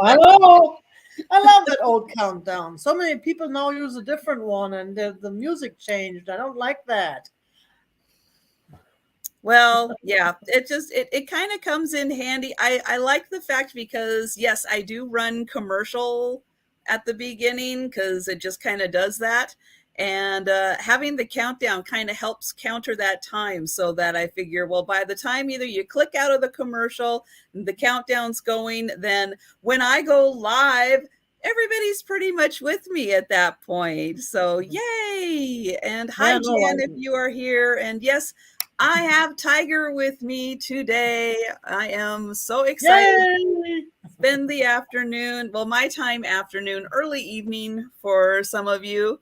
I know. I love that old countdown. So many people now use a different one, and the music changed. I don't like that. Well, yeah, it kind of comes in handy. I like the fact because yes, I do run commercial at the beginning because it just kind of does that. And having the countdown kind of helps counter that time so that I figure, well, by the time either you click out of the commercial and the countdown's going, then when I go live, everybody's pretty much with me at that point. So yay. And hi, Yeah, no, Jan, if you are here. And yes, I have Tiger with me today. I am so excited yay! to spend the afternoon, well, my time afternoon, early evening for some of you,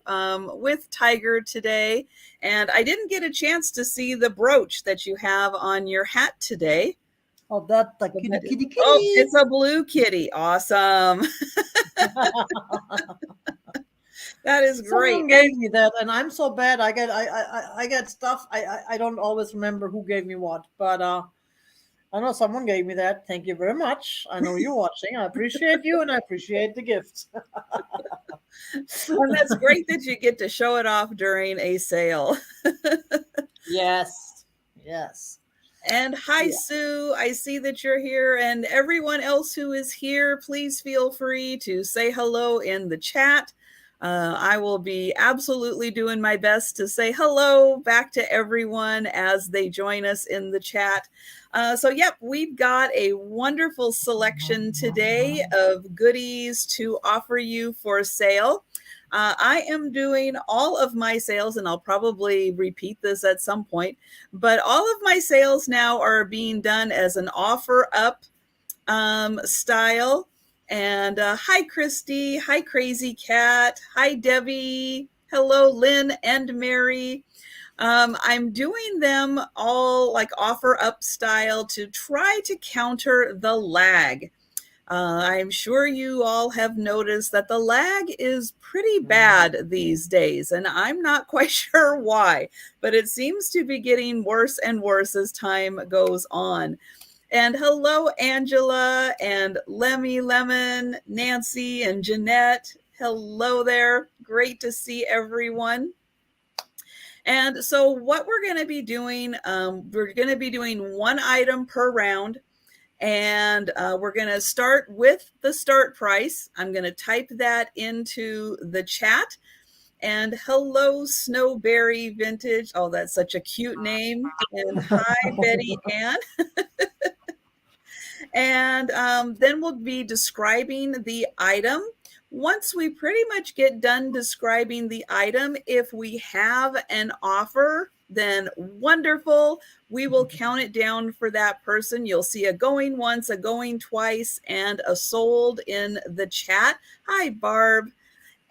with Tiger today. And I didn't get a chance to see the brooch that you have on your hat today. Oh, that the kitty, kitty, kitty. Oh, it's a blue kitty. Awesome. That is great. Someone gave me that, and I'm so bad. I get stuff. I don't always remember who gave me what, but I know someone gave me that. Thank you very much. I know you're watching. I appreciate you, and I appreciate the gift. And that's great that you get to show it off during a sale. Yes, yes. And hi, Sue. I see that you're here. And everyone else who is here, please feel free to say hello in the chat. I will be absolutely doing my best to say hello back to everyone as they join us in the chat. So, yep, we've got a wonderful selection today of goodies to offer you for sale. I am doing all of my sales, and I'll probably repeat this at some point, but all of my sales now are being done as an offer up style. And hi, Christy. Hi, Crazy Cat. Hi, Debbie. Hello, Lynn and Mary. I'm doing them all like offer up style to try to counter the lag. I'm sure you all have noticed that the lag is pretty bad these days, and I'm not quite sure why, but it seems to be getting worse and worse as time goes on. And hello, Angela and Lemmy Lemon, Nancy and Jeanette. Hello there. Great to see everyone. And so what we're going to be doing, we're going to be doing one item per round. And we're going to start with the start price. I'm going to type that into the chat. And hello, Snowberry Vintage. Oh, that's such a cute name. And hi, Betty Ann. And then we'll be describing the item. Once we pretty much get done describing the item, if we have an offer, then wonderful. We will count it down for that person. You'll see a going once, a going twice, and a sold in the chat. Hi, Barb.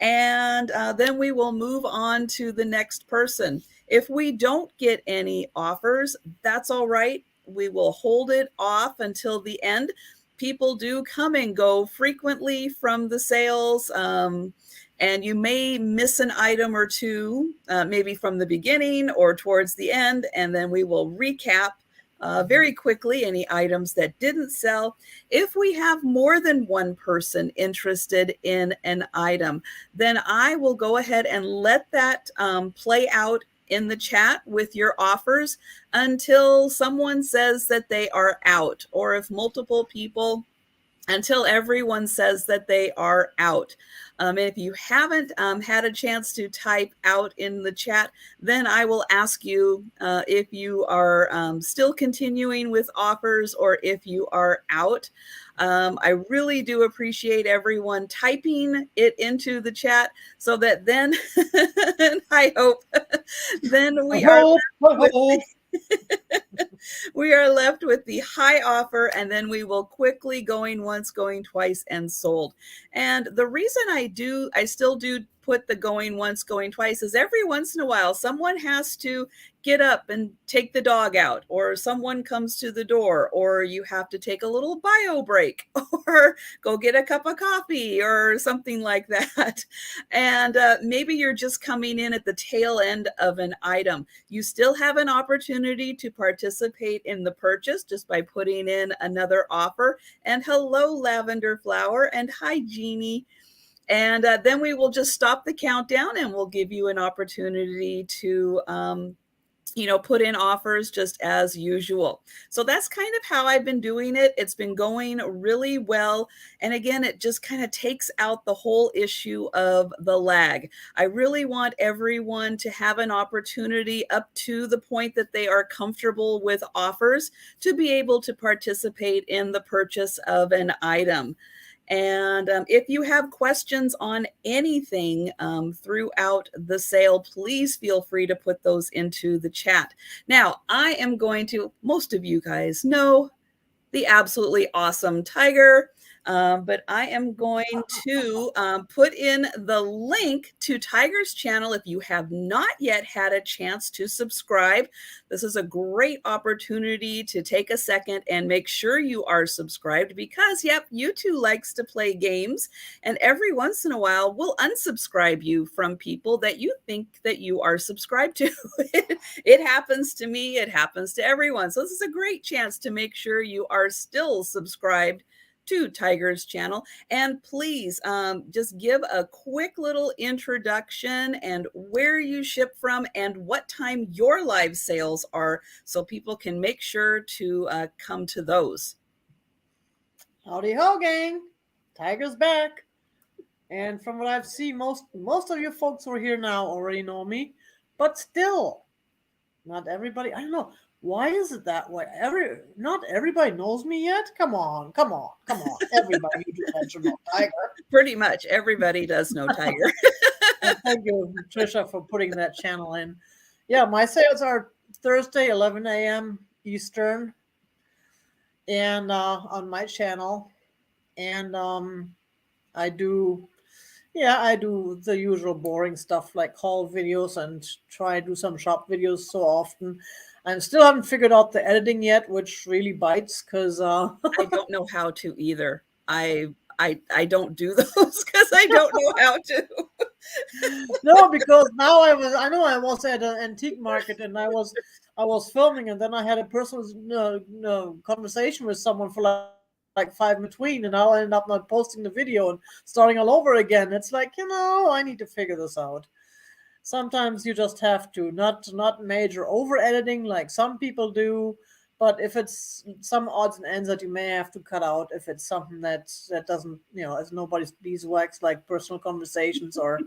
And then we will move on to the next person. If we don't get any offers, that's all right. We will hold it off until the end. People do come and go frequently from the sales, and you may miss an item or two, maybe from the beginning or towards the end, and then we will recap very quickly any items that didn't sell. If we have more than one person interested in an item, then I will go ahead and let that play out in the chat with your offers until someone says that they are out, or if multiple people, until everyone says that they are out. And if you haven't had a chance to type out in the chat, then I will ask you if you are still continuing with offers or if you are out. I really do appreciate everyone typing it into the chat so that then, I hope, then we are we are left with the high offer, and then we will quickly going once, going twice, and sold. And the reason I still do put the going once, going twice is every once in a while, someone has to get up and take the dog out, or someone comes to the door, or you have to take a little bio break, or go get a cup of coffee or something like that. And maybe you're just coming in at the tail end of an item. You still have an opportunity to participate participate in the purchase just by putting in another offer. And hello, Lavender Flower, and hi, Jeannie. And then we will just stop the countdown and we'll give you an opportunity to put in offers just as usual. So that's kind of how I've been doing it. It's been going really well. And again, it just kind of takes out the whole issue of the lag. I really want everyone to have an opportunity up to the point that they are comfortable with offers to be able to participate in the purchase of an item. And if you have questions on anything throughout the sale, please feel free to put those into the chat. Now, I am going to, most of you guys know the absolutely awesome Tiger. But I am going to put in the link to Tiger's channel if you have not yet had a chance to subscribe. This is a great opportunity to take a second and make sure you are subscribed because, yep, YouTube likes to play games. And every once in a while, we'll unsubscribe you from people that you think that you are subscribed to. It happens to me. It happens to everyone. So this is a great chance to make sure you are still subscribed to Tiger's channel. And please just give a quick little introduction and where you ship from and what time your live sales are so people can make sure to come to those. Howdy ho, gang. Tiger's back. And from what I've seen, most of you folks who are here now already know me, but still, not everybody. I don't know. Why is it that way? Not everybody knows me yet. Come on. Everybody you do mention know Tiger. Pretty much everybody does know Tiger. Thank you, Trisha, for putting that channel in. Yeah, my sales are Thursday, 11 a.m. Eastern, and on my channel, and I do the usual boring stuff like haul videos and try to do some shop videos so often. I still haven't figured out the editing yet, which really bites because I don't know how to either. I don't do those because I don't know how to. No, because now I was at an antique market and I was filming, and then I had a personal conversation with someone for like 5 in between, and I'll end up not posting the video and starting all over again. It's like, I need to figure this out. Sometimes you just have to, not major over editing like some people do, but if it's some odds and ends that you may have to cut out, if it's something that doesn't, as nobody's beeswax, like personal conversations or,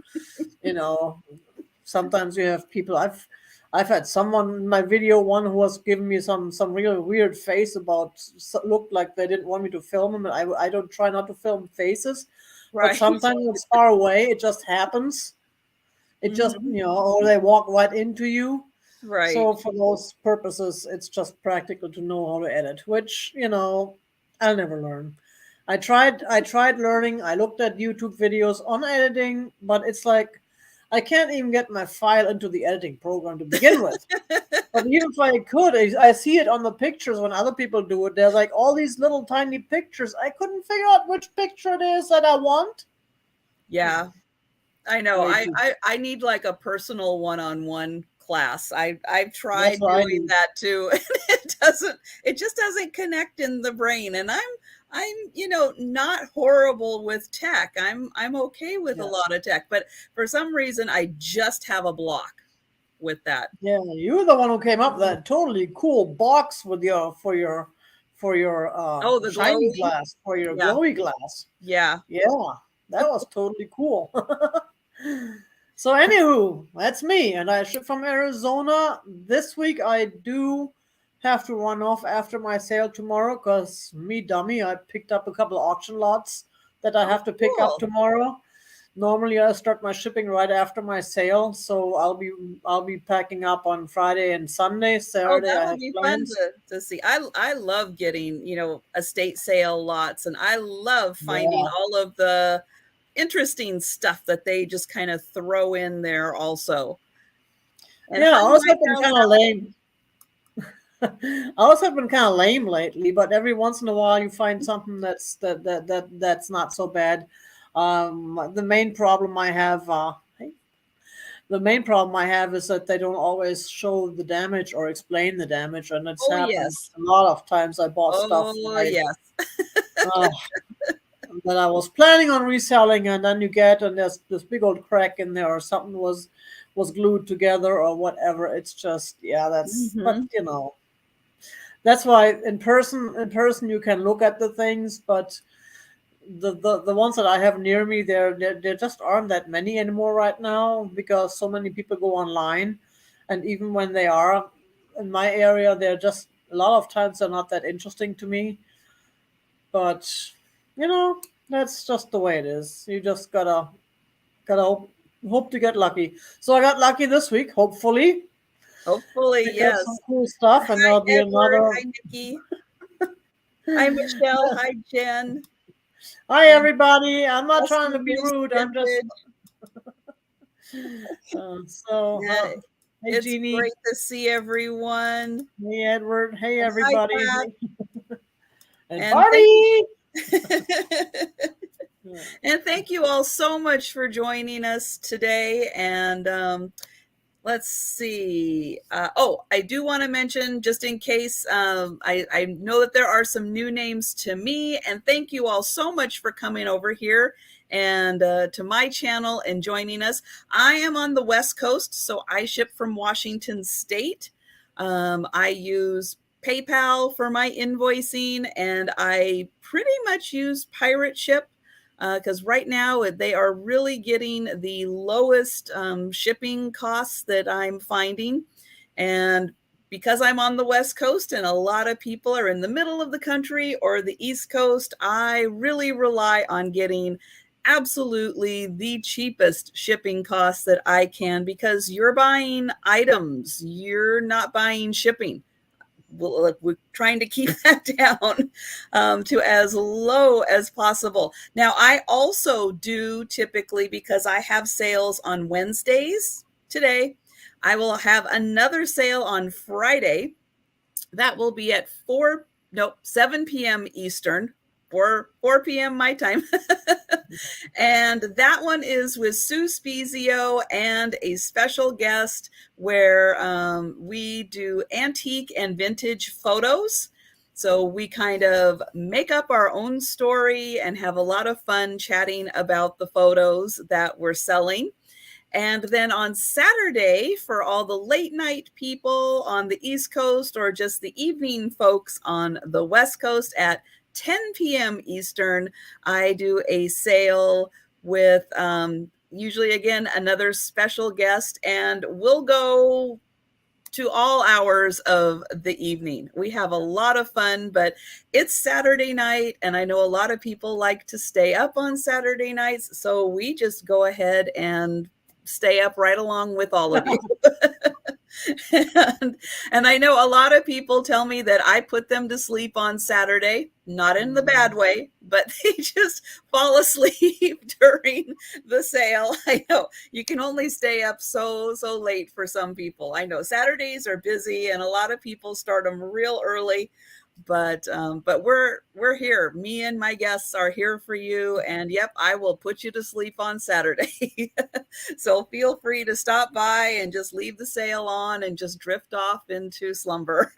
sometimes you have people. I've had someone in my video, one who was giving me some real weird face looked like they didn't want me to film them, and I don't try not to film faces, right. But sometimes it's far away. It just happens. It just, or they walk right into you. Right. So for those purposes, it's just practical to know how to edit, which, I'll never learn. I tried learning. I looked at YouTube videos on editing, but it's like, I can't even get my file into the editing program to begin with. But even if I could, I see it on the pictures when other people do it. There's like all these little tiny pictures. I couldn't figure out which picture it is that I want. Yeah. I know. I need like a personal one-on-one class. I've tried doing that too. It just doesn't connect in the brain. And I'm not horrible with tech. I'm okay with a lot of tech, but for some reason I just have a block with that. Yeah, you were the one who came up with that totally cool box with for your the shiny glass, for your glowy glass. Yeah. Yeah. That was totally cool. So anywho, that's me, and I ship from Arizona. This week I do have to run off after my sale tomorrow because me dummy, I picked up a couple of auction lots that I have to pick up tomorrow. Normally I start my shipping right after my sale, so I'll be packing up on Friday and Sunday. Saturday that would be fun to see. I love getting estate sale lots, and I love finding all of the interesting stuff that they just kind of throw in there also. And I also have been kind of lame. I also have been kind of lame lately, but every once in a while you find something that's not so bad. The main problem I have, The main problem I have is that they don't always show the damage or explain the damage, and it's Oh, happened yes. a lot of times. I bought stuff Oh, yes. uh, that I was planning on reselling, and then you get and there's this big old crack in there, or something was glued together, or whatever. It's just that's but Mhm. that's why in person you can look at the things, but the ones that I have near me, there just aren't that many anymore right now because so many people go online, and even when they are in my area, they're just a lot of times they're not that interesting to me. But you know, that's just the way it is. You just gotta hope to get lucky. So I got lucky this week, hopefully. Hopefully, Picked up some yes. cool stuff, and Hi, there'll be Edward. another. Hi, Nikki. Hi, Michelle. Hi, Jen. Hi, And everybody. I'm not trying to Awesome be News rude. I'm just Vintage. Yeah, Hey, it's Jeannie. great to see everyone. Hey, Edward. Hey, And hi, everybody. Pat. And And thank Barbie. and thank you all so much for joining us today. And let's see. I do want to mention, just in case, I know that there are some new names to me, and thank you all so much for coming over here and to my channel and joining us. I am on the West Coast, so I ship from Washington State. I use PayPal for my invoicing, and I pretty much use Pirate Ship because right now they are really getting the lowest shipping costs that I'm finding. And because I'm on the West Coast and a lot of people are in the middle of the country or the East Coast, I really rely on getting absolutely the cheapest shipping costs that I can, because you're buying items, you're not buying shipping. We're trying to keep that down to as low as possible. Now, I also do typically, because I have sales on Wednesdays today, I will have another sale on Friday. That will be at 7 p.m. Eastern, 4 p.m. my time. And that one is with Sue Spezio and a special guest where we do antique and vintage photos. So we kind of make up our own story and have a lot of fun chatting about the photos that we're selling. And then on Saturday, for all the late night people on the East Coast or just the evening folks on the West Coast, at 10 p.m. Eastern, I do a sale with usually, again, another special guest, and we'll go to all hours of the evening. We have a lot of fun, but it's Saturday night, and I know a lot of people like to stay up on Saturday nights, so we just go ahead and stay up right along with all of you. and I know a lot of people tell me that I put them to sleep on Saturday, not in the bad way, but they just fall asleep during the sale. I know you can only stay up so late for some people. I know Saturdays are busy and a lot of people start them real early, but we're here. Me and my guests are here for you, and yep, I will put you to sleep on Saturday. So feel free to stop by and just leave the sale on and just drift off into slumber.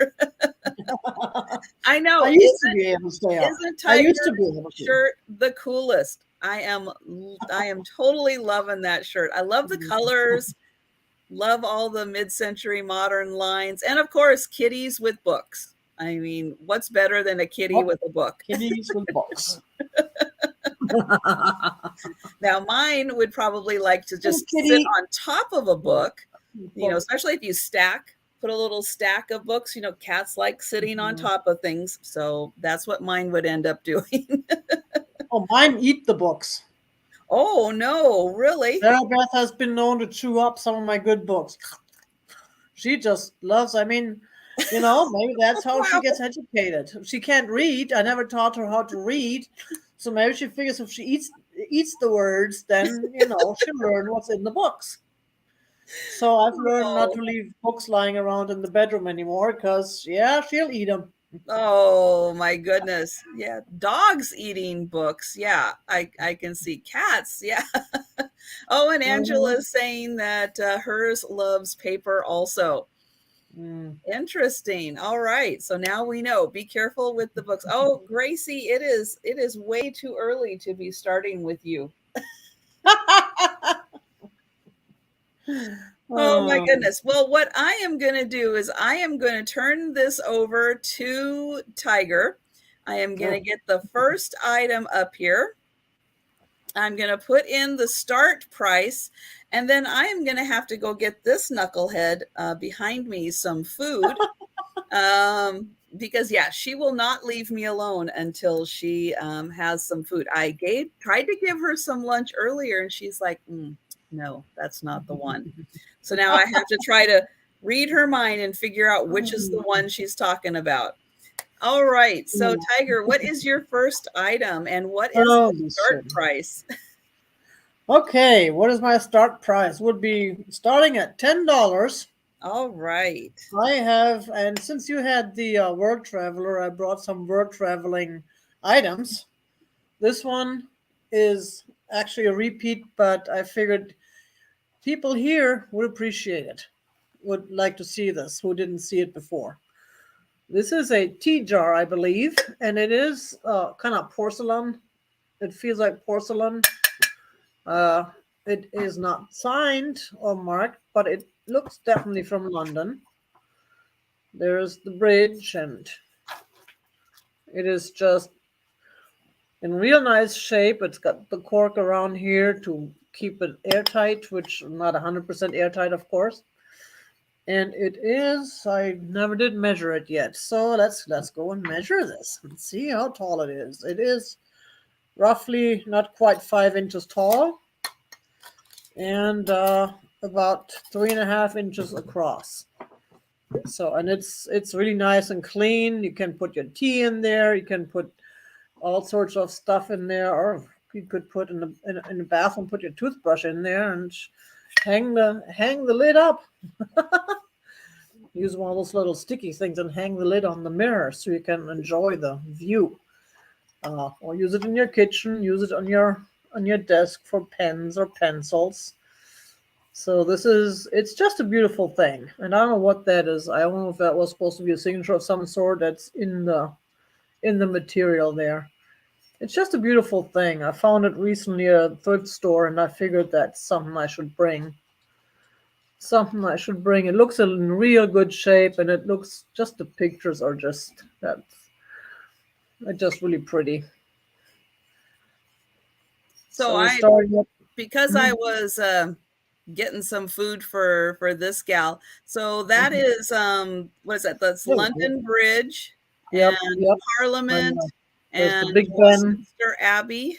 I know. I used to be able to stay up. Isn't I Tiger used to be able to. shirt the coolest? I am totally loving that shirt. I love the colors. Love all the mid-century modern lines, and of course, kitties with books. I mean, what's better than a kitty with a book? Kitties with books. Now, mine would probably like to just kitty. sit on top of a book, especially if you put a little stack of books. Cats like sitting on top of things. So that's what mine would end up doing. Oh, mine eat the books. Oh, no, really? Sarah Beth has been known to chew up some of my good books. She just loves, maybe that's how she gets educated. She can't read. I never taught her how to read. So maybe she figures if she eats the words, then, she'll learn what's in the books. So I've learned not to leave books lying around in the bedroom anymore because, she'll eat them. Oh my goodness. Yeah. Dogs eating books. Yeah. I can see cats. Yeah. Oh, and Angela is saying that hers loves paper also. Interesting. All right. So now we know. Be careful with the books. Oh, Gracie, it is way too early to be starting with you. Oh my goodness. Well, what I am going to do is I am going to turn this over to Tiger. I am going to get the first item up here. I'm going to put in the start price, and then I am going to have to go get this knucklehead behind me some food. Because yeah, she will not leave me alone until she has some food. I tried to give her some lunch earlier, and she's like, no, that's not the one. So now I have to try to read her mind and figure out which is the one she's talking about. All right. So Tiger, what is your first item and what is the start price? Okay. What is my start price? Would be starting at $10. All right. I have, and since you had the World Traveler, I brought some World Traveling items. This one is actually a repeat, but I figured people here would appreciate it, would like to see this, who didn't see it before. This is a tea jar, I believe, and it is kind of porcelain. It feels like porcelain. It is not signed or marked, but it looks definitely from London. There's the bridge, and it is just in real nice shape. It's got the cork around here to keep it airtight, which not 100% airtight, of course. And it is, I never did measure it yet. So let's go and measure this and see how tall it is. It is roughly not quite 5 inches tall and about 3.5 inches across. So, and it's really nice and clean. You can put your tea in there. You can put all sorts of stuff in there, or you could put in the bathroom, put your toothbrush in there and hang the lid up. Use one of those little sticky things and hang the lid on the mirror so you can enjoy the view. Or use it in your kitchen. Use it on your desk for pens or pencils. So it's just a beautiful thing. And I don't know what that is. I don't know if that was supposed to be a signature of some sort that's in the material there. It's just a beautiful thing. I found it recently at a thrift store, and I figured that's something I should bring. It looks in real good shape, and it looks, just the pictures are just really pretty. So because I was getting some food for this gal. So that is what is that? That's London Bridge and Parliament and the Big Ben, Westminster Abbey.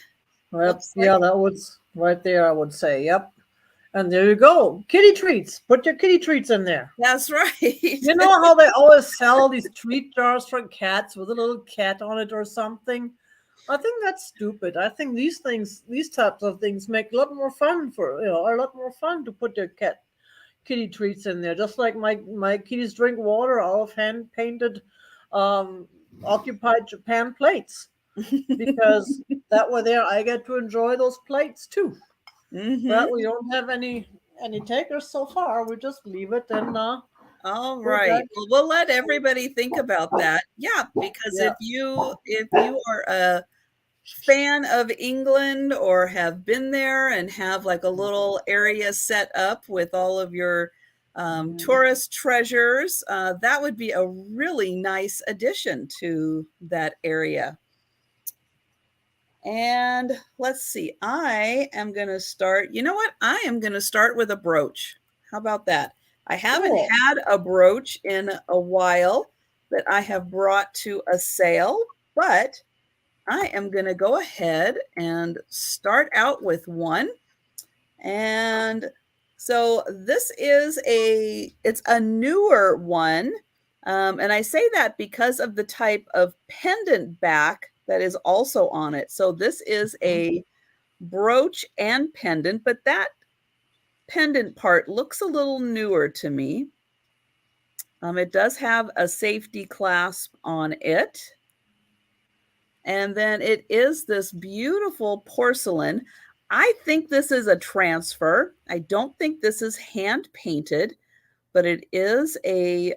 Yep. Yeah, that was right there, I would say. Yep. And there you go. Kitty treats. Put your kitty treats in there. That's right. You know how they always sell these treat jars for cats with a little cat on it or something? I think that's stupid. I think these types of things make a lot more fun to put your kitty treats in there. Just like my kitties drink water out of hand painted occupied Japan plates. Because that way there I get to enjoy those plates too. But we don't have any takers so far. We just leave it and all right. Well, we'll let everybody think about that. Yeah, because if you are a fan of England or have been there and have like a little area set up with all of your tourist treasures, that would be a really nice addition to that area. And let's see, I am going to start. You know what? I am going to start with a brooch. How about that? I haven't had a brooch in a while that I have brought to a sale, but I am going to go ahead and start out with one. And so this is it's a newer one. And I say that because of the type of pendant back that is also on it. So this is a brooch and pendant, but that pendant part looks a little newer to me. It does have a safety clasp on it. And then it is this beautiful porcelain. I think this is a transfer. I don't think this is hand painted, but it is a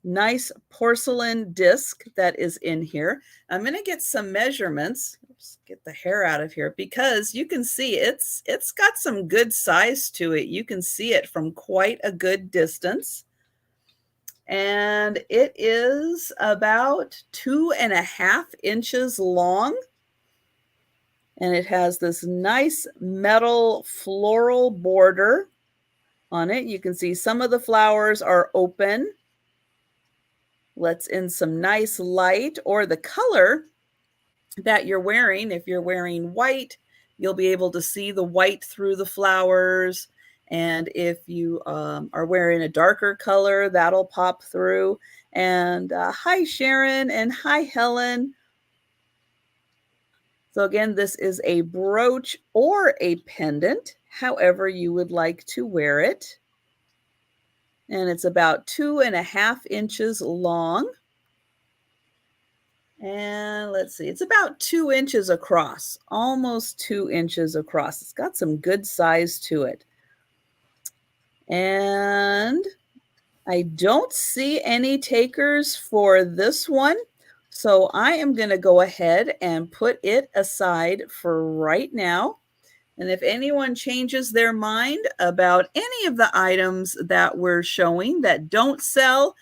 nice porcelain disc that is in here. I'm going to get some measurements. Oops, get the hair out of here, because you can see it's got some good size to it. You can see it from quite a good distance. And it is about 2.5 inches long. And it has this nice metal floral border on it. You can see some of the flowers are open. Let's in some nice light, or the color that you're wearing. If you're wearing white, you'll be able to see the white through the flowers. And if you are wearing a darker color, that'll pop through. And hi, Sharon, and hi, Helen. So again, this is a brooch or a pendant, however you would like to wear it. And it's about 2.5 inches long. And let's see, it's about 2 inches across, almost 2 inches across. It's got some good size to it. And I don't see any takers for this one. So I am going to go ahead and put it aside for right now. And if anyone changes their mind about any of the items that we're showing that don't sell,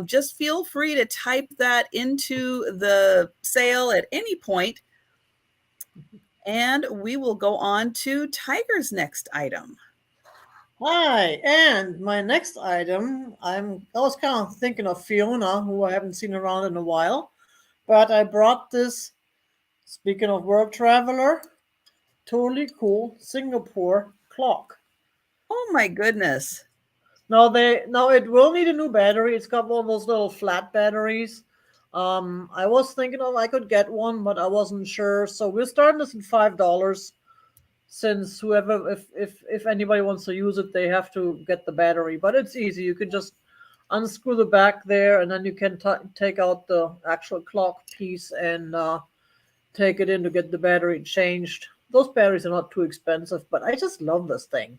just feel free to type that into the sale at any point. And we will go on to Tiger's next item. Hi, and my next item, I was kind of thinking of Fiona, who I haven't seen around in a while. But I brought this, speaking of world traveler, totally cool Singapore clock. Oh my goodness. Now it will need a new battery. It's got one of those little flat batteries. I was thinking of I could get one, but I wasn't sure. So we're starting this at $5. Since whoever, if anybody wants to use it, they have to get the battery. But it's easy. You can just unscrew the back there, and then you can take out the actual clock piece and take it in to get the battery changed. Those batteries are not too expensive, but I just love this thing.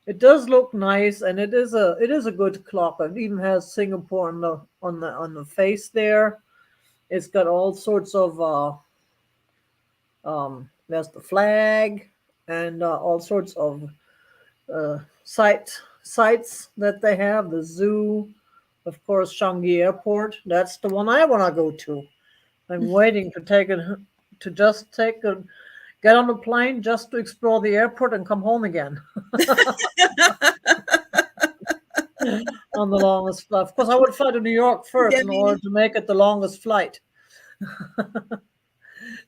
It does look nice, and it is a good clock. It even has Singapore on the face there. It's got all sorts of there's the flag and all sorts of sites that they have. The zoo, of course, Changi Airport. That's the one I want to go to. I'm waiting to get on a plane just to explore the airport and come home again. On the longest flight. Of course, I would fly to New York first in order to make it the longest flight.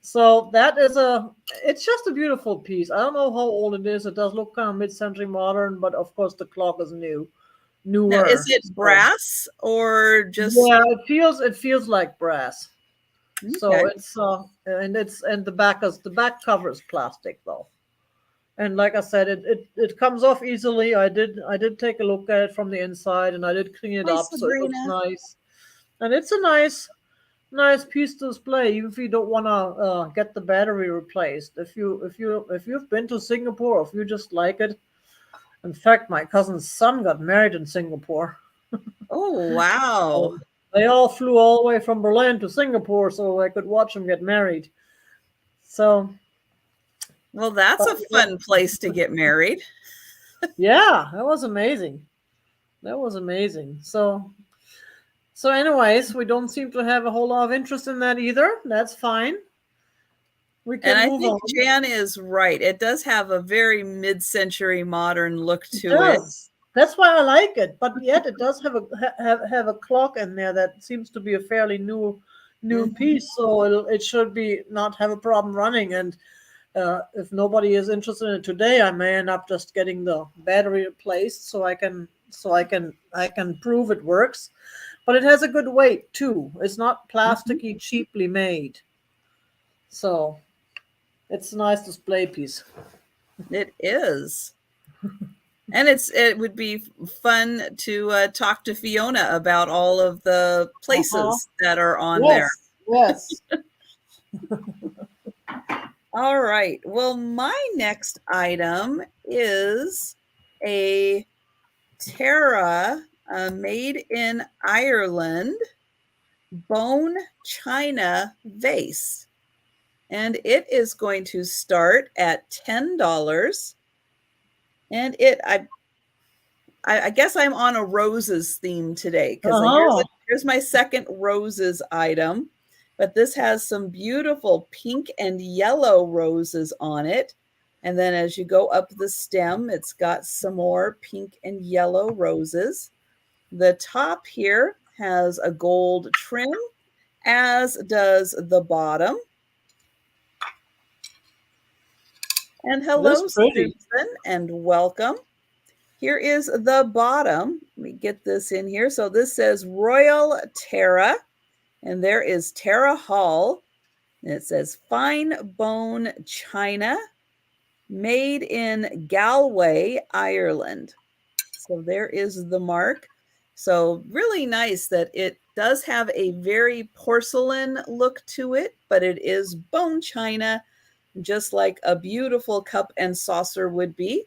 So it's just a beautiful piece. I don't know how old it is. It does look kind of mid-century modern, but of course the clock is newer. Now, is it brass or just? Yeah, it feels like brass. Okay. So it's and the back cover is plastic though. And like I said, it comes off easily. I did take a look at it from the inside, and I did clean it up, so it looks nice. And it's a nice piece to display, even if you don't want to get the battery replaced. If you've been to Singapore, or if you just like it. In fact, my cousin's son got married in Singapore. Oh wow! They all flew all the way from Berlin to Singapore so I could watch them get married. So, well, that's a fun place to get married. Yeah, that was amazing. So anyways, we don't seem to have a whole lot of interest in that either. That's fine. We can and move I think on. Jan is right. It does have a very mid-century modern look to it. That's why I like it. But yet it does have a clock in there that seems to be a fairly new piece. So it should be not have a problem running. And if nobody is interested in it today, I may end up just getting the battery replaced so I can prove it works. But it has a good weight too. It's not plasticky, cheaply made. So it's a nice display piece. It is. And it would be fun to talk to Fiona about all of the places that are on there. Yes. All right. Well, my next item is a Tara made in Ireland bone china vase. And it is going to start at $10. And I guess I'm on a roses theme today because here's my second roses item. But this has some beautiful pink and yellow roses on it. And then as you go up the stem, it's got some more pink and yellow roses. The top here has a gold trim, as does the bottom. And hello, Susan, and welcome. Here is the bottom. Let me get this in here. So this says Royal Tara. And there is Tara Hall. And it says fine bone china made in Galway, Ireland. So there is the mark. So really nice that it does have a very porcelain look to it, but it is bone china, just like a beautiful cup and saucer would be.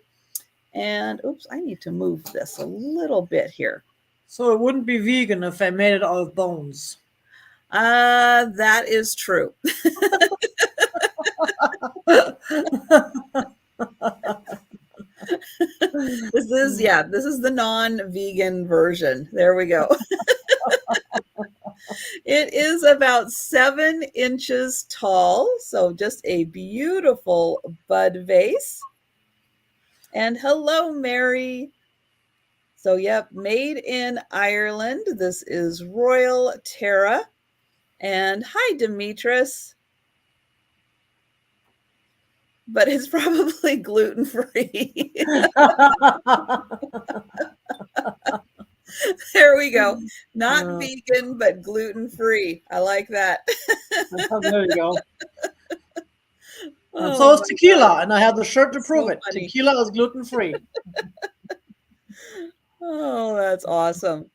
And oops, I need to move this a little bit here. So it wouldn't be vegan if I made it out of bones. That is true. This is the non-vegan version. There we go. It is about 7 inches tall, so just a beautiful bud vase. And hello, Mary. So, yep, made in Ireland. This is Royal Tara. And hi, Demetris. But it's probably gluten-free. There we go. Not vegan, but gluten-free. I like that. There you go. And so is tequila, God. And I have the shirt to prove it. Funny. Tequila is gluten-free. Oh, that's awesome.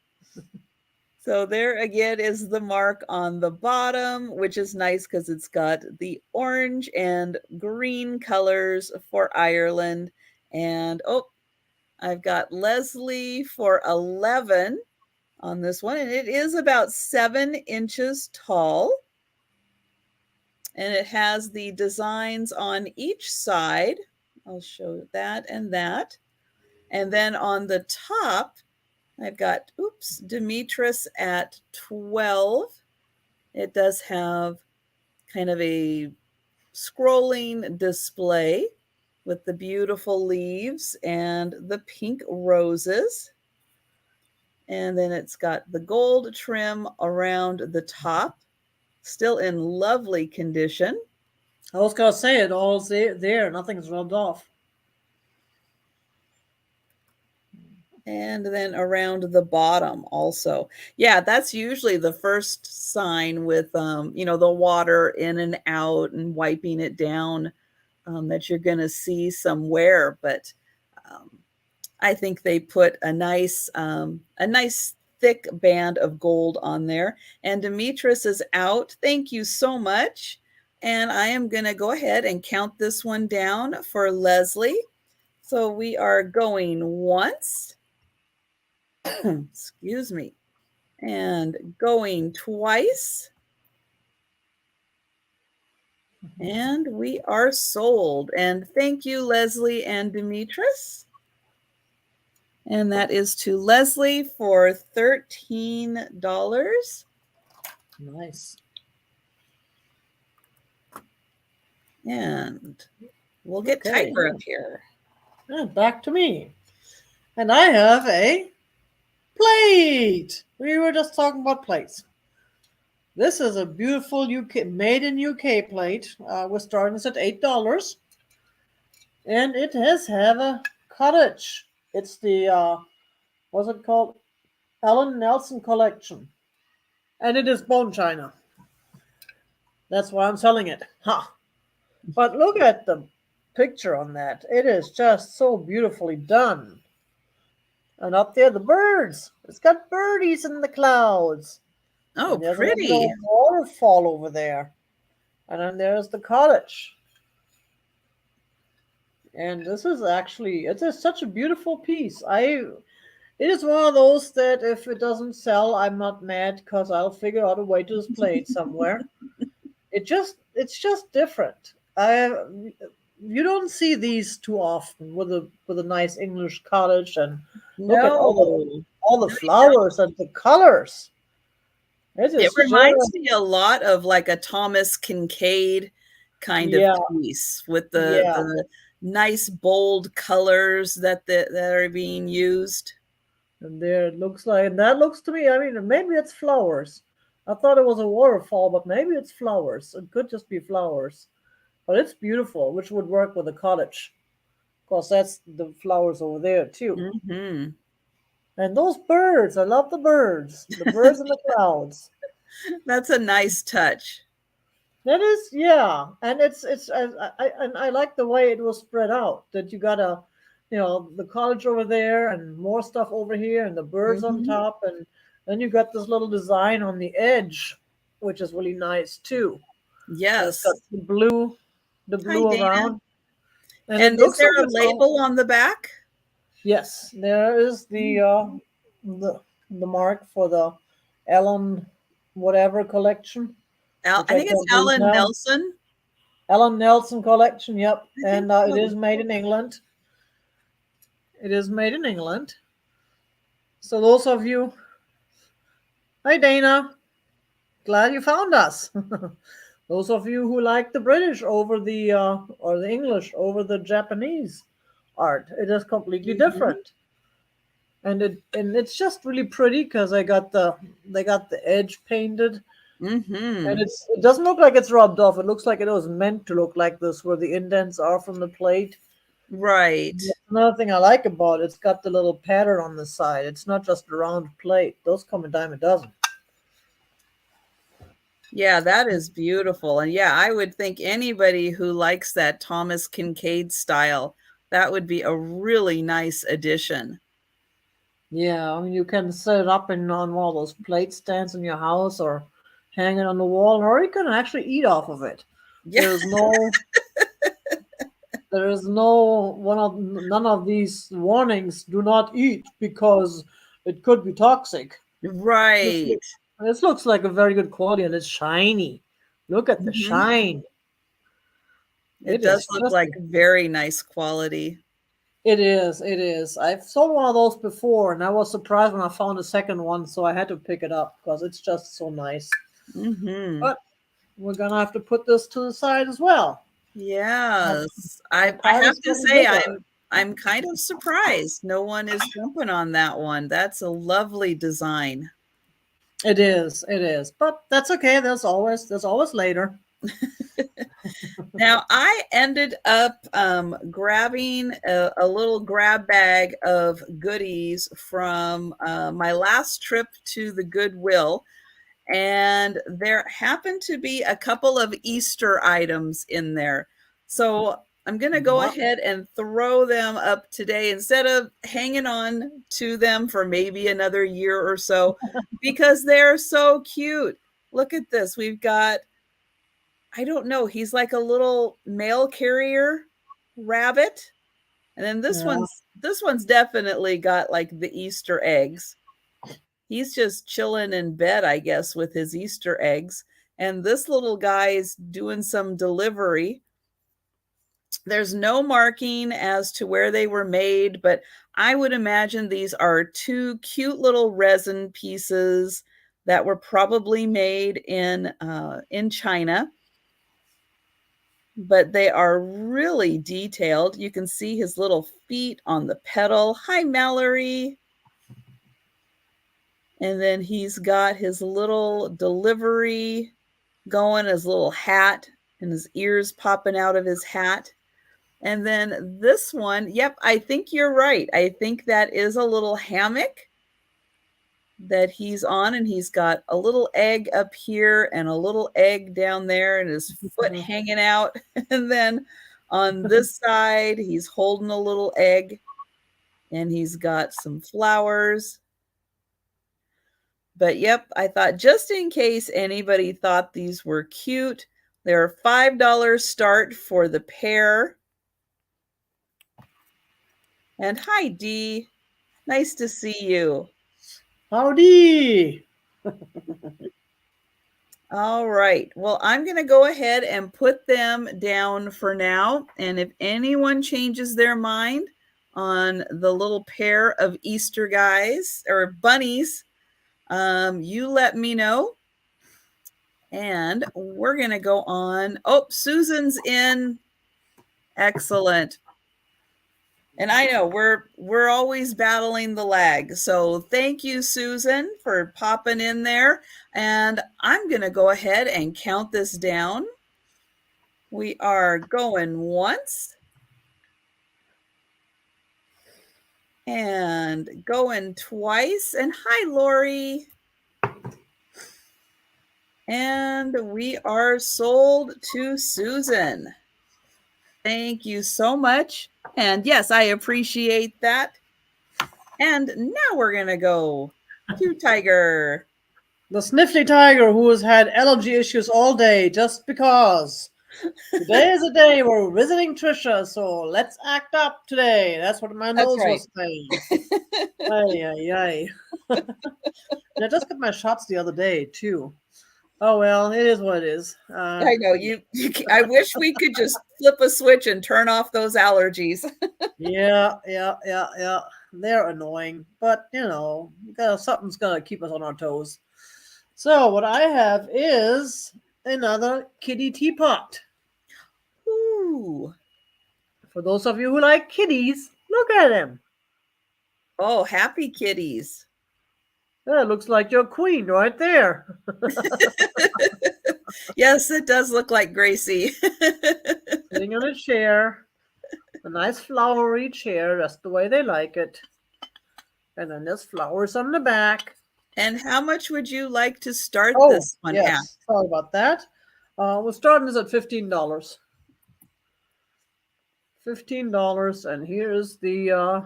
So there again is the mark on the bottom, which is nice because it's got the orange and green colors for Ireland. And I've got Leslie for 11 on this one. And it is about 7 inches tall. And it has the designs on each side. I'll show that and that. And then on the top, I've got, Demetris at 12. It does have kind of a scrolling display with the beautiful leaves and the pink roses. And then it's got the gold trim around the top, still in lovely condition. I was going to say it all's there. Nothing's rubbed off. And then around the bottom also. Yeah, that's usually the first sign with, the water in and out and wiping it down that you're going to see some wear. But I think they put a nice thick band of gold on there. And Demetris is out. Thank you so much. And I am going to go ahead and count this one down for Leslie. So we are going once. Excuse me, and going twice, and we are sold. And thank you, Leslie and Demetris. And that is to Leslie for $13. Nice. And we'll get Tiger up here. And back to me. And I have a plate. We were just talking about plates. This is a beautiful UK made in UK plate. We're starting this at $8, and it has a Cottage. It's the what's it called? Ellen Nelson collection, and it is bone china. That's why I'm selling it. But look at the picture on that. It is just so beautifully done. And up there, the birds. It's got birdies in the clouds. Oh, pretty. A waterfall over there. And then there's the cottage. And this is actually such a beautiful piece. It is one of those that if it doesn't sell, I'm not mad because I'll figure out a way to display it somewhere. It's just different. You don't see these too often with a nice English cottage, and look at No, all the no, you don't. flowers and the colors. It It is reminds just me a lot of like a Thomas Kincaid kind of yeah, piece with yeah. the nice bold colors that are being used. And there it looks like, and that looks to me, I mean, maybe it's flowers. I thought it was a waterfall, but maybe it's flowers. It could just be flowers. But it's beautiful, which would work with a cottage. Of course, that's the flowers over there too. Hmm. And those birds, I love the birds in the clouds. That's a nice touch. That is, yeah, and I like the way it was spread out. That you got the cottage over there, and more stuff over here, and the birds on Hmm. top, and then you got this little design on the edge, which is really nice too. And it's got Yes. the Hi, blue Dana. around, and it And is looks there like a it's all. label on the back? Yes, there is the the mark for the Ellen whatever collection, which I I think it's can't read Alan now. Nelson. Ellen Nelson collection, yep, I think and it so. is made in England. It is made in England. So those of you, hi Dana, glad you found us. Those of you who like the British over the or the English over the Japanese art, it is completely Hmm. different, and it's just really pretty because they got the edge painted, and Hmm. it doesn't look like it's rubbed off. It looks like it was meant to look like this, where the indents are from the plate. Right. That's another thing I like about it. It's got the little pattern on the side. It's not just a round plate. Those come a dime a dozen. Yeah, that is beautiful. And yeah, I would think anybody who likes that Thomas Kincaid style, that would be a really nice addition. Yeah, I mean you can set it up in on one of those plate stands in your house or hang it on the wall, or you can actually eat off of it. Yeah, There's no there is no one of none of these warnings do not eat because it could be toxic. This right. looks, this looks like a very good quality and it's shiny. Look at the Hmm. shine. It It does is look just like very nice quality. it is. It is. I've sold one of those before, and I was surprised when I found a second one, so I had to pick it up because it's just so nice. Hmm. But we're gonna have to put this to the side as well. My, Yes. my I pile have is to getting say bigger. I'm kind of surprised no one is jumping on that one. That's a lovely design. It is. It is. But that's okay. There's always later. Now, I ended up grabbing a little grab bag of goodies from my last trip to the Goodwill, and there happened to be a couple of Easter items in there. So I'm going to go Wow. ahead and throw them up today instead of hanging on to them for maybe another year or so because they're so cute. Look at this. We've got, I don't know, he's like a little mail carrier rabbit. And then Yeah. this one's definitely got like the Easter eggs. He's just chilling in bed, I guess, with his Easter eggs. And this little guy is doing some delivery. There's no marking as to where they were made, but I would imagine these are two cute little resin pieces that were probably made in China, but they are really detailed. You can see his little feet on the pedal. Hi, Mallory. And then he's got his little delivery going, his little hat, and his ears popping out of his hat. And then this one, yep, I think you're right. I think that is a little hammock that he's on, and he's got a little egg up here and a little egg down there, and his foot hanging out. And then on this side, he's holding a little egg, and he's got some flowers. But yep, I thought just in case anybody thought these were cute, they're $5 start for the pair. And hi, Dee. Nice to see you. Howdy. All right. Well, I'm going to go ahead and put them down for now. And if anyone changes their mind on the little pair of Easter guys or bunnies, you let me know. And we're going to go on. Oh, Susan's in. Excellent. And I know we're always battling the lag. So thank you, Susan, for popping in there. And I'm going to go ahead and count this down. We are going once and going twice. And hi, Lori. And we are sold to Susan. Thank you so much. And yes, I appreciate that. And now we're going to go to Tiger. The sniffly tiger who has had allergy issues all day just because. Today is a day we're visiting Trisha, so let's act up today. That's what my nose was saying. Ay. I just got my shots the other day, too. Oh, well, it is what it is. I know. I wish we could just flip a switch and turn off those allergies. Yeah. They're annoying, but, something's going to keep us on our toes. So what I have is another kitty teapot. Ooh. For those of you who like kitties, look at him. Oh, happy kitties. That looks like your queen right there. Yes, it does look like Gracie. Sitting on a chair. A nice flowery chair, just the way they like it. And then there's flowers on the back. And how much would you like to start this one yes. at? Sorry about that. We're starting this at $15. $15, and here's the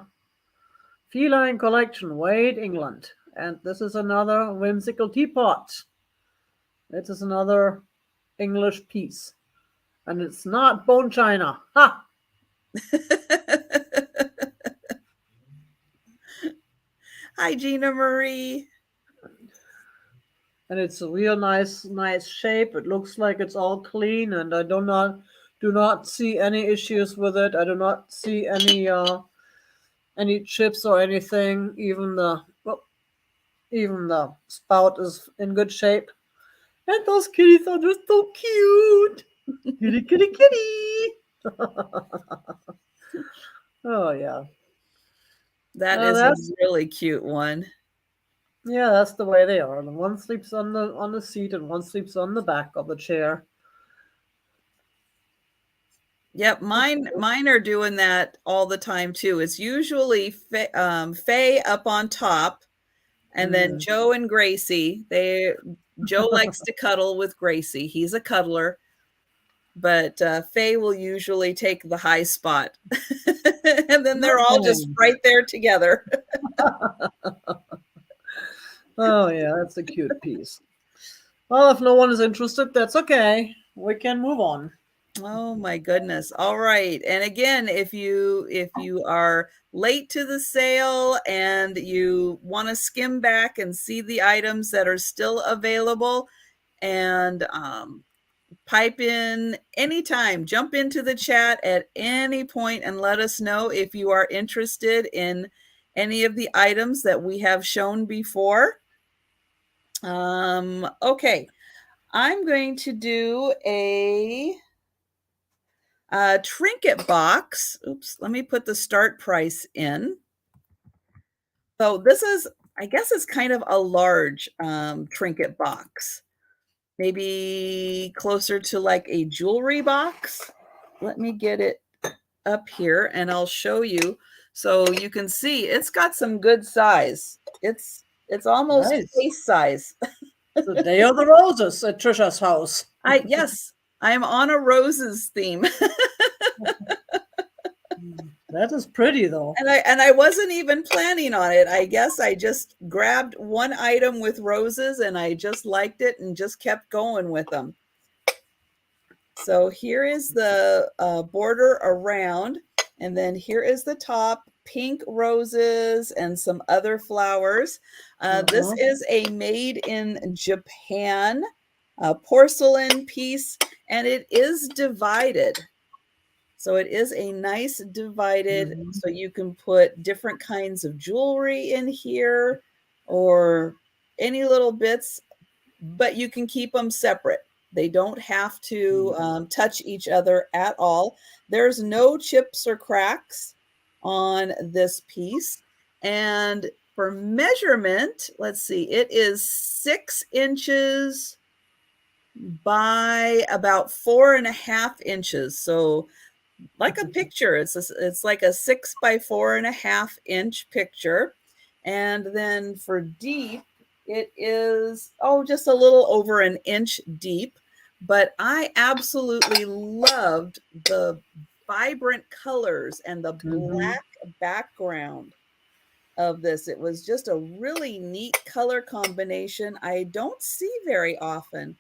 Feline Collection, Wade, England. And this is another whimsical teapot. It is another English piece. And it's not bone china. Ha! Hi, Gina Marie. And it's a real nice shape. It looks like it's all clean, and I do not see any issues with it. I do not see any chips or anything. Even the spout is in good shape. And those kitties are just so cute. Kitty. Oh yeah. That is a really cute one. Yeah, that's the way they are. The one sleeps on the seat and one sleeps on the back of the chair. Yep, mine are doing that all the time too. It's usually Faye up on top, and then Joe and Gracie. Joe likes to cuddle with Gracie. He's a cuddler, but Faye will usually take the high spot, and then they're all just right there together. Oh yeah, that's a cute piece. Well, if no one is interested, that's okay. We can move on. Oh my goodness. All right. And again, if you are late to the sale and you want to skim back and see the items that are still available, and pipe in anytime, jump into the chat at any point and let us know if you are interested in any of the items that we have shown before. Okay, I'm going to do a trinket box. Oops, let me put the start price in. So this is, I guess it's kind of a large trinket box. Maybe closer to like a jewelry box. Let me get it up here and I'll show you. So you can see it's got some good size. It's almost face size. The Day of the Roses at Trisha's house. Yes, I'm on a roses theme. That is pretty though. And I wasn't even planning on it. I guess I just grabbed one item with roses and I just liked it and just kept going with them. So here is the border around. And then here is the top, pink roses and some other flowers. This is a made in Japan porcelain piece, and it is divided. So it is a nice divided, so you can put different kinds of jewelry in here or any little bits, but you can keep them separate. They don't have to touch each other at all. There's no chips or cracks on this piece. And for measurement, let's see, it is 6 inches by about 4.5 inches. So like a picture, it's like a 6 by 4.5 inch picture. And then for deep, it is, just a little over an inch deep. But I absolutely loved the vibrant colors and the black background of this. It was just a really neat color combination I don't see very often.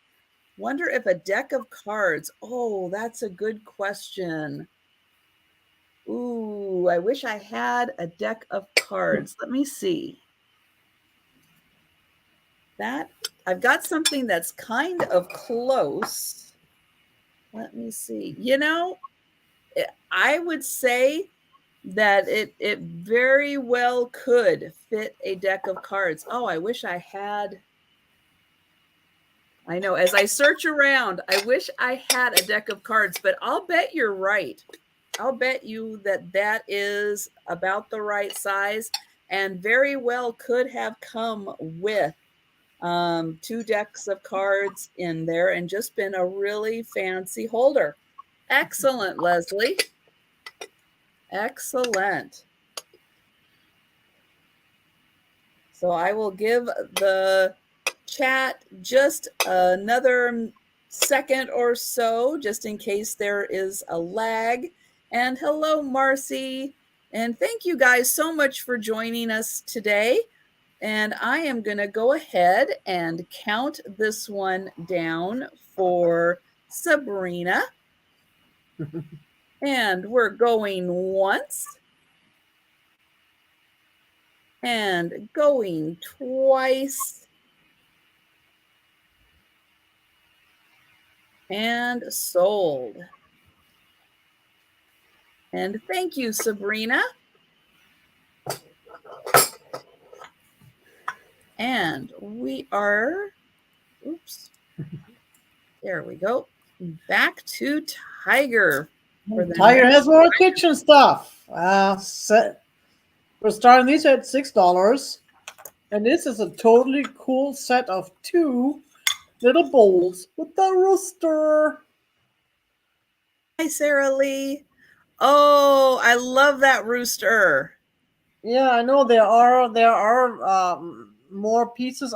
Wonder if a deck of cards. Oh, that's a good question. Ooh, I wish I had a deck of cards. Let me see. That I've got something that's kind of close. Let me see. I would say that it very well could fit a deck of cards. Oh, I wish I had. I know, as I search around, I wish I had a deck of cards, but I'll bet you're right. I'll bet you that is about the right size and very well could have come with 2 decks of cards in there and just been a really fancy holder. Excellent, Leslie. Excellent. So I will give the chat just another second or so, just in case there is a lag. And hello, Marcy. And thank you guys so much for joining us today. And I am going to go ahead and count this one down for Sabrina. And we're going once. And going twice. And sold. And thank you, Sabrina. And we are, there we go. Back to Tiger. Tiger has more kitchen stuff. We're starting these at $6. And this is a totally cool set of 2 little bowls with the rooster. Hi, Sarah Lee. Oh, I love that rooster. Yeah, I know there are more pieces.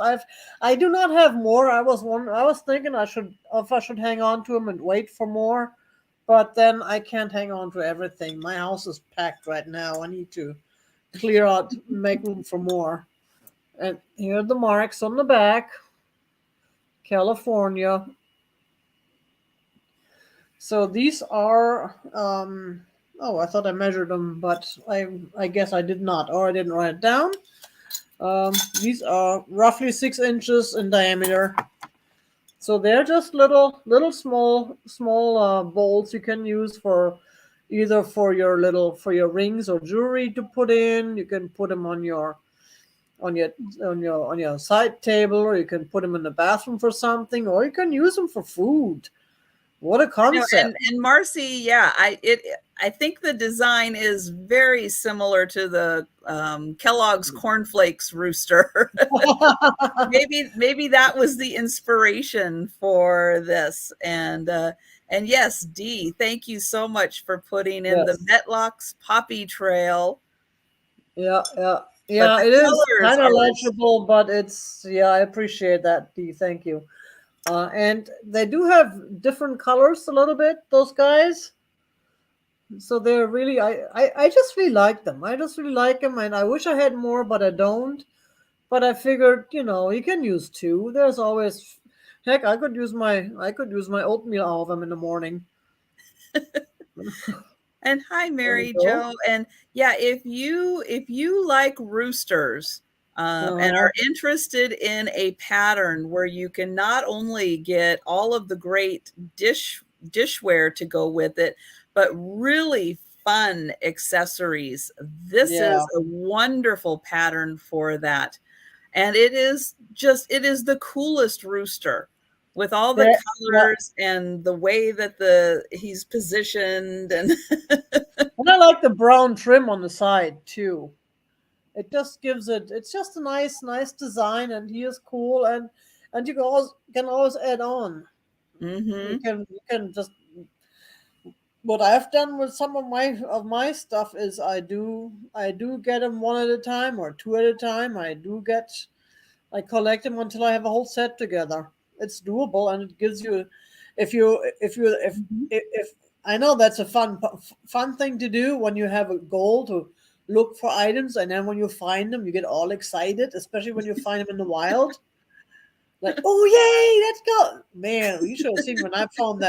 I do not have more. I was thinking I should hang on to them and wait for more, but then I can't hang on to everything. My house is packed right now. I need to clear out, make room for more. And here are the marks on the back. California. So these are I thought I measured them, but I guess I did not, or I didn't write it down. These are roughly 6 inches in diameter. So they're just little small bowls you can use for either for your rings or jewelry to put in. You can put them on your side table, or you can put them in the bathroom for something, or you can use them for food. What a concept! And Marcy, yeah, I think the design is very similar to the Kellogg's cornflakes rooster. maybe that was the inspiration for this. And yes, Dee, thank you so much for putting in the Metlocks Poppy Trail. Yeah, it is kind of legible, but I appreciate that, Dee. Thank you. And they do have different colors a little bit, those guys. So they're really, I just really like them. I just really like them, and I wish I had more, but I don't. But I figured, you can use 2. There's always, heck, I could use my oatmeal out of them in the morning. And hi, There you Mary go. Jo. And yeah, if you like roosters and Uh-huh. are interested in a pattern where you can not only get all of the great dishware to go with it, but really fun accessories, this Yeah. is a wonderful pattern for that. And it is the coolest rooster with all the That, yeah. colors and the way that he's positioned and And I like the brown trim on the side too. It just gives it. It's just a nice design, and he is cool, and you can always add on. hmm You can just what I've done with some of my stuff is I do get them one at a time or two at a time. I collect them until I have a whole set together. It's doable, and it gives you, if I know that's a fun thing to do when you have a goal to look for items, and then when you find them, you get all excited, especially when you find them in the wild. Like, oh yay, let's go, man! You should have seen when I found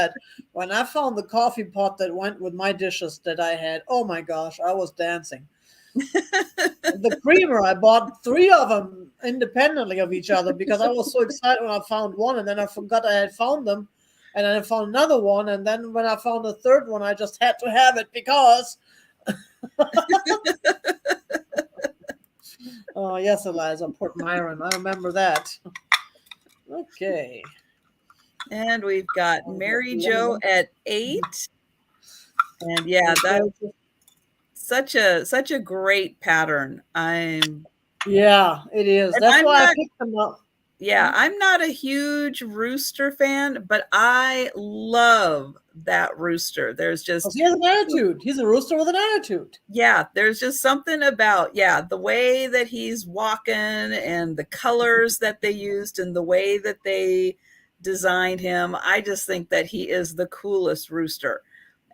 the coffee pot that went with my dishes that I had. Oh my gosh, I was dancing. The creamer, I bought three of them independently of each other because I was so excited when I found one, and then I forgot I had found them, and then I found another one, and then when I found the third one, I just had to have it because. Oh yes, Eliza, Port Myron, I remember that. Okay. and we've got Mary Jo at 8. And yeah, that's such a great pattern. Yeah, it is. That's I'm why I not picked them up. Yeah, I'm not a huge rooster fan, but I love that rooster. There's Because just he has an attitude. He's a rooster with an attitude. yeah, there's just something about the way that he's walking and the colors that they used and the way that they designed him. I just think that he is the coolest rooster.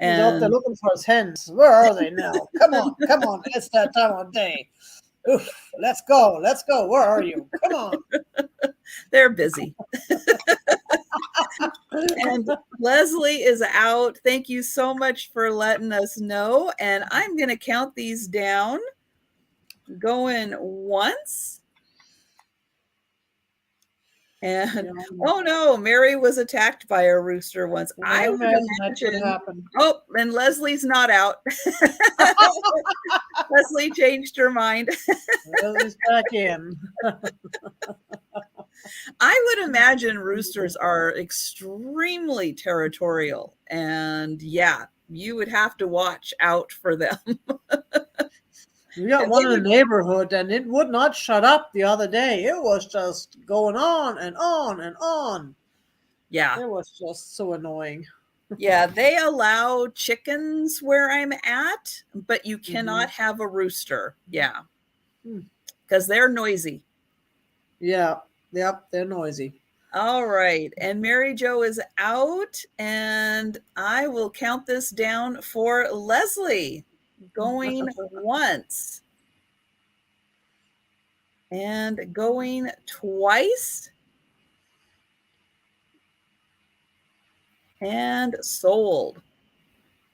He's out there And looking for his hens. Where are they now? Come on. It's that time of day. Oof, let's go. Let's go. Where are you? Come on. they're busy. And Leslie is out. Thank you so much for letting us know. And I'm going to count these down. Going once. And oh no, Mary was attacked by a rooster once. I would imagine that could imagine. happen. Oh, and Leslie's not out. Leslie changed her mind. Leslie's back in. I would imagine roosters are extremely territorial. And yeah, you would have to watch out for them. We got one in the neighborhood, and it would not shut up the other day. It was just going on and on and on. Yeah. It was just so annoying. Yeah, they allow chickens where I'm at, but you cannot have a rooster. Yeah. Because they're noisy. Yeah. Yep, they're noisy. All right. And Mary Jo is out, and I will count this down for Leslie. Going once. And going twice. And sold.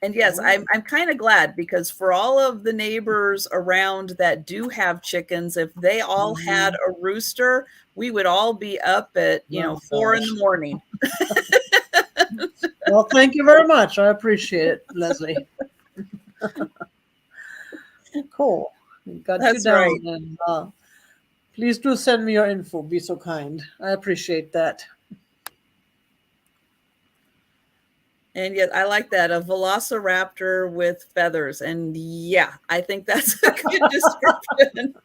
And yes, I'm kind of glad, because for all of the neighbors around that do have chickens, if they all had a rooster, we would all be up at 4 in the morning. Well, thank you very much. I appreciate it, Leslie. Cool. Got That's you down. right. And please do send me your info. Be so kind. I appreciate that. And yet I like that, a velociraptor with feathers. And yeah, I think that's a good description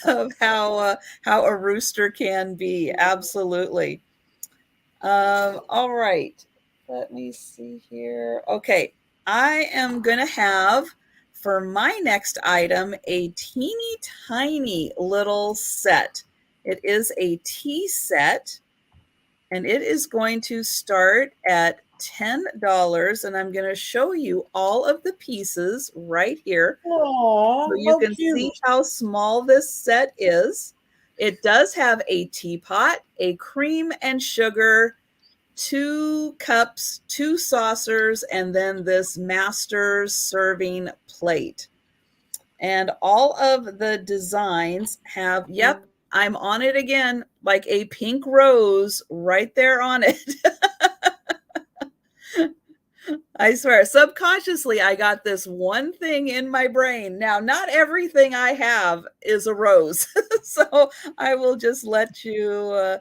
of how a rooster can be. Absolutely. All right. Let me see here. Okay. I am going to have for my next item a teeny tiny little set. It is a tea set, and it is going to start at $10, and I'm going to show you all of the pieces right here. Aww, so you can see how small this set is. It does have a teapot, a cream and sugar 2 cups, 2 saucers, and then this master's serving plate. And all of the designs have, yep, I'm on it again, like a pink rose right there on it. I swear, subconsciously, I got this one thing in my brain. Now, not everything I have is a rose. So I will just let you,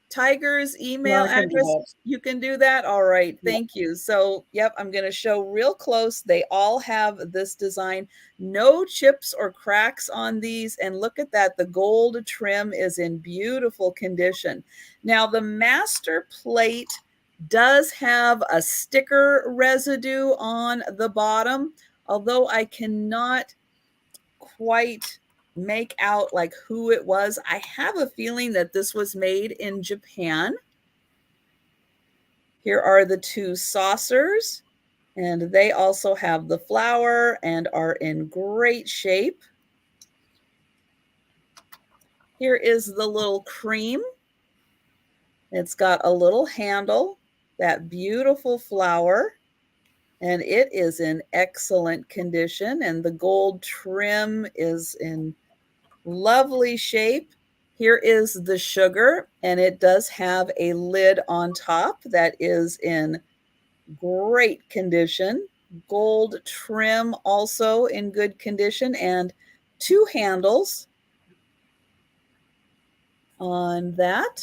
Tiger's email I can do address. that. You can do that. All right. Yeah. Thank you. So, yep, I'm going to show real close. They all have this design. No chips or cracks on these. And look at that. The gold trim is in beautiful condition. Now, the master plate does have a sticker residue on the bottom, although I cannot quite make out like who it was. I have a feeling that this was made in Japan. Here are the 2 saucers, and they also have the flower and are in great shape. Here is the little cream. It's got a little handle, that beautiful flower, and it is in excellent condition, and the gold trim is in lovely shape. Here is the sugar, and it does have a lid on top that is in great condition. Gold trim also in good condition, and 2 handles on that.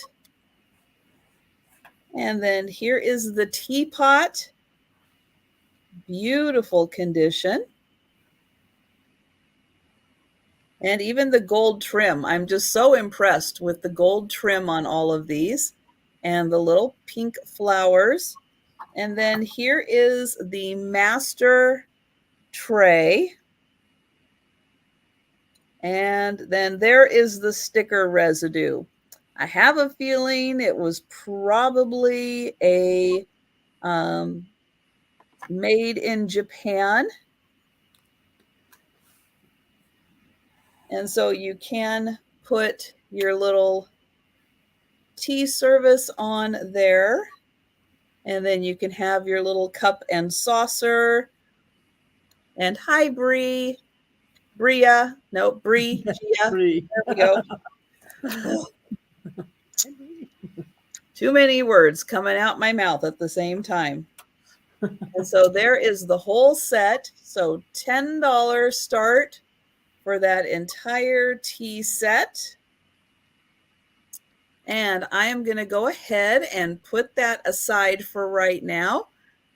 And then here is the teapot. Beautiful condition. And even the gold trim. I'm just so impressed with the gold trim on all of these and the little pink flowers. And then here is the master tray. And then there is the sticker residue. I have a feeling it was probably a made in Japan. And so you can put your little tea service on there. And then you can have your little cup and saucer. And hi, Bria. No, Bria. Free. There we go. Too many words coming out my mouth at the same time. And so there is the whole set. So $10 start for that entire tea set. And I am going to go ahead and put that aside for right now.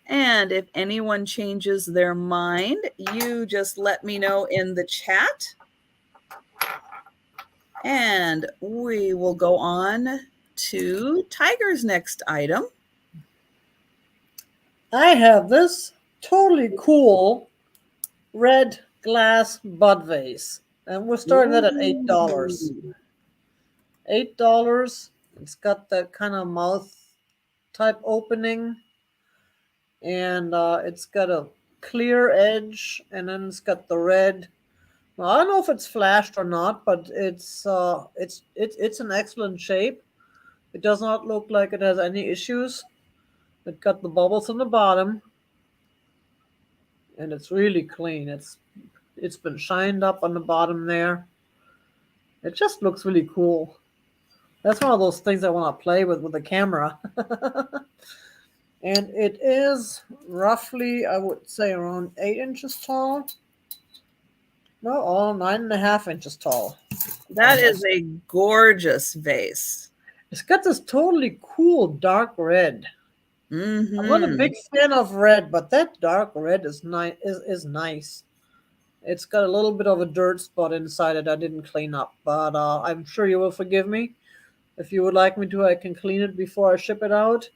And if anyone changes their mind, you just let me know in the chat. And we will go on to Tiger's next item. I have this totally cool red glass bud vase, and we're starting that at $8. $8. It's got that kind of mouth type opening, and it's got a clear edge, and then it's got the red. Well, I don't know if it's flashed or not, but it's in excellent shape. It does not look like it has any issues. It got the bubbles on the bottom, and it's really clean. It's been shined up on the bottom there. It just looks really cool. That's one of those things I want to play with the camera. And it is roughly, I would say, around 8 inches tall. No, all 9.5 inches tall. That is a gorgeous vase. It's got this totally cool dark red. Mm-hmm. I'm not a big fan of red, but that dark red is nice. Is nice. It's got a little bit of a dirt spot inside it I didn't clean up, but I'm sure you will forgive me. If you would like me to, I can clean it before I ship it out.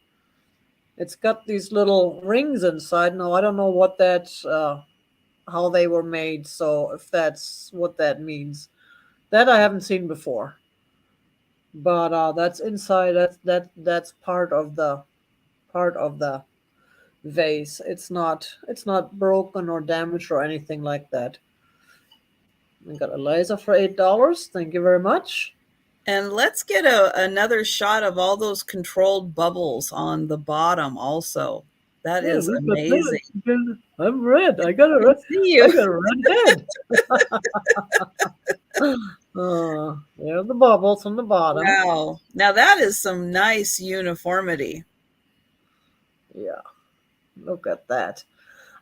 It's got these little rings inside. Now, I don't know what how they were made, so if that's what that means. That I haven't seen before. But that's inside. That's part of the vase. It's not broken or damaged or anything like that. I got a laser for $8. Thank you very much. And let's get another shot of all those controlled bubbles on the bottom also. That Yeah, is look at amazing. that. I'm red. I got a I red. see you. I got a red head. There are the bubbles on the bottom. Wow. Now that is some nice uniformity. Yeah, look at that.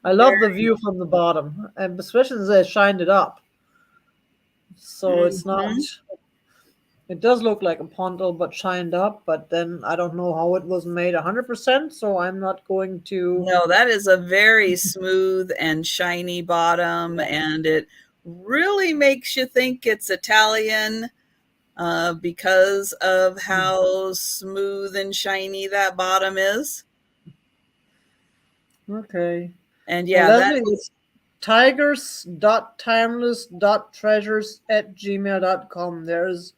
I love the view from the bottom, and especially as they shined it up. So it's not. Mhm. It does look like a pontal, but shined up. But then I don't know how it was made 100%. So I'm not going to. No, that is a very smooth and shiny bottom, Yeah. and it really makes you think it's Italian because of how smooth and shiny that bottom is. Okay. And So yeah, that Leslie, it's tigers.timeless.treasures@gmail.com. There's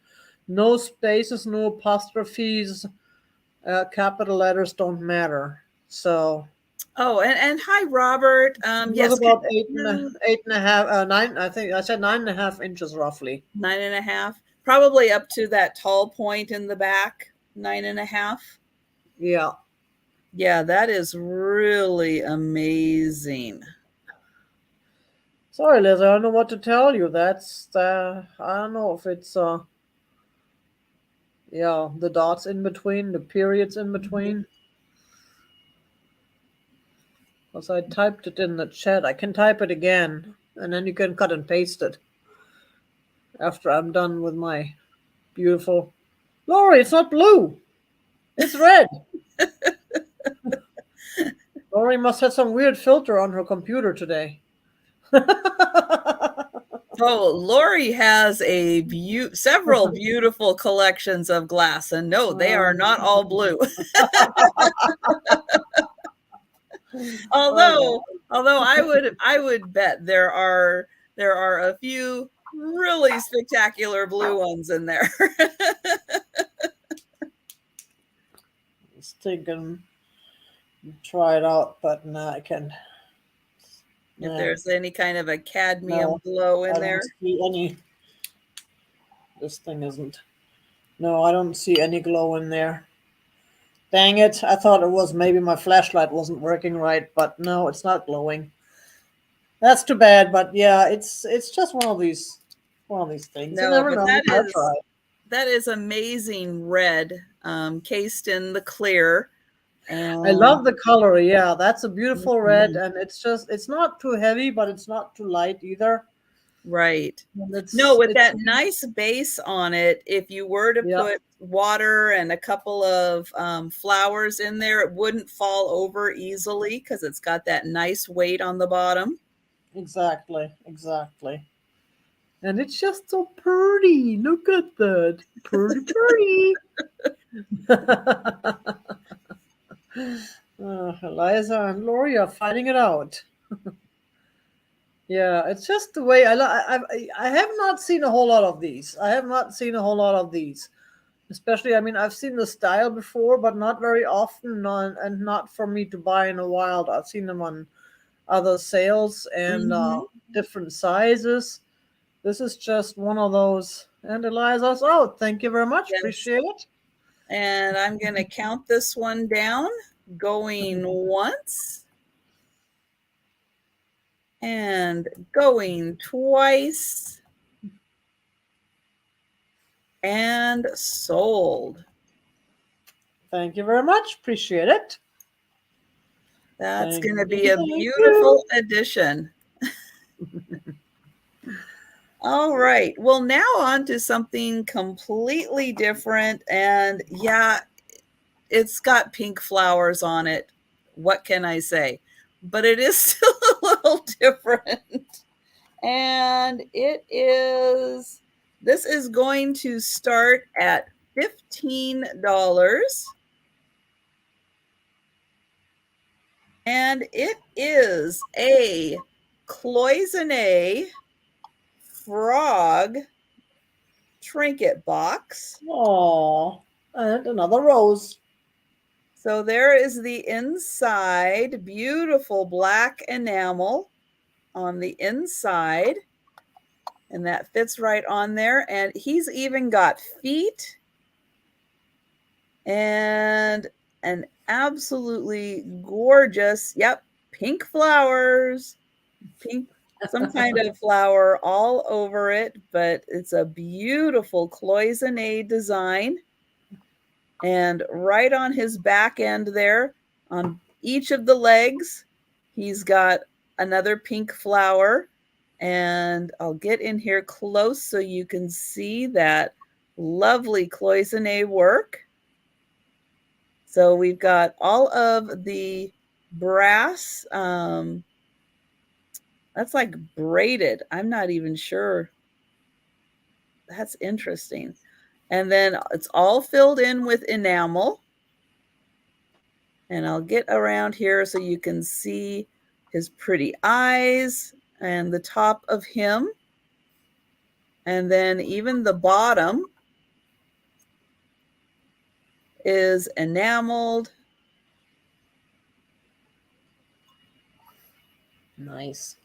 no spaces, no apostrophes, capital letters don't matter. So oh, and hi Robert. it was Yes, could about eight and a half, nine. I think I said 9.5 inches roughly. 9.5, probably up to that tall point in the back, 9.5. Yeah. Yeah, that is really amazing. Sorry, Liz. I don't know what to tell you. That's I don't know if it's yeah, the dots in between, the periods in between. Because I typed it in the chat. I can type it again, and then you can cut and paste it after I'm done with my beautiful. Lori, it's not blue. It's red. Lori must have some weird filter on her computer today. So Lori has several beautiful collections of glass, and no, they are not all blue. although I would bet there are a few really spectacular blue ones in there. Just thinking, try it out, but no, I can. If No, there's any kind of a cadmium no, glow in I there. don't see any. This thing isn't. No, I don't see any glow in there. Dang it! I thought it was maybe my flashlight wasn't working right, but no, it's not glowing. That's too bad, but yeah, it's just one of these things. You No, never but know. I'll try. that is amazing red, cased in the clear. I And love the color. Yeah, that's a beautiful red, Mhm. and it's not too heavy, but it's not too light either. Right. And No, with it's that nice base on it, if you were to yeah, put water and a couple of flowers in there, it wouldn't fall over easily because it's got that nice weight on the bottom. exactly. And it's just so pretty. Look at that, pretty. Eliza and Lori are fighting it out. Yeah, it's just the way I have not seen a whole lot of these. I have not seen a whole lot of these. Especially, I mean, I've seen the style before, but not very often, and not for me to buy in a while. I've seen them on other sales and Mhm. different sizes. This is just one of those. And Eliza's out. Thank you very much. Yes. Appreciate it. And I'm going to count this one down, going once and going twice and sold. Thank you very much. Appreciate it. That's Thank going to you. be a Thank beautiful addition. All right. Well, now on to something completely different. And yeah, it's got pink flowers on it. What can I say? But it is still a little different. And this is going to start at $15. And it is a Cloisonné frog trinket box. Oh, and another rose. So there is the inside, beautiful black enamel on the inside. And that fits right on there. And he's even got feet and an absolutely gorgeous, yep, pink flowers, pink, some kind of flower all over it, but it's a beautiful cloisonné design. And right on his back end there, on each of the legs, he's got another pink flower. And I'll get in here close so you can see that lovely cloisonné work. So we've got all of the brass. That's like braided. I'm not even sure. That's interesting. And then it's all filled in with enamel. And I'll get around here so you can see his pretty eyes and the top of him. And then even the bottom is enameled. Nice.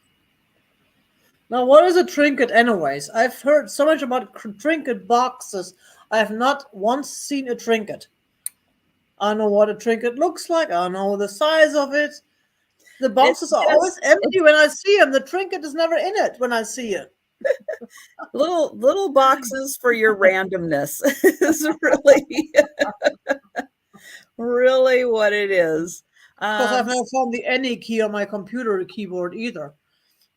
Now, what is a trinket anyways? I've heard so much about trinket boxes. I have not once seen a trinket. I know what a trinket looks like. I know the size of it. The boxes are always empty when I see them. The trinket is never in it when I see it. Little boxes for your randomness is really what it is. Because I've never found the any key on my computer keyboard either.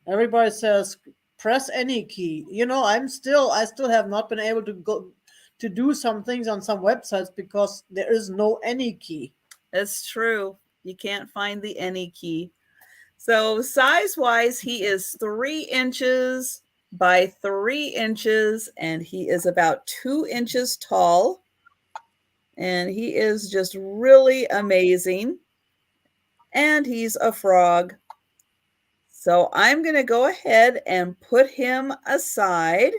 Everybody says press any key. You know, I still have not been able to go to do some things on some websites because there is no any key. It's true. You can't find the any key. So size-wise, he is 3 inches by 3 inches, and he is about 2 inches tall. And he is just really amazing. And he's a frog. So I'm going to go ahead and put him aside.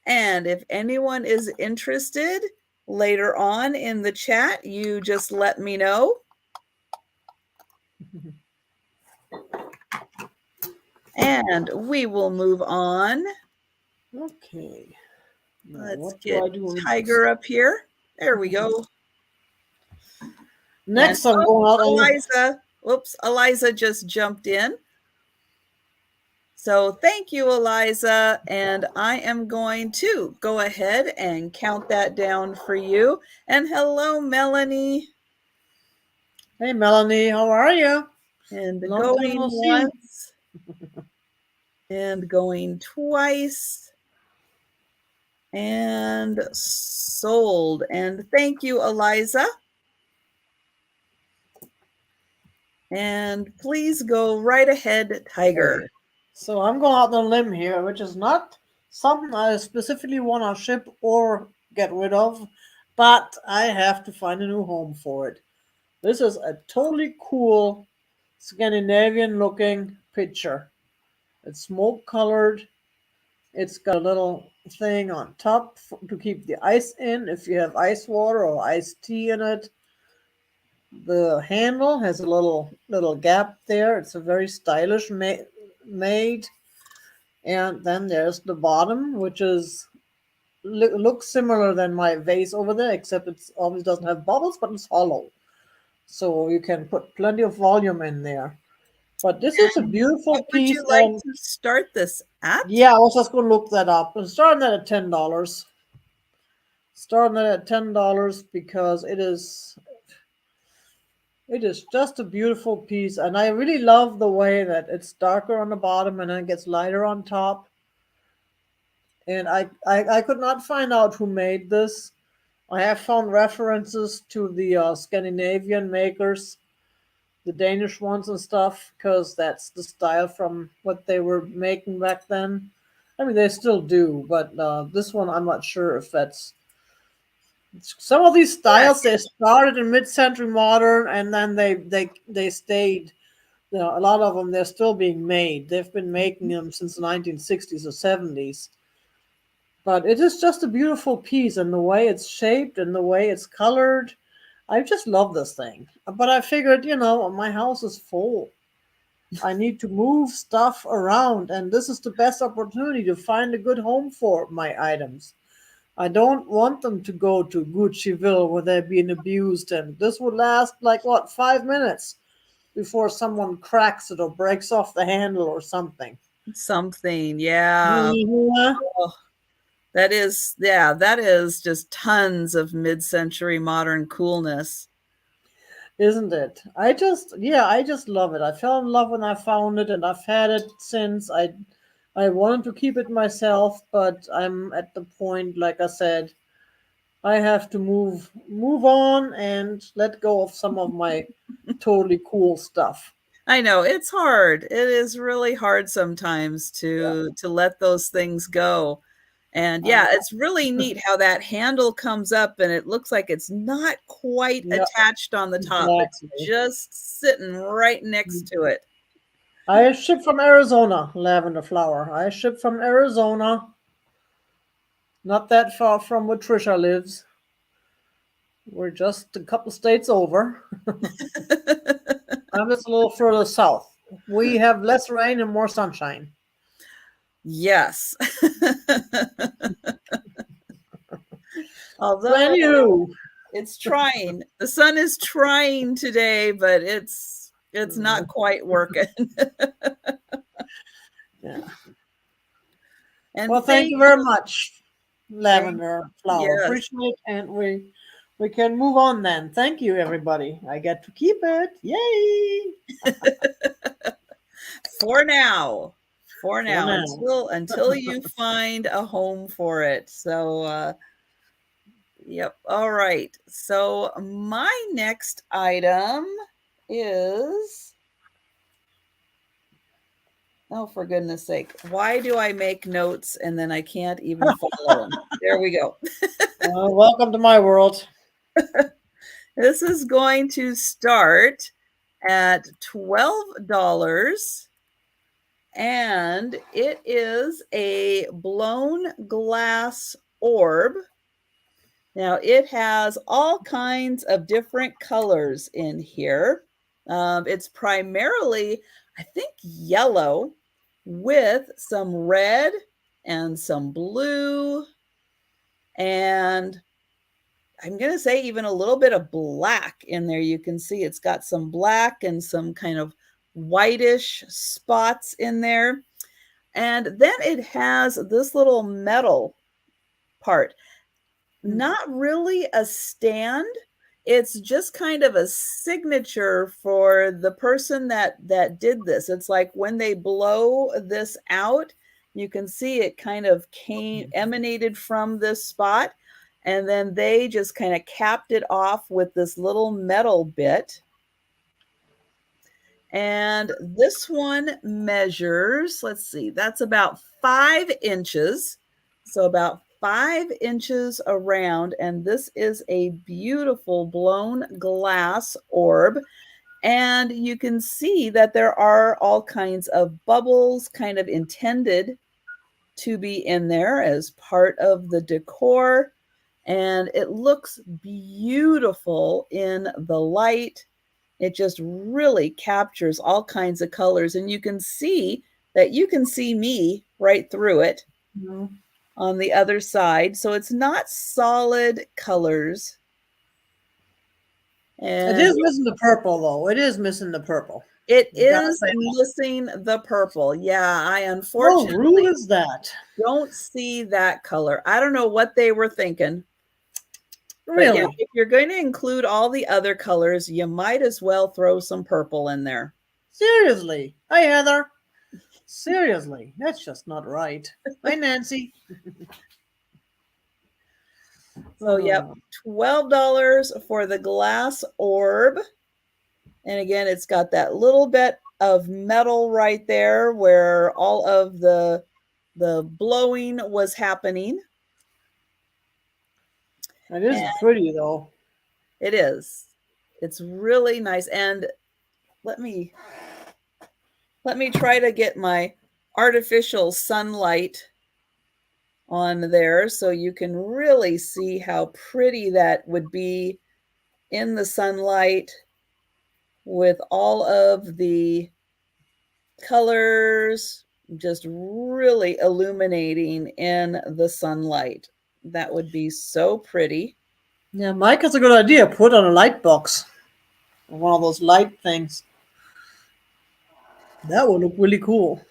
And if anyone is interested later on in the chat, you just let me know. And we will move on. Okay. Let's get Tiger up here. There we go. Next, I'm going out. Eliza. Whoops, Eliza just jumped in. So thank you, Eliza. And I am going to go ahead and count that down for you. And hello, Melanie. Hey, Melanie, how are you? And going once and going twice and sold. And thank you, Eliza. And please go right ahead, Tiger. Okay. So I'm going out on a limb here, which is not something I specifically want to ship or get rid of, but I have to find a new home for it. This is a totally cool Scandinavian looking picture. It's smoke colored. It's got a little thing on top to keep the ice in if you have ice water or iced tea in it. The handle has a little gap there. It's a very stylish made. And then there's the bottom, which is looks similar than my vase over there, except it obviously doesn't have bubbles, but it's hollow. So you can put plenty of volume in there. But this is a beautiful piece. Would you like to start this at? Yeah, I was just going to look that up. I'm starting that at $10. Starting that at $10 because it is just a beautiful piece. And I really love the way that it's darker on the bottom and then it gets lighter on top. And I could not find out who made this. I have found references to the Scandinavian makers, the Danish ones and stuff, because that's the style from what they were making back then. I mean, they still do, but this one I'm not sure if that's... Some of these styles, they started in mid-century modern, and then they stayed. You know, a lot of them, they're still being made. They've been making them since the 1960s or 70s. But it is just a beautiful piece, and the way it's shaped and the way it's colored. I just love this thing. But I figured, you know, my house is full. I need to move stuff around, and this is the best opportunity to find a good home for my items. I don't want them to go to Guccieville where they're being abused, and this would last like what, 5 minutes before someone cracks it or breaks off the handle or something. Something, yeah. Mhm. Oh, that is just tons of mid-century modern coolness. Isn't it? I just love it. I fell in love when I found it, and I've had it since. I wanted to keep it myself, but I'm at the point, like I said, I have to move on and let go of some of my totally cool stuff. I know it's hard. It is really hard sometimes Yeah. to let those things go. And yeah, it's really neat how that handle comes up and it looks like it's not quite Yeah, attached on the top. It's exactly. just sitting right next to it. I ship from Arizona, lavender flower. I ship from Arizona, not that far from where Trisha lives. We're just a couple states over. I'm just a little further south. We have less rain and more sunshine. Yes. So Although anywho, it's trying. The sun is trying today, but it's not quite working. yeah. And Well, thank you very much, thank lavender flower. yes. Appreciate it, and we can move on then. Thank you, everybody. I get to keep it. Yay! For now. For For now, now. until you find a home for it. So yep. All right. So my next item is, oh, for goodness sake, why do I make notes and then I can't even follow them? There we go. Welcome to my world. This is going to start at $12, and it is a blown glass orb. Now, it has all kinds of different colors in here. It's primarily, I think, yellow with some red and some blue, and I'm going to say even a little bit of black in there. You can see it's got some black and some kind of whitish spots in there. And then it has this little metal part. Not really a stand. It's just kind of a signature for the person that did this. It's like when they blow this out, you can see it kind of emanated from this spot, and then they just kind of capped it off with this little metal bit. And this one measures, let's see, that's about 5 inches. So about 5 inches around. And this is a beautiful blown glass orb. And you can see that there are all kinds of bubbles kind of intended to be in there as part of the decor. And it looks beautiful in the light. It just really captures all kinds of colors. And you can see that you can see me right through it on the other side. So it's not solid colors. It And is missing the purple, though. It is missing the purple. it You gotta is say that. missing the purple. Yeah, I How unfortunately rude is that? don't see that color. I don't know what they were thinking. But yeah, Really? if you're going to include all the other colors, you might as well throw some purple in there. Seriously? Hi, Heather. Seriously, that's just not right. Hi, Nancy. So, yep, $12 for the glass orb. And again, it's got that little bit of metal right there where all of the blowing was happening. It is pretty, though. It is. It's really nice. And let me try to get my artificial sunlight on there so you can really see how pretty that would be in the sunlight with all of the colors just really illuminating in the sunlight. That would be so pretty. Yeah, Mike has a good idea. Put on a light box. One of those light things. That would look really cool.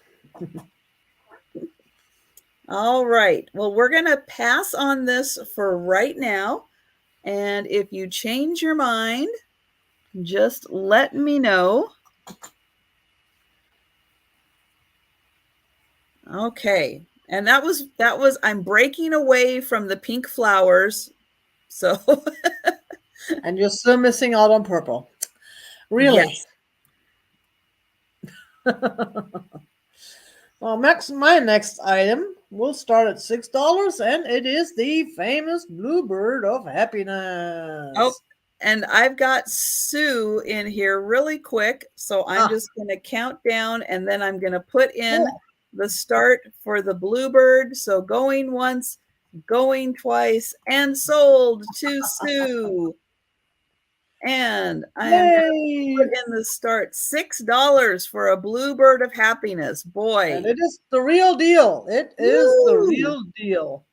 All right. Well, we're going to pass on this for right now. And if you change your mind, just let me know. Okay. And that was I'm breaking away from the pink flowers. So And you're still missing out on purple. Really? Yes. Well, my next item will start at $6, and it is the famous Bluebird of Happiness. Oh, and I've got Sue in here really quick. So I'm just going to count down, and then I'm going to put in the start for the Bluebird. So going once, going twice, and sold to Sue. And I am going to put in the start $6 for a Bluebird of Happiness. Boy. And it is the real deal. It is the real deal.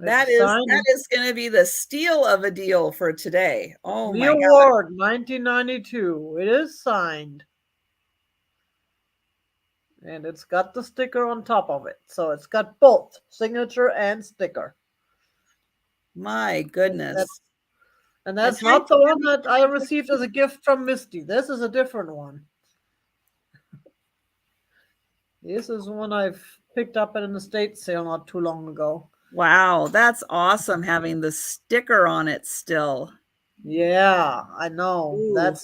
That is going to be the steal of a deal for today. Oh the my God. award, 1992. It is signed. And it's got the sticker on top of it. So it's got both signature and sticker. My goodness. And that's not the one that I received as a gift from Misty. This is a different one. This is one I've picked up at an estate sale not too long ago. Wow, that's awesome having the sticker on it still. Yeah, I know. Ooh. That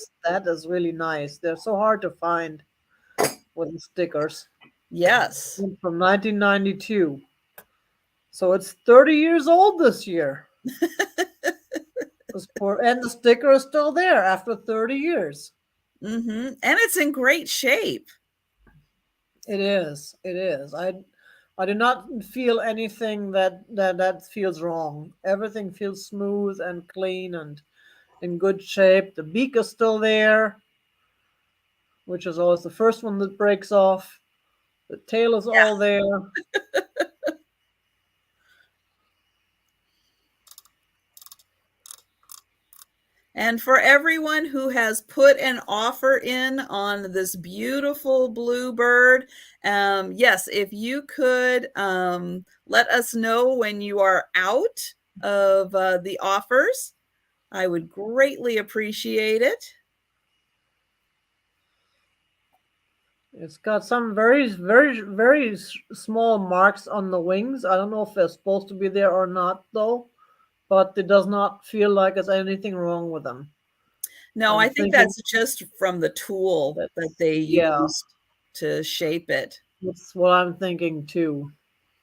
is really nice. They're so hard to find with the stickers. Yes. From 1992. So it's 30 years old this year. And the sticker is still there after 30 years. Mm-hmm. And it's in great shape. It is. It is. I do not feel anything that feels wrong. Everything feels smooth and clean and in good shape. The beak is still there, which is always the first one that breaks off. The tail is all there. And for everyone who has put an offer in on this beautiful Bluebird, yes, if you could let us know when you are out of the offers, I would greatly appreciate it. It's got some very, very, very small marks on the wings. I don't know if they're supposed to be there or not, though. But it does not feel like there's anything wrong with them. No, I think that's just from the tool that they used to shape it. That's what I'm thinking too,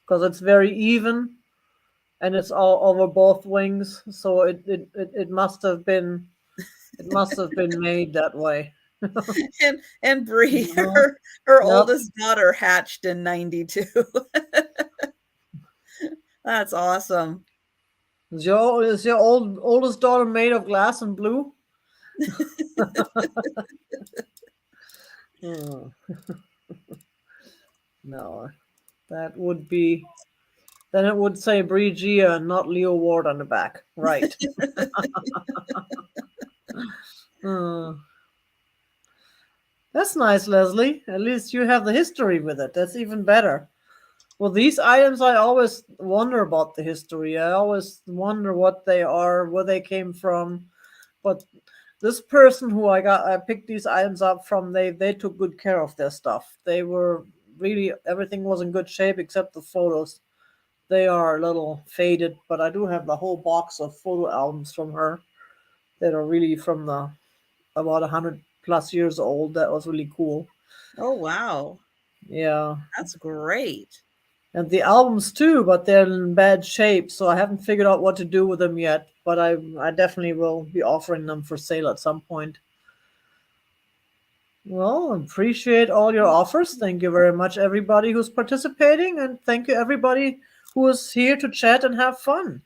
because it's very even, and it's all over both wings. So it must have been made that way. and Bree, her oldest daughter hatched in 92. That's awesome. Is your oldest daughter made of glass and blue? No, that would be. Then it would say Brigia and not Leo Ward on the back, right? That's nice, Leslie. At least you have the history with it. That's even better. Well, these items, I always wonder about the history. I always wonder what they are, where they came from. But this person who I picked these items up from, they took good care of their stuff. They were really, everything was in good shape except the photos. They are a little faded, but I do have the whole box of photo albums from her that are really from the about 100 plus years old. That was really cool. Oh, wow. Yeah. That's great. And the albums too, but they're in bad shape, so I haven't figured out what to do with them yet. But I definitely will be offering them for sale at some point. Well, appreciate all your offers. Thank you very much, everybody who's participating, and thank you, everybody who is here to chat and have fun.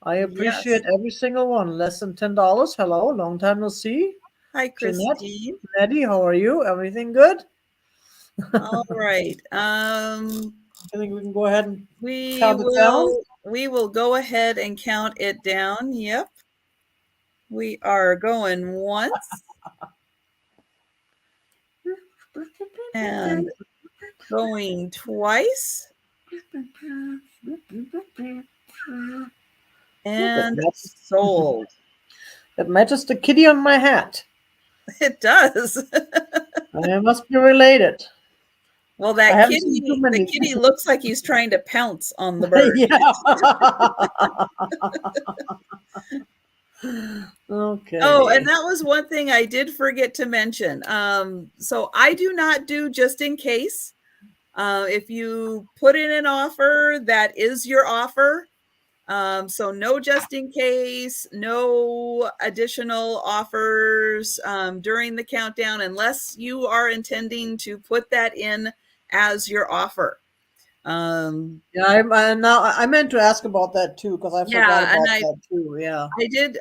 I appreciate every single one. Less than $10. Hello, long time no see. Hi, Jeanette, Christine. Nettie, how are you? Everything good? All right. I think we can go ahead and We count it down. will go ahead and count it down. Yep. We are going once and going twice and sold. It matches the kitty on my hat. It does. I must be related. Well, I that haven't seen too the many. kitty looks like he's trying to pounce on the bird. Yeah. Okay. Oh, and that was one thing I did forget to mention. So I do not do just in case. If you put in an offer, that is your offer. So no just in case, no additional offers during the countdown, unless you are intending to put that in as your offer. Yeah, I meant to ask about that too, because I forgot Yeah, and about that too. Yeah.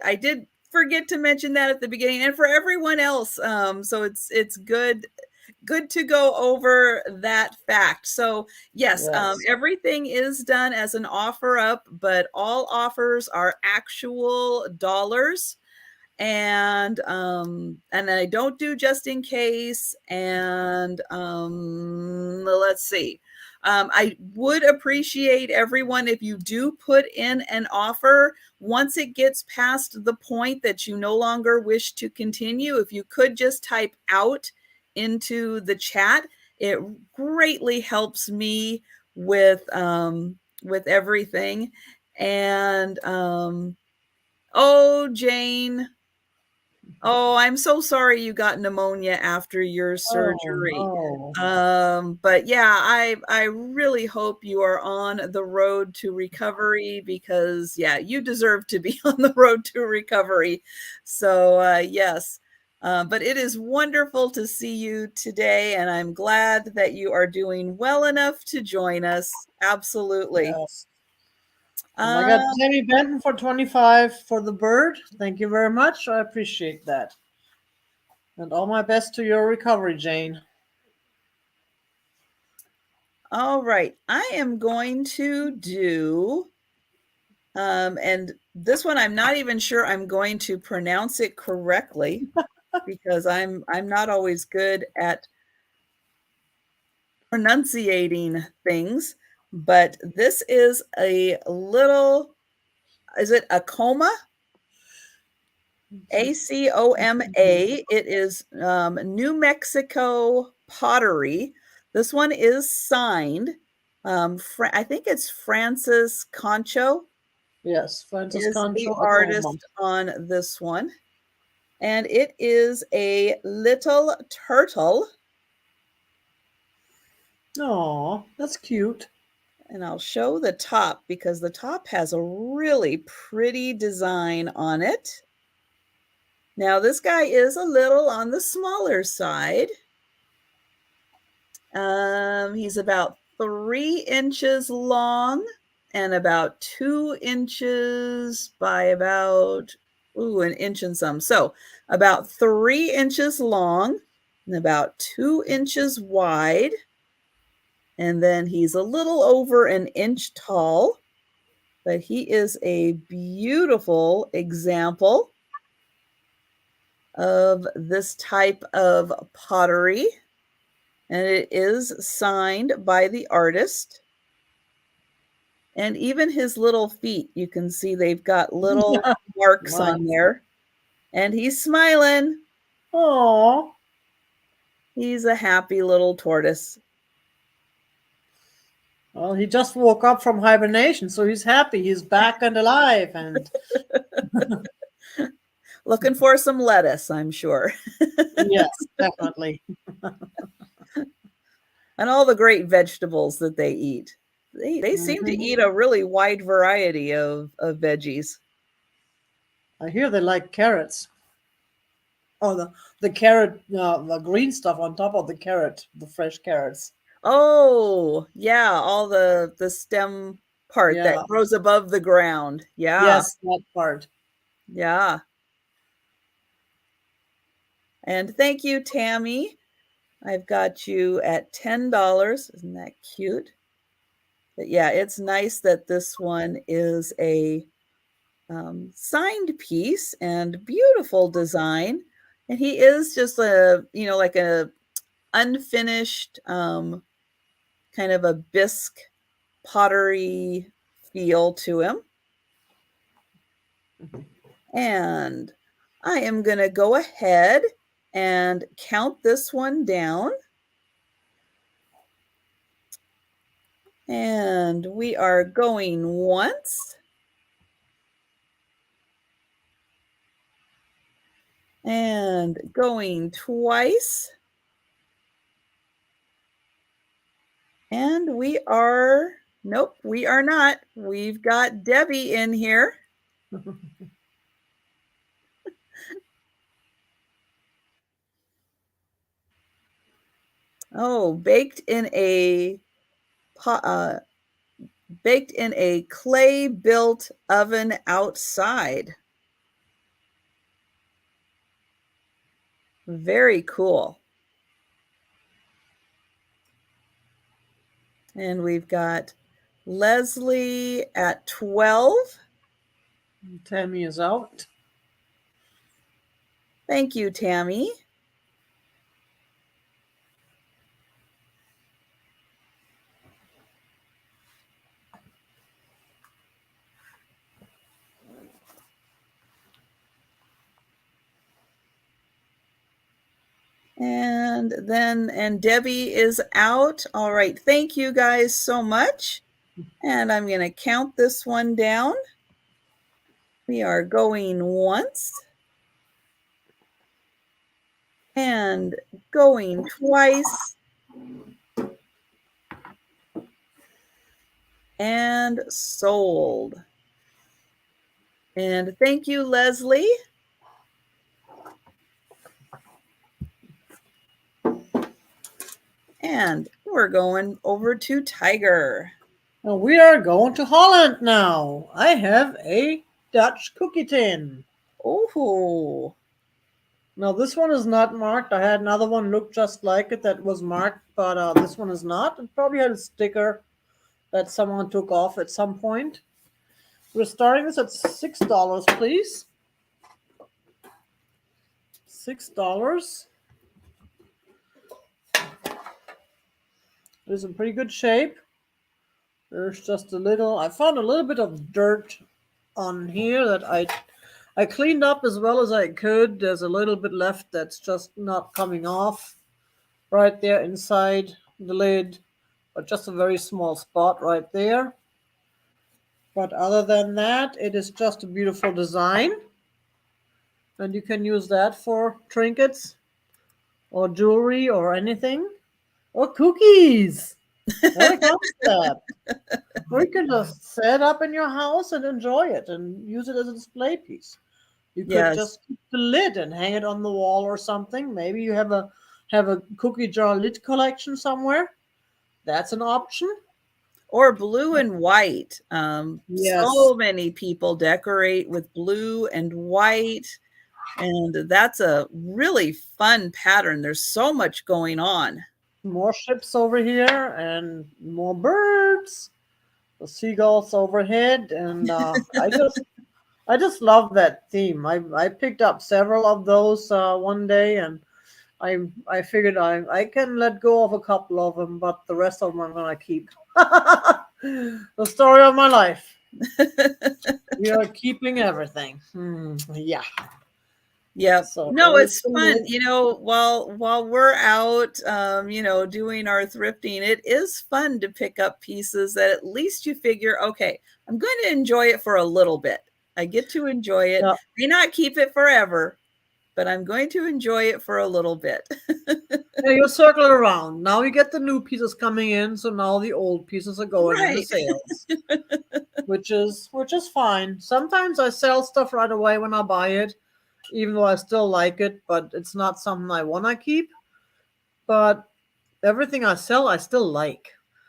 I did forget to mention that at the beginning, and for everyone else. So it's good to go over that fact. So yes, Yes. everything is done as an offer up, but all offers are actual dollars. And I don't do just in case. And let's see. I would appreciate everyone if you do put in an offer once it gets past the point that you no longer wish to continue. If you could just type out into the chat, it greatly helps me with everything. And oh, Jane, oh, I'm so sorry you got pneumonia after your surgery. Oh, no. But yeah, I really hope you are on the road to recovery, because yeah, you deserve to be on the road to recovery. So yes. But it is wonderful to see you today, and I'm glad that you are doing well enough to join us. Absolutely. Yes. And I got Um, Tammy Benton for 25 for the bird. Thank you very much. I appreciate that. And all my best to your recovery, Jane. All right, I am going to do, and this one I'm not even sure I'm going to pronounce it correctly, because I'm not always good at pronunciating things. But this is a little, is it Acoma? Acoma. It is New Mexico pottery. This one is signed. I think it's Francis Concho Yes, Francis is the Concho Acoma. artist on this one. And it is a little turtle. Oh, that's cute. And I'll show the top, because the top has a really pretty design on it. Now, this guy is a little on the smaller side. He's about 3 inches long and about 2 inches by about, an inch and some. So about 3 inches long and about 2 inches wide. And then he's a little over an inch tall, but he is a beautiful example of this type of pottery. And it is signed by the artist. And even his little feet, you can see they've got little marks Nice. on there. And he's smiling. Oh, He's a happy little tortoise. well, he just woke up from hibernation, so he's happy. He's back and alive, and Looking for some lettuce, I'm sure. yes, definitely. And all the great vegetables that they eat. They seem to eat a really wide variety of veggies. I hear they like carrots. Oh, the carrot, the green stuff on top of the carrot, the fresh carrots. Oh, yeah, all the stem part that Yeah. grows above the ground. Yeah. Yes, that part. Yeah. And thank you, Tammy. I've got you at $10. Isn't that cute? But yeah, it's nice that this one is a signed piece and beautiful design. And he is just like a unfinished kind of a bisque pottery feel to him. And I am going to go ahead and count this one down. And we are going once. And going twice. And we are, nope, we are not. We've got Debbie in here. Oh, baked in a clay built oven outside. Very cool. And we've got Leslie at 12. Tammy is out. Thank you, Tammy. And Debbie is out. All right. Thank you guys so much. And I'm going to count this one down. We are going once. And going twice. And sold. And thank you, Leslie. And we're going over to Tiger. Well, we are going to Holland now. I have a Dutch cookie tin. Oh. Now this one is not marked. I had another one look just like it that was marked, but this one is not. It probably had a sticker that someone took off at some point. We're starting this at $6, please. $6. It is in pretty good shape. There's just a little, I found a little bit of dirt on here that I cleaned up as well as I could. There's a little bit left that's just not coming off right there inside the lid, but just a very small spot right there. But other than that, it is just a beautiful design. And you can use that for trinkets or jewelry or anything. Or cookies. What a concept. Or you can just set up in your house and enjoy it and use it as a display piece. You could just keep the lid and hang it on the wall or something. Maybe you have a cookie jar lid collection somewhere. That's an option. Or blue and white. Yes. So many people decorate with blue and white. And that's a really fun pattern. There's so much going on. More ships over here and more birds. The seagulls overhead. And I just love that theme. I picked up several of those one day, and I figured I can let go of a couple of them, but the rest of them I'm going to keep. The story of my life. We are keeping everything. Yeah. Yeah. So no, it's fun. While we're out, doing our thrifting, it is fun to pick up pieces that at least you figure, okay, I'm going to enjoy it for a little bit. I get to enjoy it. Yeah. May not keep it forever, but I'm going to enjoy it for a little bit. Yeah, you circle it around. Now you get the new pieces coming in, so now the old pieces are going in the sales, which is fine. Sometimes I sell stuff right away when I buy it, even though I still like it, but it's not something I want to keep. But everything I sell, I still like.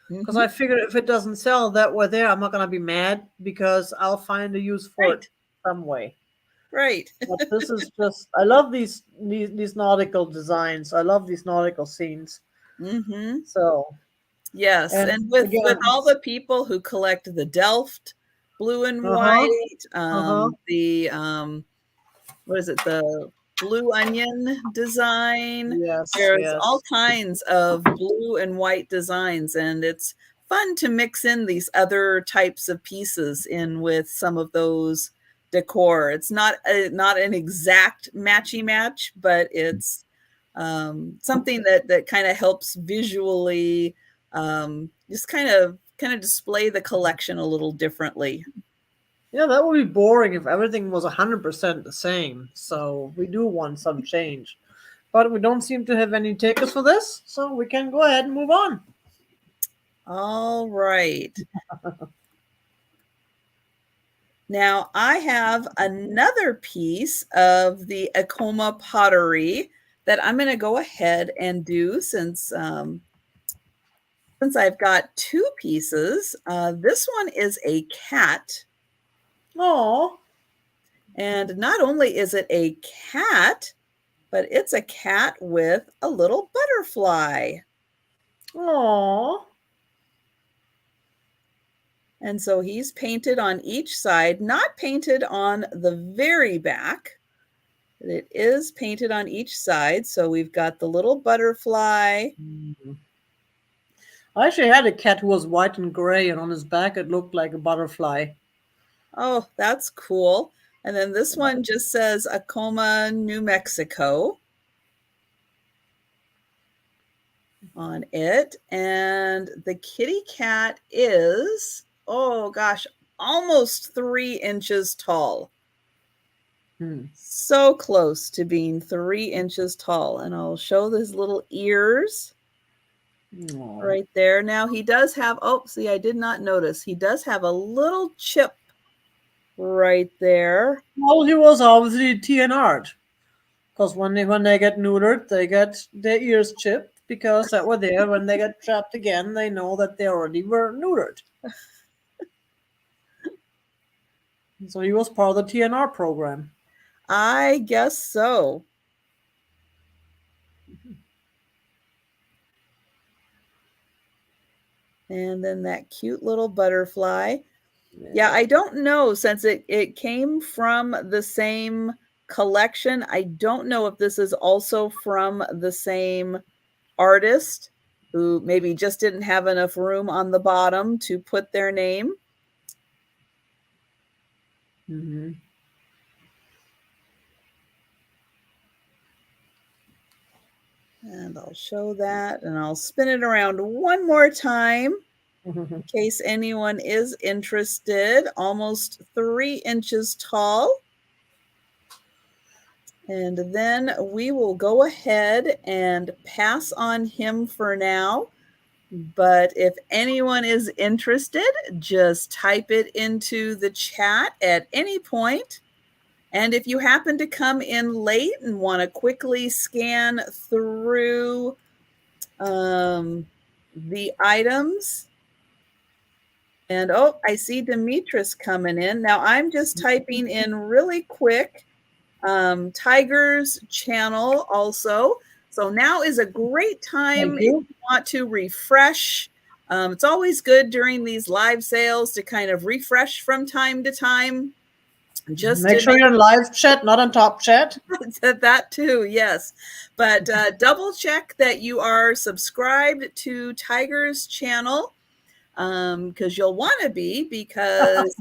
Because I figured if it doesn't sell that way there, I'm not going to be mad because I'll find a use for it some way. Right. But this is just, I love these nautical designs. I love these nautical scenes. Mm-hmm. So, Yes, and and with again, all the people who collect the Delft blue and uh-huh, white, uh-huh. the what is it, the blue onion design. Yes, There's all yes. kinds of blue and white designs, and it's fun to mix in these other types of pieces in with some of those decor. It's not an exact matchy match, but it's something that kind of helps visually just kind of display the collection a little differently. Yeah, that would be boring if everything was 100% the same. So we do want some change. But we don't seem to have any takers for this, so we can go ahead and move on. All right. Now I have another piece of the Acoma pottery that I'm going to go ahead and do since I've got two pieces. This one is a cat, Oh, and not only is it a cat, but it's a cat with a little butterfly. oh. And so he's painted on each side, not painted on the very back. It is painted on each side. So we've got the little butterfly. I actually had a cat who was white and gray, and on his back it looked like a butterfly. Oh, that's cool. And then this one just says Acoma, New Mexico on it. And the kitty cat is, oh gosh, almost 3 inches tall. So close to being 3 inches tall. And I'll show his little ears right there. Now he does have, oh, see, I did not notice. He does have a little chip right there. Well, he was obviously TNR'd. Because when they get neutered, they get their ears chipped because that were there. When they get trapped again, they know that they already were neutered. So he was part of the TNR program. I guess so. And then that cute little butterfly. Yeah, I don't know, since it came from the same collection. I don't know if this is also from the same artist who maybe just didn't have enough room on the bottom to put their name. Mm-hmm. And I'll show that, and I'll spin it around one more time in case anyone is interested. Almost 3 inches tall. And then we will go ahead and pass on him for now. But if anyone is interested, just type it into the chat at any point. And if you happen to come in late and want to quickly scan through the items. And oh, I see Demetrius coming in. Now I'm just typing in really quick Tiger's channel also. So now is a great time if you want to refresh. It's always good during these live sales to kind of refresh from time to time. Just make sure you're in live chat, not on top chat. That too, yes. But double check that you are subscribed to Tiger's channel, because you'll want to be, because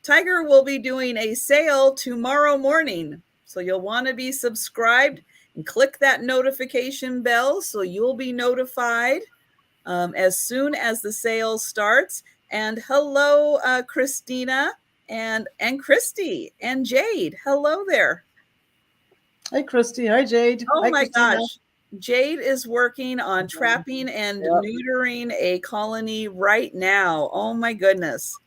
Tiger will be doing a sale tomorrow morning. So you'll want to be subscribed and click that notification bell so you'll be notified as soon as the sale starts. And hello, Christina and Christy and Jade. Hello there. Hi, Christy. Hi, Jade. Oh Hi, my Christina. gosh. Jade is working on trapping and neutering a colony right now. Oh my goodness.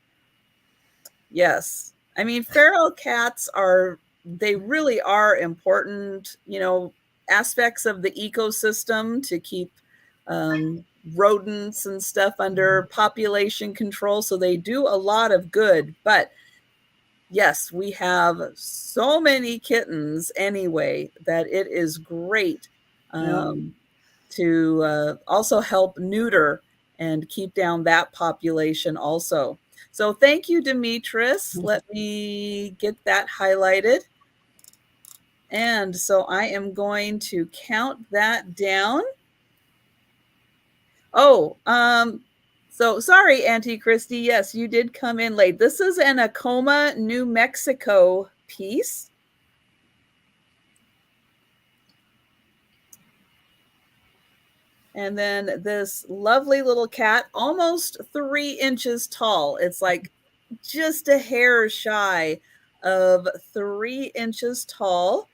Yes. I mean, feral cats they really are important, aspects of the ecosystem to keep rodents and stuff under population control. So they do a lot of good. But yes, we have so many kittens anyway that it is great Yeah. to also help neuter and keep down that population also. So thank you, Demetris. Let me get that highlighted. And so I am going to count that down. Oh, so sorry, Auntie Christy. Yes, you did come in late. This is an Acoma, New Mexico piece. And then this lovely little cat, almost 3 inches tall. It's like just a hair shy of 3 inches tall.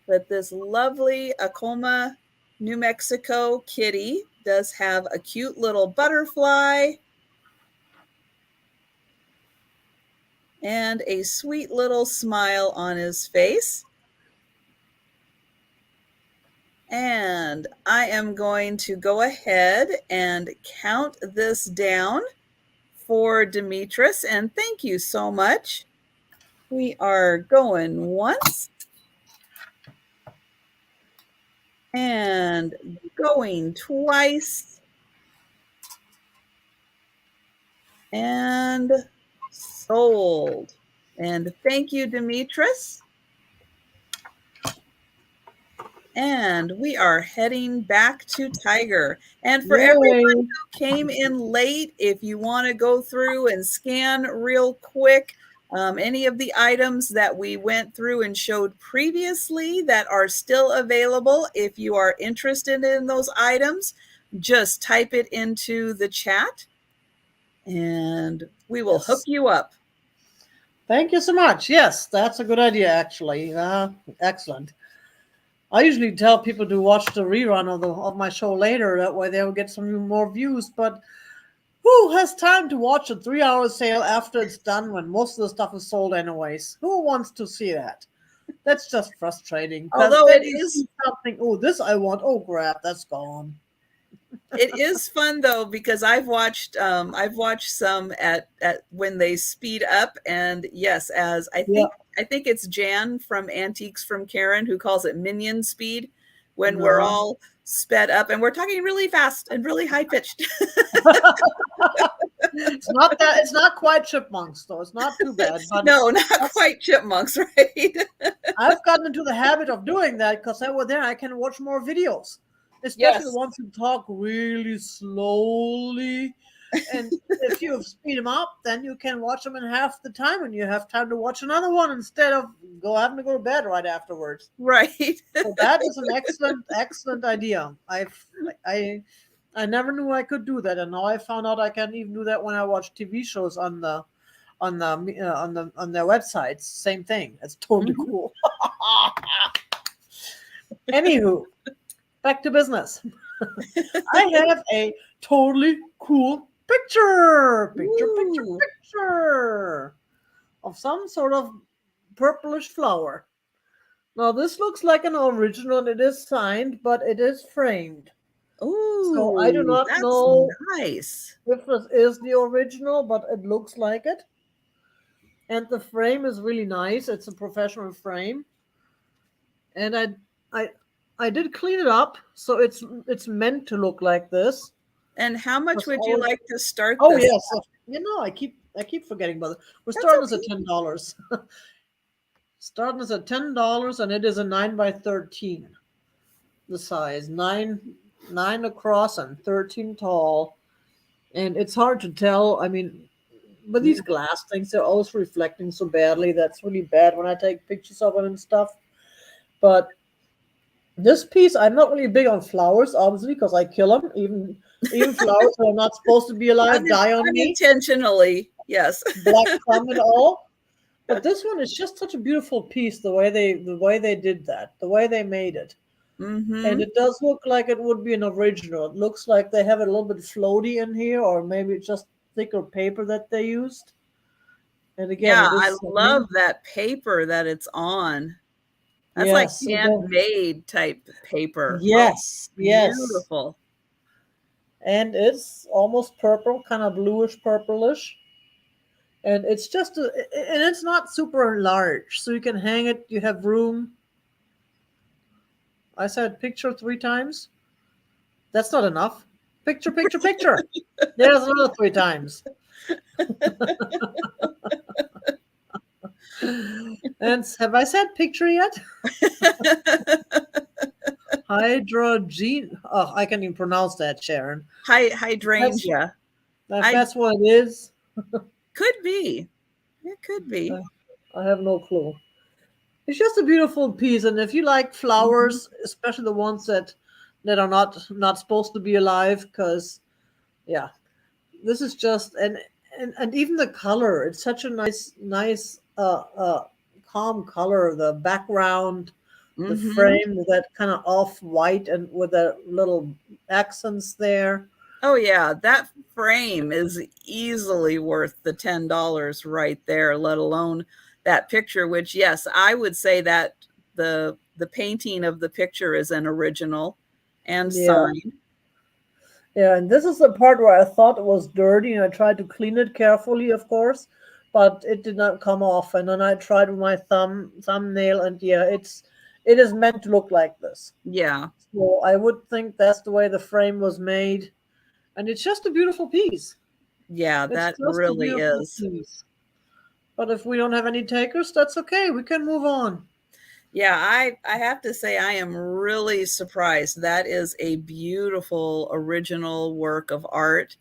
But this lovely Acoma, New Mexico kitty does have a cute little butterfly and a sweet little smile on his face. And I am going to go ahead and count this down for Demetris. And thank you so much. We are going once and going twice and sold. And thank you, Demetris. And we are heading back to Tiger. And for everyone who came in late, if you want to go through and scan real quick any of the items that we went through and showed previously that are still available, if you are interested in those items, just type it into the chat and we will hook you up. Thank you so much. Yes, that's a good idea, actually. Excellent. I usually tell people to watch the rerun of my show later. That way they will get some more views. But who has time to watch a 3-hour sale after it's done when most of the stuff is sold anyways? Who wants to see that? That's just frustrating. Although it is something, oh, this I want. Oh, crap, that's gone. It is fun though, because I've watched some at when they speed up, and yes, as I think it's Jan from Antiques from Karen who calls it minion speed, when we're all sped up and we're talking really fast and really high pitched. It's not quite chipmunks though. It's not too bad. But no, not quite chipmunks, right? I've gotten into the habit of doing that because over there I can watch more videos. Especially the ones who talk really slowly. And if you speed them up, then you can watch them in half the time and you have time to watch another one instead of having to go to bed right afterwards. Right. So that is an excellent idea. I never knew I could do that, and now I found out I can even do that when I watch TV shows on their websites. Same thing. It's totally cool. Anywho. Back to business. I have a totally cool picture of some sort of purplish flower. Now this looks like an original and it is signed, but it is framed. Oh, so I do not know nice. if this is the original, but it looks like it. And the frame is really nice. It's a professional frame. And I did clean it up, so it's meant to look like this. And how much would you like to start? Oh this? Yes, I keep forgetting about it. We're starting this at $10. Starting this at $10, and it is a 9x13. The size 9 across and 13 tall, and it's hard to tell. I mean, but these glass things, they're always reflecting so badly. That's really bad when I take pictures of it and stuff. But this piece, I'm not really big on flowers, obviously, because I kill them. Even flowers that are not supposed to be alive die on me. Unintentionally, yes. Black thumb and all. But this one is just such a beautiful piece. The way they did that, the way they made it, and it does look like it would be an original. It looks like they have it a little bit floaty in here, or maybe it's just thicker paper that they used. And again, I love that paper that it's on. That's like handmade type paper. Yes, beautiful. And it's almost purple, kind of bluish purplish. And it's just and it's not super large, so you can hang it. You have room. I said picture 3 times. That's not enough. Picture, picture, picture. There's another 3 times. And have I said picture yet? Hydrogen. Oh, I can't even pronounce that, Sharon. Hydrangea. That's what it is. Could be. It could be. I have no clue. It's just a beautiful piece, and if you like flowers, especially the ones that are not supposed to be alive, because yeah, this is just and even the color. It's such a nice calm color. The background, the frame with that kind of off white and with the little accents there. Oh yeah, that frame is easily worth the $10 right there, let alone that picture, which yes, I would say that the painting of the picture is an original and signed. Yeah, and this is the part where I thought it was dirty, and I tried to clean it carefully, of course, but it did not come off. And then I tried with my thumbnail, and yeah, it is meant to look like this. Yeah. So I would think that's the way the frame was made, and it's just a beautiful piece. Yeah, that really is. Piece. But if we don't have any takers, that's okay. We can move on. Yeah, I have to say I am really surprised. That is a beautiful original work of art.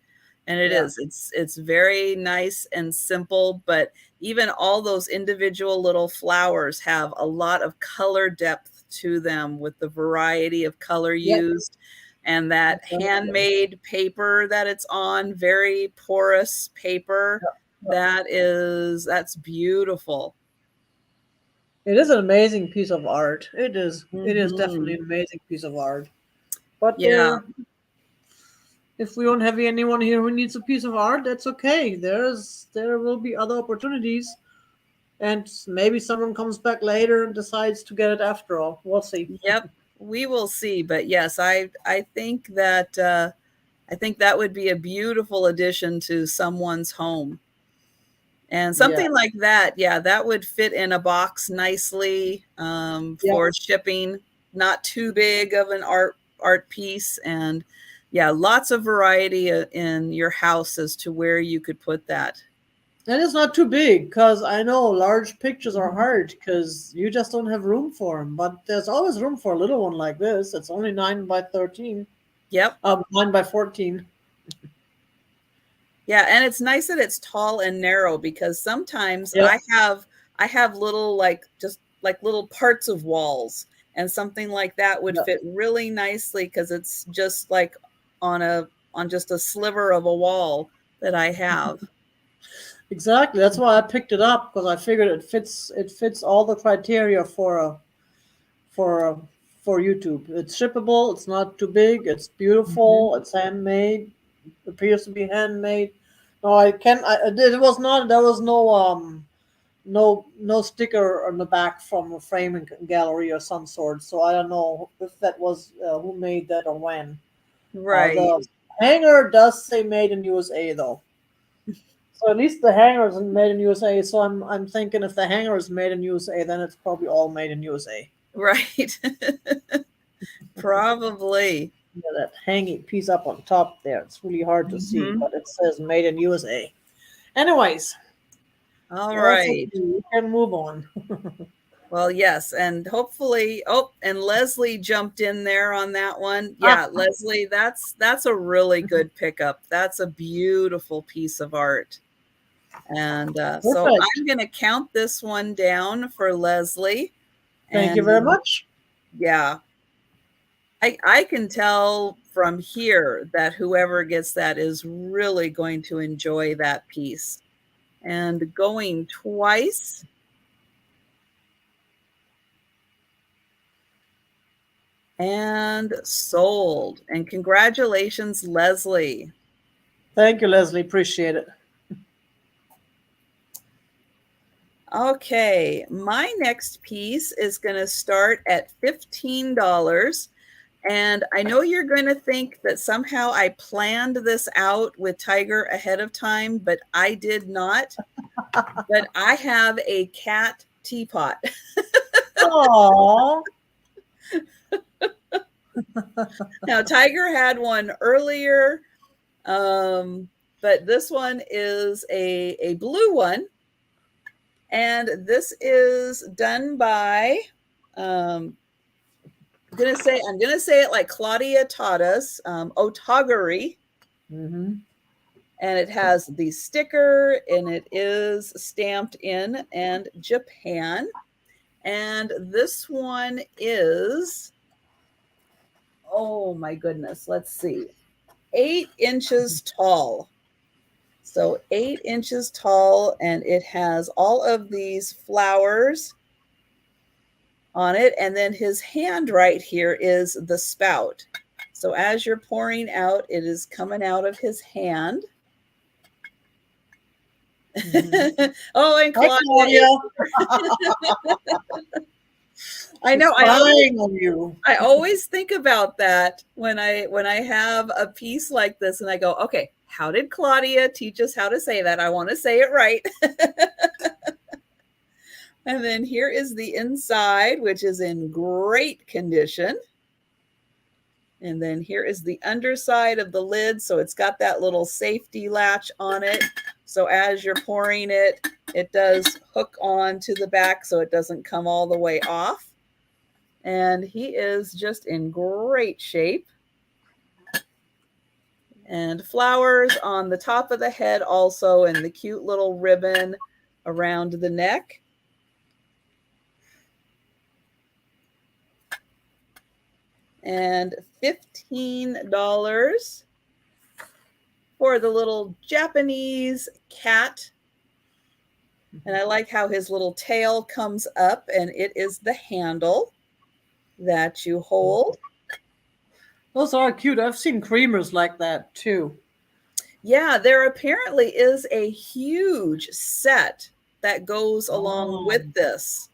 And it is. It's very nice and simple, but even all those individual little flowers have a lot of color depth to them with the variety of color used. And that handmade paper that it's on, very porous paper. That's beautiful. It is an amazing piece of art. It is. It is definitely an amazing piece of art. But yeah, if we don't have anyone here who needs a piece of art, that's okay. There will be other opportunities, and maybe someone comes back later and decides to get it after all. We'll see. Yep, we will see. But yes, I think that would be a beautiful addition to someone's home. And something like that, that would fit in a box nicely for shipping. Not too big of an art piece, and lots of variety in your house as to where you could put that. And it's not too big, because I know large pictures are hard because you just don't have room for them. But there's always room for a little one like this. It's only 9 by 13. Yep. 9 by 14. Yeah, and it's nice that it's tall and narrow, because sometimes I have little just little parts of walls, and something like that would fit really nicely because it's just like on just a sliver of a wall that I have. Exactly. That's why I picked it up, because I figured it fits all the criteria for YouTube. It's shippable. It's not too big. It's beautiful. It's handmade. It appears to be handmade. No, it was not. There was no sticker on the back from a framing gallery or some sort. So I don't know if that was who made that or when. Right. The hanger does say made in USA though. So at least the hanger is made in USA. So I'm thinking if the hanger is made in USA, then it's probably all made in USA. Right. Probably. Yeah, that hanging piece up on top there. It's really hard to see, but it says made in USA. Anyways. All right. We can move on. Well, yes. And hopefully, and Leslie jumped in there on that one. Yeah, Leslie, that's a really good pickup. That's a beautiful piece of art. And so I'm going to count this one down for Leslie. Thank you very much. Yeah. I can tell from here that whoever gets that is really going to enjoy that piece. And going twice. And sold. And congratulations, Leslie. Thank you, Leslie. Appreciate it. Okay, my next piece is going to start at $15. And I know you're going to think that somehow I planned this out with Tiger ahead of time, but I did not. but I have a cat teapot. Oh. Now, Tiger had one earlier, but this one is a blue one. And this is done by, I'm gonna say it like Claudia taught us, Otagiri. Mm-hmm. And it has the sticker, and it is stamped in and Japan. And this one is, oh my goodness, let's see, 8 inches tall. So 8 inches tall, and it has all of these flowers on it. And then his hand right here is the spout. So as you're pouring out, it is coming out of his hand. Mm-hmm. Oh, and Claudia. I know. I always think about that when I have a piece like this, and I go, okay, how did Claudia teach us how to say that? I want to say it right. And then here is the inside, which is in great condition. And then here is the underside of the lid. So it's got that little safety latch on it. So as you're pouring it, it does hook on to the back so it doesn't come all the way off. And he is just in great shape. And flowers on the top of the head also, and the cute little ribbon around the neck. And $15 for the little Japanese cat. And I like how his little tail comes up, and it is the handle that you hold. Those are cute. I've seen creamers like that too. Yeah, there apparently is a huge set that goes along with this.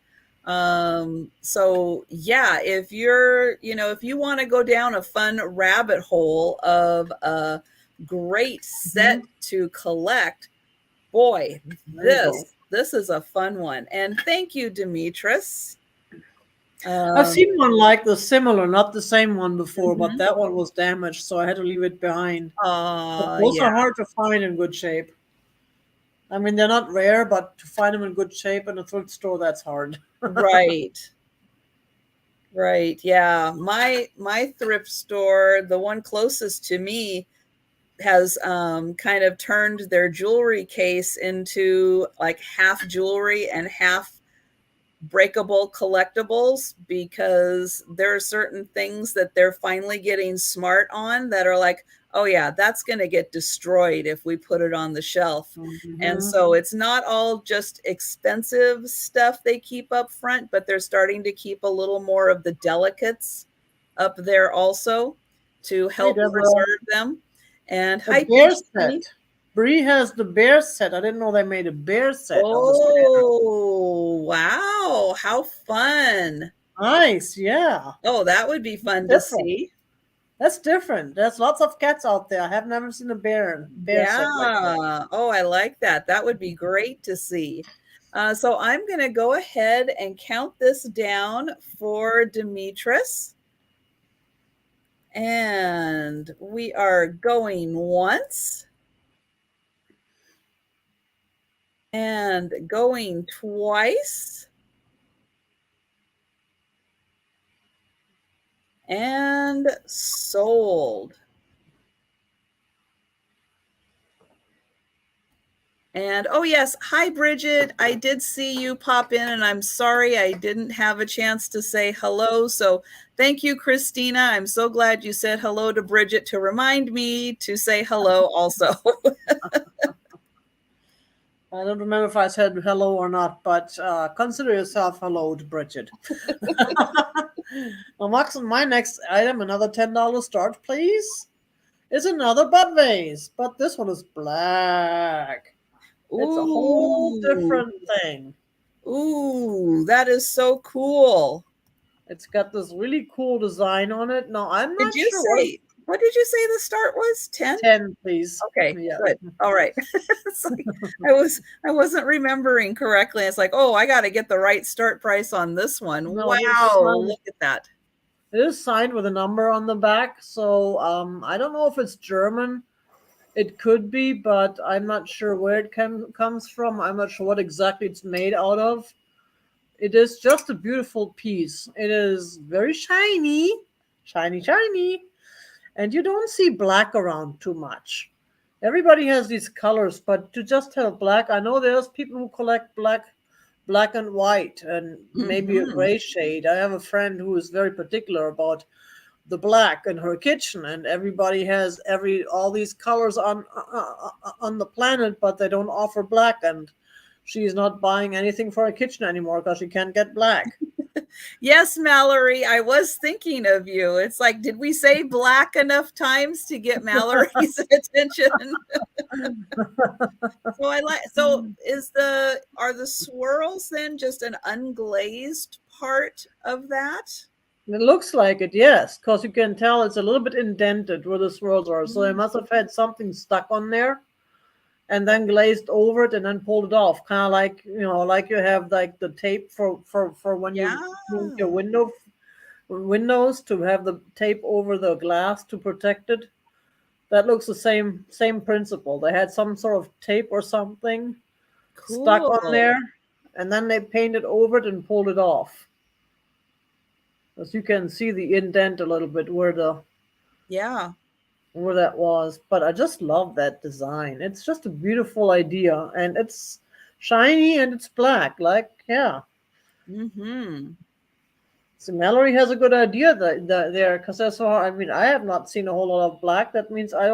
So yeah, if you're, if you want to go down a fun rabbit hole of a great set to collect, boy, this is a fun one. And thank you, Demetris. I've seen one like the similar, not the same one before, but that one was damaged, so I had to leave it behind. Those are hard to find in good shape. I mean, they're not rare, but to find them in good shape in a thrift store, that's hard. Right. Yeah. My thrift store, the one closest to me, has kind of turned their jewelry case into like half jewelry and half breakable collectibles, because there are certain things that they're finally getting smart on that are like, oh yeah, that's going to get destroyed if we put it on the shelf. And so it's not all just expensive stuff they keep up front, but they're starting to keep a little more of the delicates up there also to help preserve them. And hi, bear set. Bree has the bear set. I didn't know they made a bear set. Oh, wow. How fun. Nice. Yeah. Oh, that would be fun to see. That's different. There's lots of cats out there. I have never seen a bear set like that. Oh, I like that. That would be great to see. So I'm going to go ahead and count this down for Demetris. And we are going once. And going twice. And sold. And oh yes, hi Bridget. I did see you pop in, and I'm sorry I didn't have a chance to say hello. So thank you, Christina. I'm so glad you said hello to Bridget to remind me to say hello also. I don't remember if I said hello or not, but consider yourself hello to Bridget. Well, Max, my next item, another $10 start, please. It's another bud vase, but this one is black. It's a whole different thing. Ooh, that is so cool. It's got this really cool design on it. No, I'm not sure. What did you say the start was? 10? 10, please. Okay, Yeah. good. All right. It's like I wasn't remembering correctly. It's like, oh, I got to get the right start price on this one. No, Wow, look at that. it is signed with a number on the back. So I don't know if it's German. It could be, but I'm not sure where it comes from. I'm not sure what exactly it's made out of. It is just a beautiful piece. It is very shiny, shiny, shiny. And you don't see black around too much. Everybody has these colors, but to just have black, I know there's people who collect black and white, and maybe a gray shade. I have a friend who is very particular about the black in her kitchen, and everybody has all these colors on the planet, but they don't offer black, and she's not buying anything for her kitchen anymore because she can't get black. Yes, Mallory, I was thinking of you. It's like, did we say black enough times to get Mallory's attention? So are the swirls then just an unglazed part of that? It looks like it, yes, because you can tell it's a little bit indented where the swirls are. So they must have had something stuck on there and then glazed over it and then pulled it off. Kind of like, like you have like the tape for when you move your windows to have the tape over the glass to protect it. That looks the same principle. They had some sort of tape or something stuck on there, and then they painted over it and pulled it off. As you can see the indent a little bit where that was. But I just love that design. It's just a beautiful idea, and it's shiny and it's black. So Mallory has a good idea there, because that's how, I have not seen a whole lot of black. That means I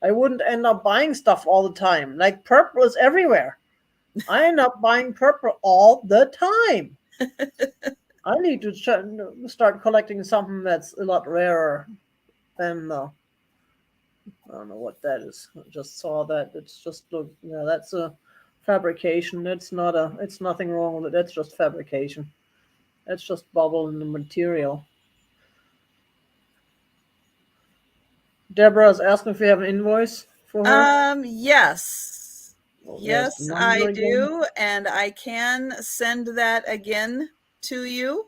wouldn't end up buying stuff all the time. Like purple is everywhere. I end up buying purple all the time. I need to start collecting something that's a lot rarer than I don't know what that is. I just saw that. It's just that's a fabrication. It's nothing wrong with it. That's just fabrication. That's just bubble in the material. Deborah is asking if you have an invoice for her. Yes. Oh, yes, I do, and I can send that again to you.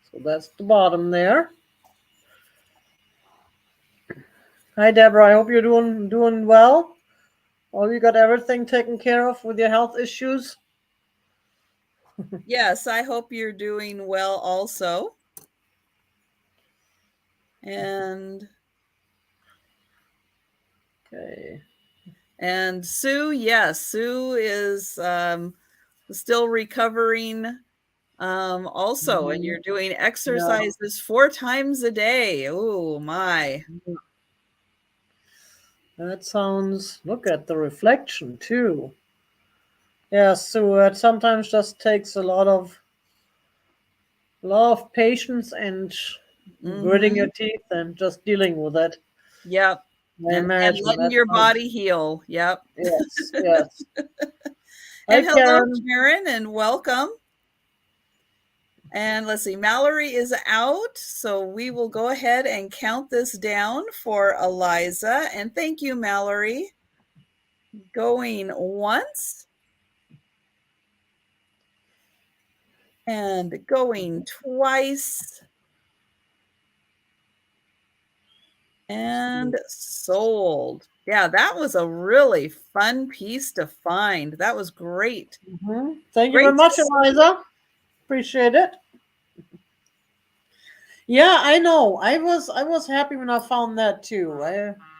So that's the bottom there. Hi, Deborah. I hope you're doing well. Well, you got everything taken care of with your health issues? Yes, I hope you're doing well also. And okay. And Sue, yes, Sue is still recovering also, and you're doing exercises 4 times a day. Oh my. That sounds, look at the reflection too. Yeah, so it sometimes just takes a lot of patience and gritting your teeth and just dealing with it. Yep. And letting your body heal. Yep. Yes, yes. And hello, Karen, and welcome. And let's see, Mallory is out, so we will go ahead and count this down for Eliza. And thank you, Mallory. Going once. And going twice. And sold. Yeah, that was a really fun piece to find. That was great. Thank you very much, Eliza. Appreciate it. Yeah, I know. I was happy when I found that too.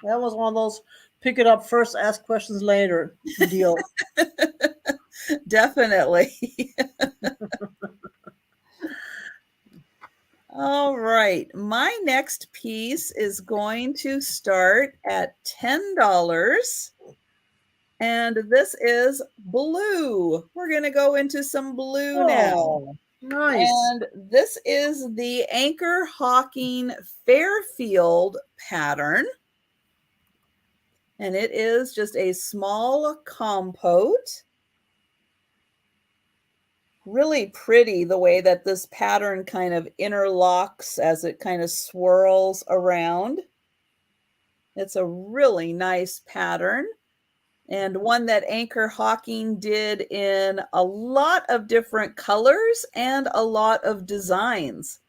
That was one of those pick it up first, ask questions later deal. Definitely. All right. My next piece is going to start at $10. And this is blue. We're going to go into some blue now. Nice. And this is the Anchor Hawking Fairfield pattern. And it is just a small compote. Really pretty the way that this pattern kind of interlocks as it kind of swirls around. It's a really nice pattern, and one that Anchor Hawking did in a lot of different colors and a lot of designs.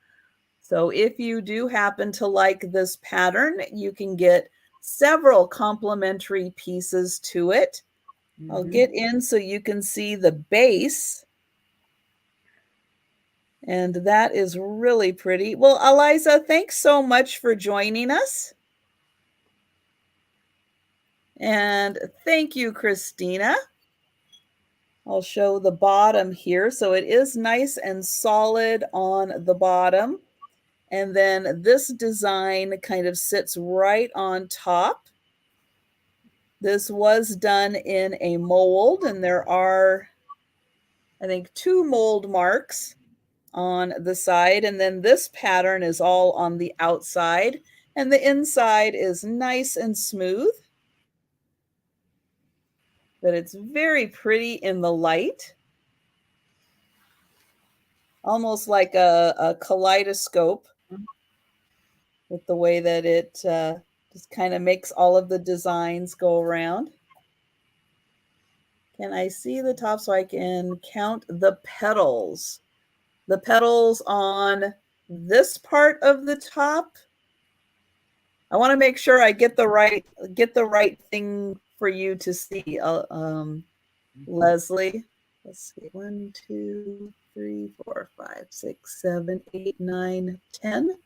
So if you do happen to like this pattern, you can get several complementary pieces to it. I'll get in so you can see the base. And that is really pretty. Well, Eliza, thanks so much for joining us. And thank you, Christina. I'll show the bottom here. So it is nice and solid on the bottom. And then this design kind of sits right on top. This was done in a mold, and there are, I think, 2 mold marks on the side, and then this pattern is all on the outside, and the inside is nice and smooth. But it's very pretty in the light. Almost like a kaleidoscope with the way that it just kind of makes all of the designs go around. Can I see the top so I can count the petals? The petals on this part of the top. I want to make sure I get the right thing for you to see, Leslie. Let's see, 1, 2, 3, 4, 5, 6, 7, 8, 9, 10.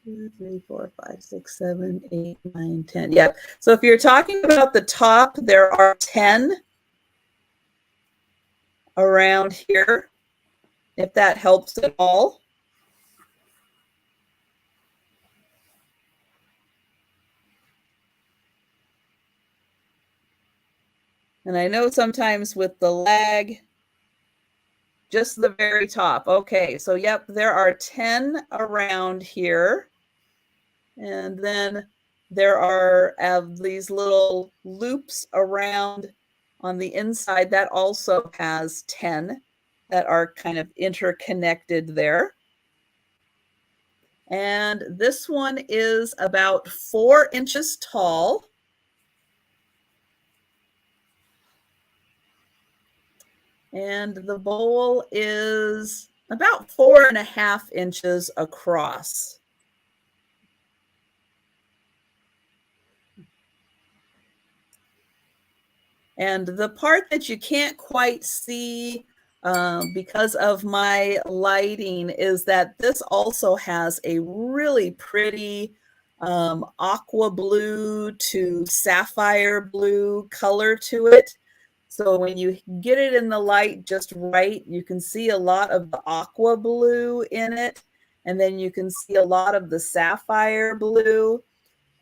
2, 3, 4, 5, 6, 7, 8, 9, 10. Yeah. So if you're talking about the top, there are 10 around here, if that helps at all. And I know sometimes with the lag, just the very top. Okay, so yep, there are 10 around here. And then there are these little loops around on the inside that also has 10 that are kind of interconnected there. And this one is about 4 inches tall. And the bowl is about 4.5 inches across. And the part that you can't quite see because of my lighting is that this also has a really pretty aqua blue to sapphire blue color to it. So when you get it in the light just right, you can see a lot of the aqua blue in it. And then you can see a lot of the sapphire blue.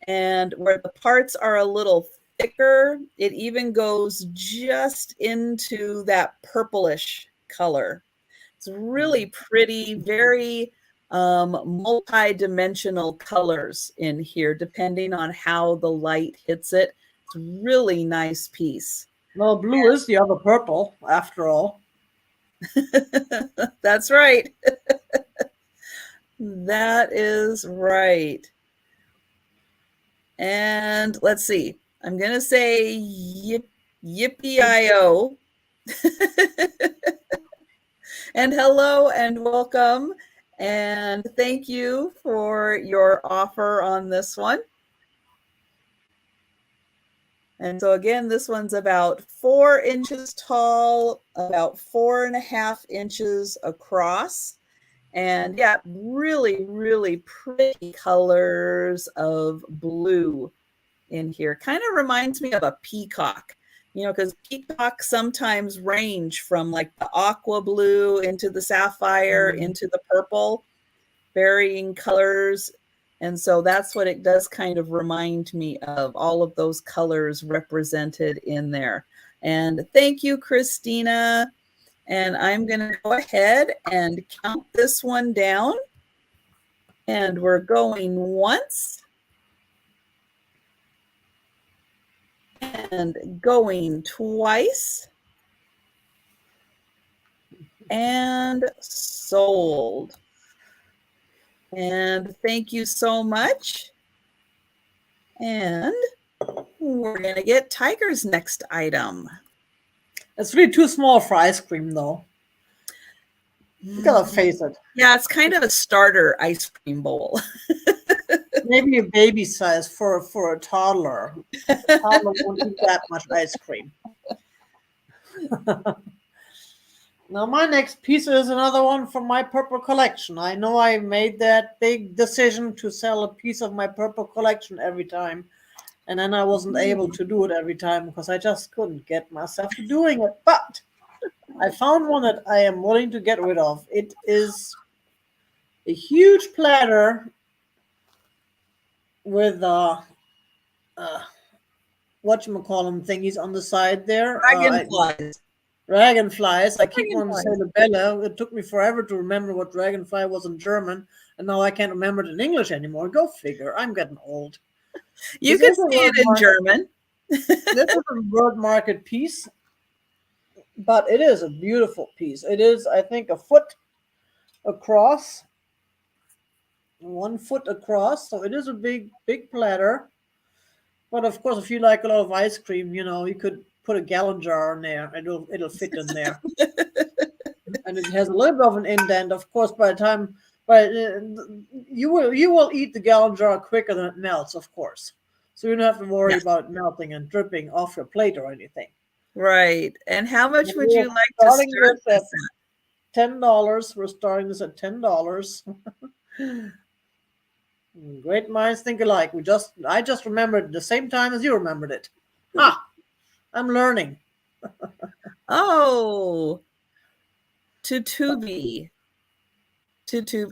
And where the parts are a little thicker, it even goes just into that purplish color. It's really pretty, very multi-dimensional colors in here, depending on how the light hits it. It's a really nice piece. Well, blue is the other purple, after all. That's right. That is right. And let's see. I'm going to say yippee-I-O. And hello and welcome. And thank you for your offer on this one. And so again, this one's about 4 inches tall, about 4.5 inches across. And yeah, really, really pretty colors of blue in here. Kind of reminds me of a peacock, you know, because peacocks sometimes range from like the aqua blue into the sapphire, into the purple, varying colors. And so that's what it does kind of remind me of, all of those colors represented in there. And thank you, Christina. And I'm going to go ahead and count this one down. And we're going once. And going twice. and sold. And thank you so much. And we're going to get Tiger's next item. It's really too small for ice cream, though. You gotta face it. Yeah, it's kind of a starter ice cream bowl. Maybe a baby size for a toddler. A toddler won't eat that much ice cream. Now, my next piece is another one from my purple collection. I know I made that big decision to sell a piece of my purple collection every time. And then I wasn't able to do it every time because I just couldn't get myself to doing it. But I found one that I am willing to get rid of. It is a huge platter with whatchamacallem thingies on the side there. Dragonflies. Dragonflies. I keep wanting to say the Bella. It took me forever to remember what dragonfly was in German, and now I can't remember it in English anymore. Go figure. I'm getting old. You can see it in German. This is a word market piece, but it is a beautiful piece. It is, I think, a foot across, 1 foot across. So it is a big platter. But of course, if you like a lot of ice cream, you know, you could put a gallon jar in there. It'll fit in there. And it has a little bit of an indent. Of course, by the time, you will eat the gallon jar quicker than it melts, of course. So you don't have to worry about it melting and dripping off your plate or anything. Right. And how much would you like to start this at? $10. We're starting this at $10. Great minds think alike. I just remembered at the same time as you remembered it. I'm learning. Oh, tutubi.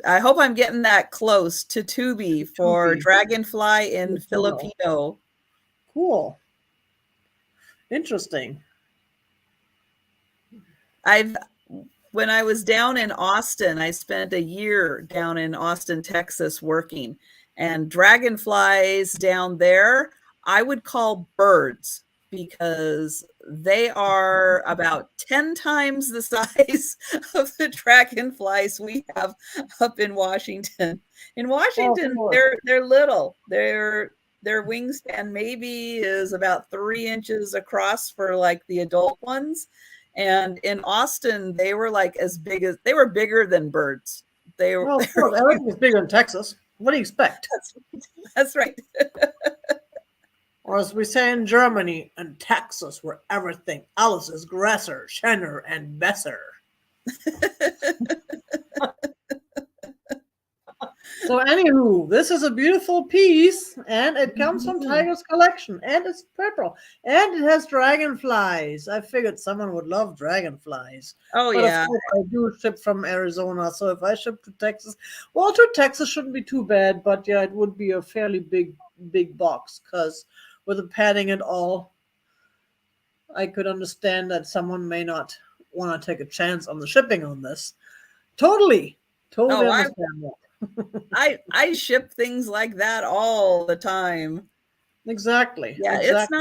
I hope I'm getting that close. Tutubi for dragonfly in Filipino. Cool. Interesting. When I was down in Austin, I spent a year down in Austin, Texas working, and dragonflies down there, I would call birds because they are about 10 times the size of the dragonflies we have up in Washington. In Washington, they're little. Their wingspan maybe is about 3 inches across for like the adult ones. And in Austin, they were like they were bigger than birds. Everything's bigger in Texas. What do you expect? That's right. Or as we say in Germany, in Texas, where everything else is grosser, schöner, and besser. So anywho, this is a beautiful piece, and it comes from Tiger's collection, and it's purple, and it has dragonflies. I figured someone would love dragonflies. Oh, but yeah. I do ship from Arizona, so if I ship to Texas, well, to Texas shouldn't be too bad, but yeah, it would be a fairly big box, because with the padding and all, I could understand that someone may not want to take a chance on the shipping on this. Totally understand that. I ship things like that all the time. Exactly. Yeah, exactly.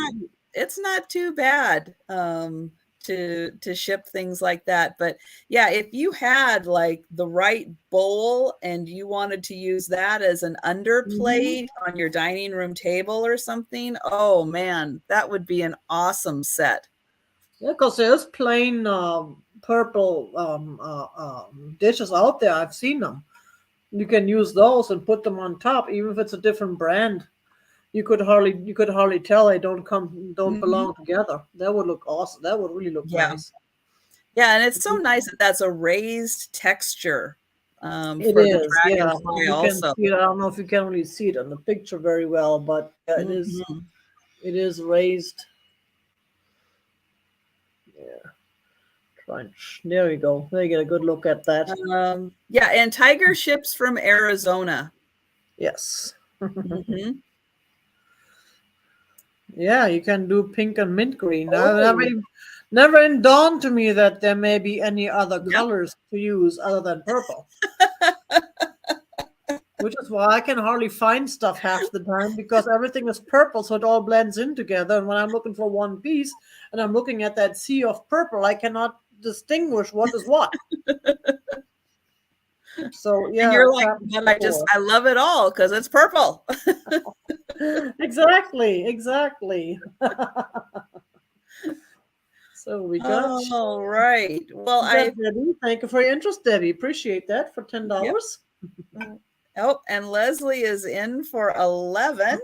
It's not too bad to ship things like that. But yeah, if you had like the right bowl and you wanted to use that as an underplate on your dining room table or something, oh man, that would be an awesome set. Yeah, because there's plain purple dishes out there. I've seen them. You can use those and put them on top, even if it's a different brand. You could hardly tell they don't belong together. That would look awesome. That would really look nice. Yeah, and it's so nice that that's a raised texture. It is. Yeah, you can see it. I don't know if you can really see it on the picture very well, but it is. It is raised. Yeah. There we go. There you get a good look at that. Yeah, and Tiger ships from Arizona. Yes. Yeah, you can do pink and mint green. Never even dawned to me that there may be any other colors to use other than purple. Which is why I can hardly find stuff half the time, because everything is purple, so it all blends in together. And when I'm looking for one piece and I'm looking at that sea of purple, I cannot distinguish what is what. So yeah, And you're it's like, happened but before. I love it all because it's purple. Exactly. So we got All right. Well, Debbie. Thank you for your interest, Debbie. Appreciate that for $10. Yep. Oh, and Leslie is in for 11.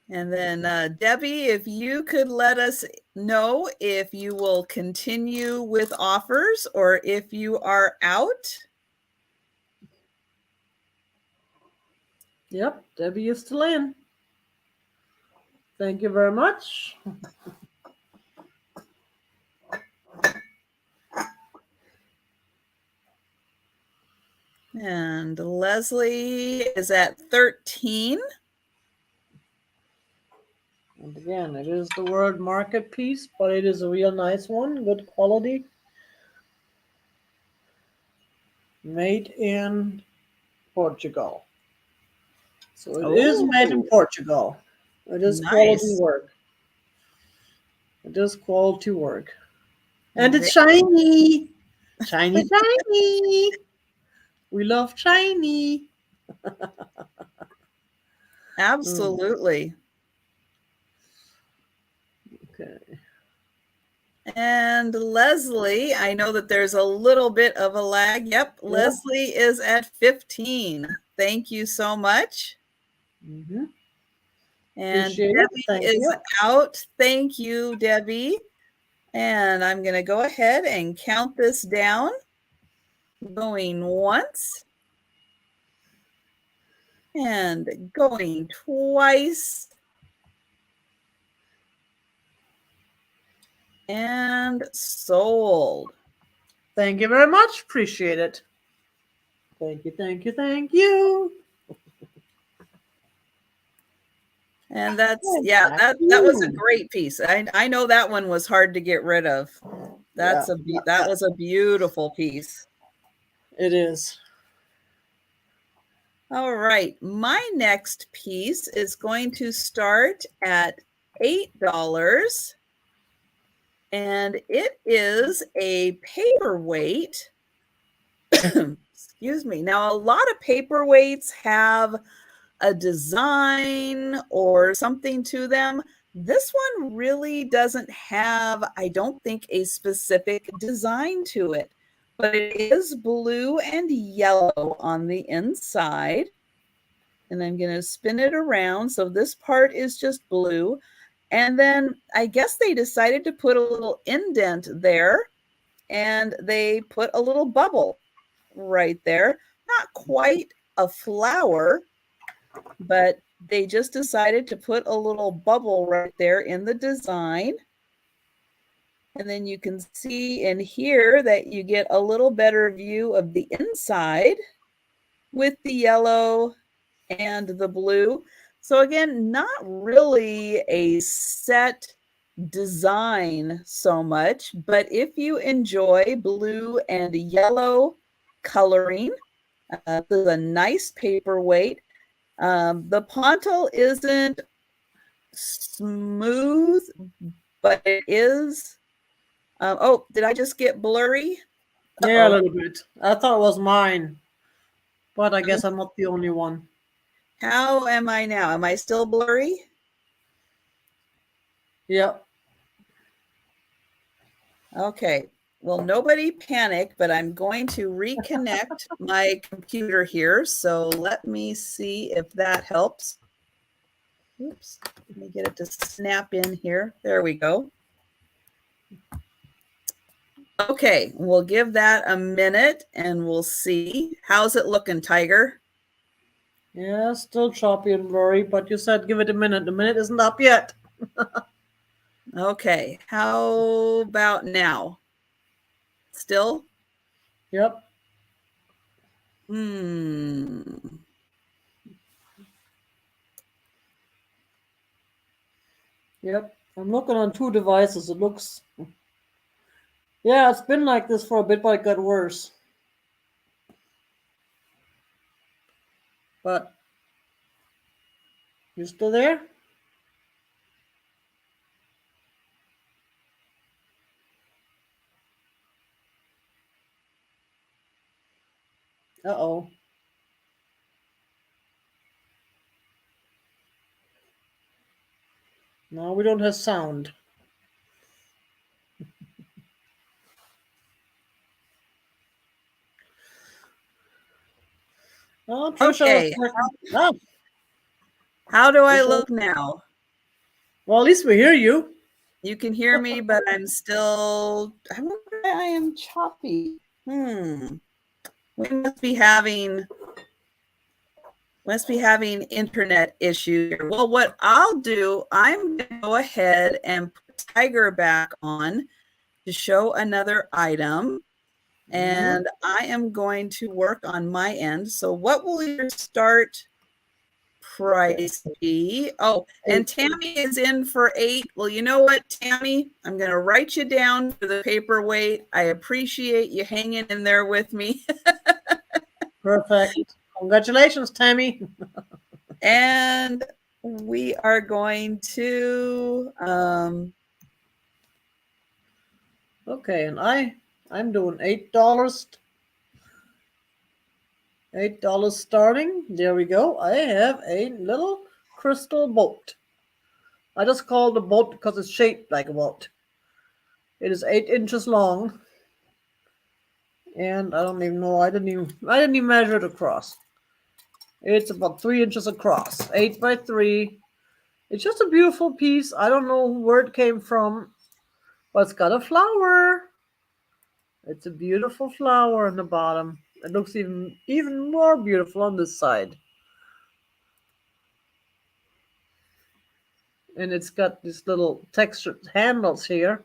And then Debbie, if you could let us know if you will continue with offers or if you are out. Yep, Debbie is still in. Thank you very much. And Leslie is at 13. And again, it is the word market piece, but it is a real nice one, good quality. Made in Portugal. So it is made in Portugal. It is quality Nice. work. It is quality work. And it's shiny. Shiny, shiny. We love shiny. Absolutely. Okay. And Leslie, I know that there's a little bit of a lag. Yep, Leslie is at 15. Thank you so much. Mm-hmm. And Appreciate Debbie is out. Thank you, Debbie. And I'm going to go ahead and count this down. Going once. And going twice. And sold. Thank you very much. Appreciate it. Thank you, thank you, thank you. And that's, yeah, that was a great piece. I know that one was hard to get rid of. That was a beautiful piece. It is. All right. My next piece is going to start at $8. And it is a paperweight. Excuse me. Now, a lot of paperweights have a design or something to them. This one really doesn't have, I don't think, a specific design to it, but it is blue and yellow on the inside. And I'm going to spin it around. So this part is just blue. And then I guess they decided to put a little indent there, and they put a little bubble right there. Not quite a flower, but they just decided to put a little bubble right there in the design. And then you can see in here that you get a little better view of the inside with the yellow and the blue. So again, not really a set design so much, but if you enjoy blue and yellow coloring, this is a nice paperweight. The pontil isn't smooth, but it is. Oh, did I just get blurry? Yeah, a little bit. I thought it was mine, but I guess I'm not the only one. How am I now? Am I still blurry? Yep. Okay. Well, nobody panic, but I'm going to reconnect my computer here. So let me see if that helps. Oops. Let me get it to snap in here. There we go. Okay. We'll give that a minute and we'll see. How's it looking, Tiger? Yeah, still choppy and blurry, but you said give it a minute. The minute isn't up yet. Okay. How about now? Still? Yep. Yep. I'm looking on two devices. It looks... Yeah, it's been like this for a bit, but it got worse. But You still there? Uh-oh. No, we don't have sound. Oh, Trisha was Okay. oh, How do I Trisha. look now? Well, at least we hear you. You can hear me, but I'm still, I wonder why I am choppy. We must be having internet issues here. Well, what I'll do, I'm going to go ahead and put Tiger back on to show another item. And I am going to work on my end. So what will your start price be? Oh, and Tammy is in for 8. Well, you know what, Tammy? I'm going to write you down for the paperweight. I appreciate you hanging in there with me. Perfect. Congratulations, Tammy. And we are going to okay, and I'm doing $8. $8 starting. There we go. I have a little crystal boat. I just call it a boat because it's shaped like a boat. It is 8 inches long. And I don't even know. I didn't even measure it across. It's about 3 inches across. 8 by 3. It's just a beautiful piece. I don't know where it came from, but it's got a flower. It's a beautiful flower on the bottom. It looks even more beautiful on this side. And it's got these little textured handles here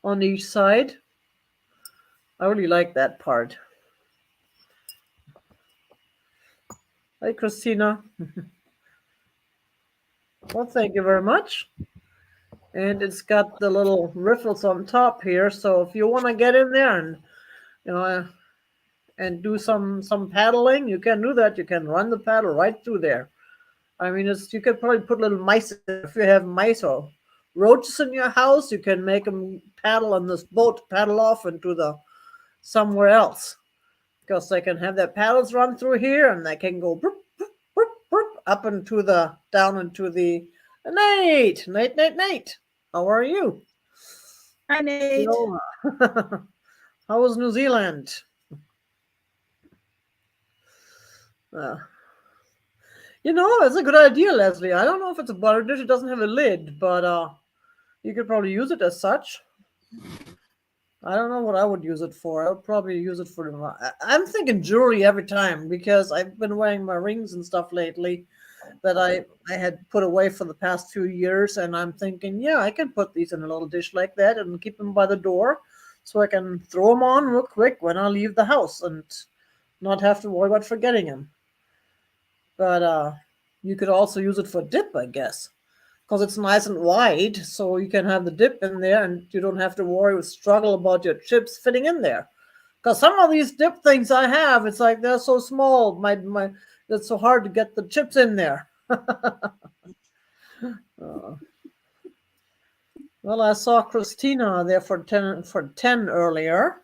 on each side. I really like that part. Hi, Christina. Well, thank you very much. And it's got the little riffles on top here. So if you want to get in there and and do some paddling, you can do that. You can run the paddle right through there. I mean, you could probably put little mice if you have mice or roaches in your house. You can make them paddle on this boat, paddle off into somewhere else, because they can have their paddles run through here, and they can go broop, broop, broop, broop, up into down into the Nate. How are you? Hi, Nate. How was New Zealand? It's a good idea, Leslie. I don't know if it's a butter dish. It doesn't have a lid, but you could probably use it as such. I don't know what I would use it for. I would probably use it for. I'm thinking jewelry every time, because I've been wearing my rings and stuff lately that I had put away for the past few years, and I'm thinking, yeah, I can put these in a little dish like that and keep them by the door, so I can throw them on real quick when I leave the house and not have to worry about forgetting them. But you could also use it for dip, I guess, because it's nice and wide, so you can have the dip in there, and you don't have to struggle about your chips fitting in there. Because some of these dip things I have, it's like they're so small, it's so hard to get the chips in there. Well, I saw Christina there for 10 earlier.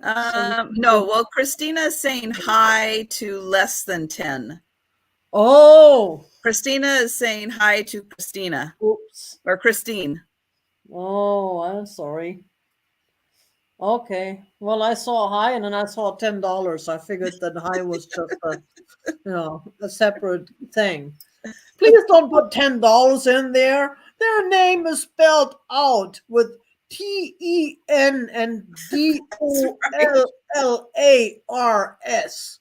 No, well, Christina's saying hi to less than 10. Oh, Christina is saying hi to Christina. oops. Or Christine. Oh, I'm sorry. Okay. Well, I saw hi, and then I saw $10. I figured that hi was just a separate thing. Please don't put $10 in there. Their name is spelled out with TEN and DOLLARS.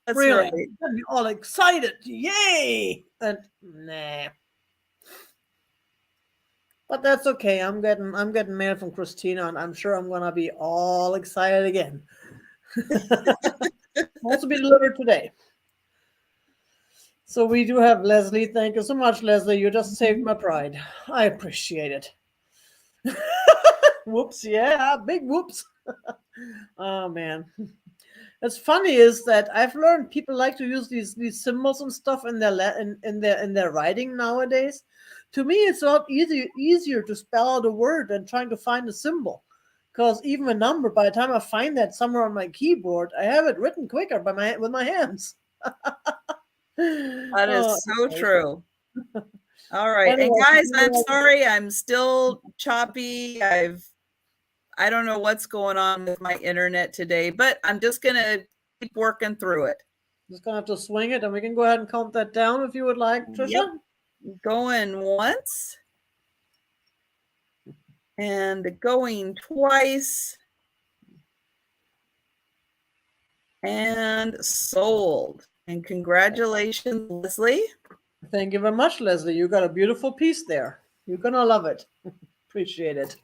That's Really? right. I'd be all excited. Yay! And nah. But that's okay. I'm getting mail from Christina, and I'm sure I'm gonna be all excited again. Also be delivered today. So we do have Leslie. Thank you so much, Leslie. You just saved my pride. I appreciate it. Whoops, yeah, big whoops. Oh man. It's funny is that I've learned people like to use these symbols and stuff in their in their writing nowadays. To me, it's a lot easier to spell out a word than trying to find a symbol. Because even a number, by the time I find that somewhere on my keyboard, I have it written quicker with my hands. That is Oh, so anyway. true. All right. And Anyway, guys, I'm sorry. I'm still choppy. I don't know what's going on with my internet today, but I'm just going to keep working through it. just gonna have to swing it, and we can go ahead and count that down if you would like, Trisha. Yep. Going once and going twice and sold. And congratulations, Leslie. Thank you very much, Leslie. You got a beautiful piece there. You're gonna love it. Appreciate it.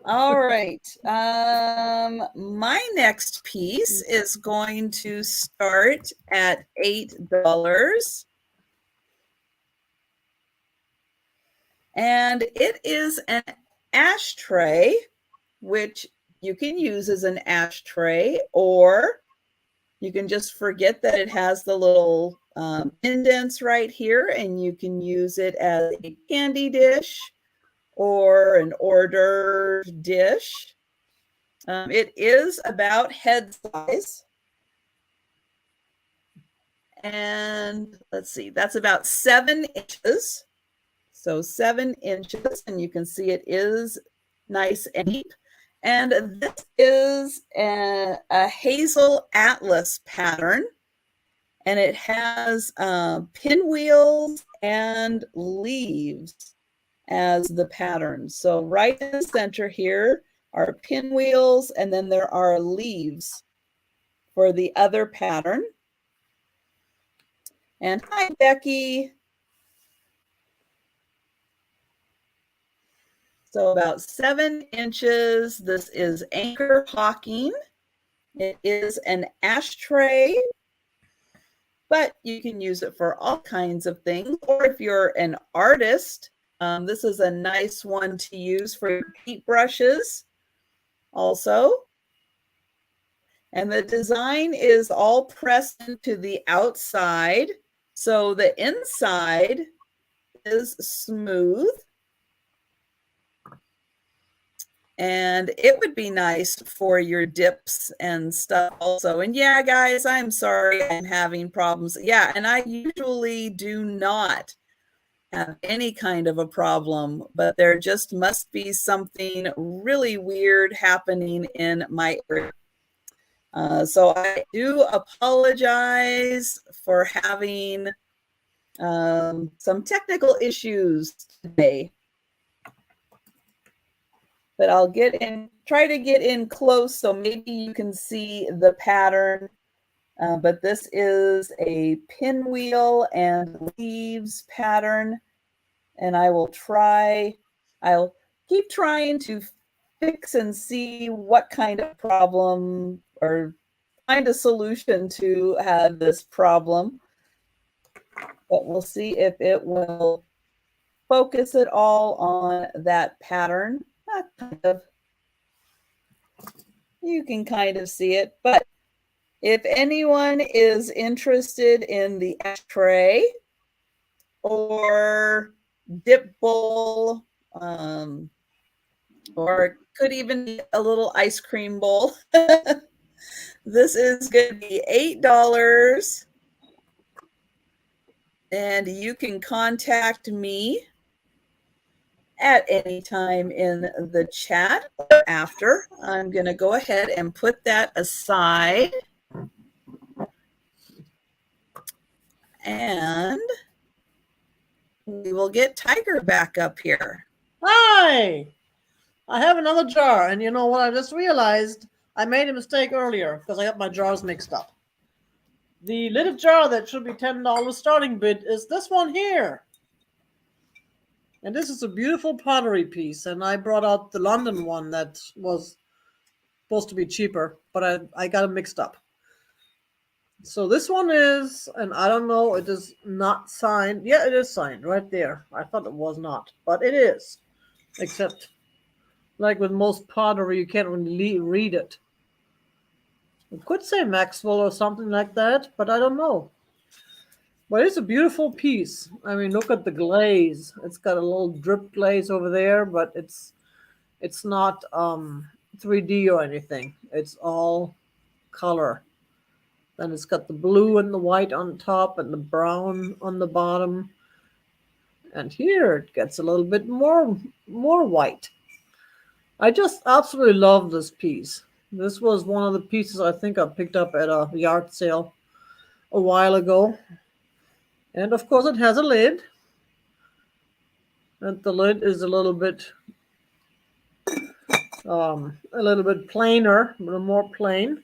All right. My next piece is going to start at $8. And it is an ashtray, which you can use as an ashtray, or you can just forget that it has the little indents right here, and you can use it as a candy dish or an hors d'oeuvre dish. It is about head size. And let's see, that's about 7 inches. So 7 inches, and you can see it is nice and deep. And this is a hazel atlas pattern, and it has pinwheels and leaves as the pattern. So right in the center here are pinwheels, and then there are leaves for the other pattern. And hi, Becky. So about 7 inches. This is anchor hawking. It is an ashtray, but you can use it for all kinds of things. Or if you're an artist, this is a nice one to use for your paint brushes also. And the design is all pressed into the outside, so the inside is smooth. And it would be nice for your dips and stuff also. And yeah, guys, I'm sorry I'm having problems. Yeah, and I usually do not have any kind of a problem, but there just must be something really weird happening in my area. So I do apologize for having some technical issues today. But I'll try to get in close so maybe you can see the pattern. But this is a pinwheel and leaves pattern. And I'll keep trying to fix and see what kind of problem or find a solution to have this problem. But we'll see if it will focus it all on that pattern. Kind of, you can kind of see it, but if anyone is interested in the ashtray or dip bowl, or it could even be a little ice cream bowl, this is going to be $8, and you can contact me at any time in the chat or after. I'm going to go ahead and put that aside. And we will get Tiger back up here. Hi! I have another jar, and you know what? I just realized I made a mistake earlier because I got my jars mixed up. The little jar that should be $10 starting bid is this one here. And this is a beautiful pottery piece, and I brought out the London one that was supposed to be cheaper, but I got it mixed up. So this one is, and I don't know, it is not signed. Yeah, it is signed right there. I thought it was not, but it is. Except, like with most pottery, you can't really read it. I could say Maxwell or something like that, but I don't know. But it's a beautiful piece. I mean, look at the glaze. It's got a little drip glaze over there, but it's not 3D or anything. It's all color. Then it's got the blue and the white on top and the brown on the bottom. And here it gets a little bit more white. I just absolutely love this piece. This was one of the pieces I think I picked up at a yard sale a while ago. And of course it has a lid. And the lid is a little bit plainer, a little more plain.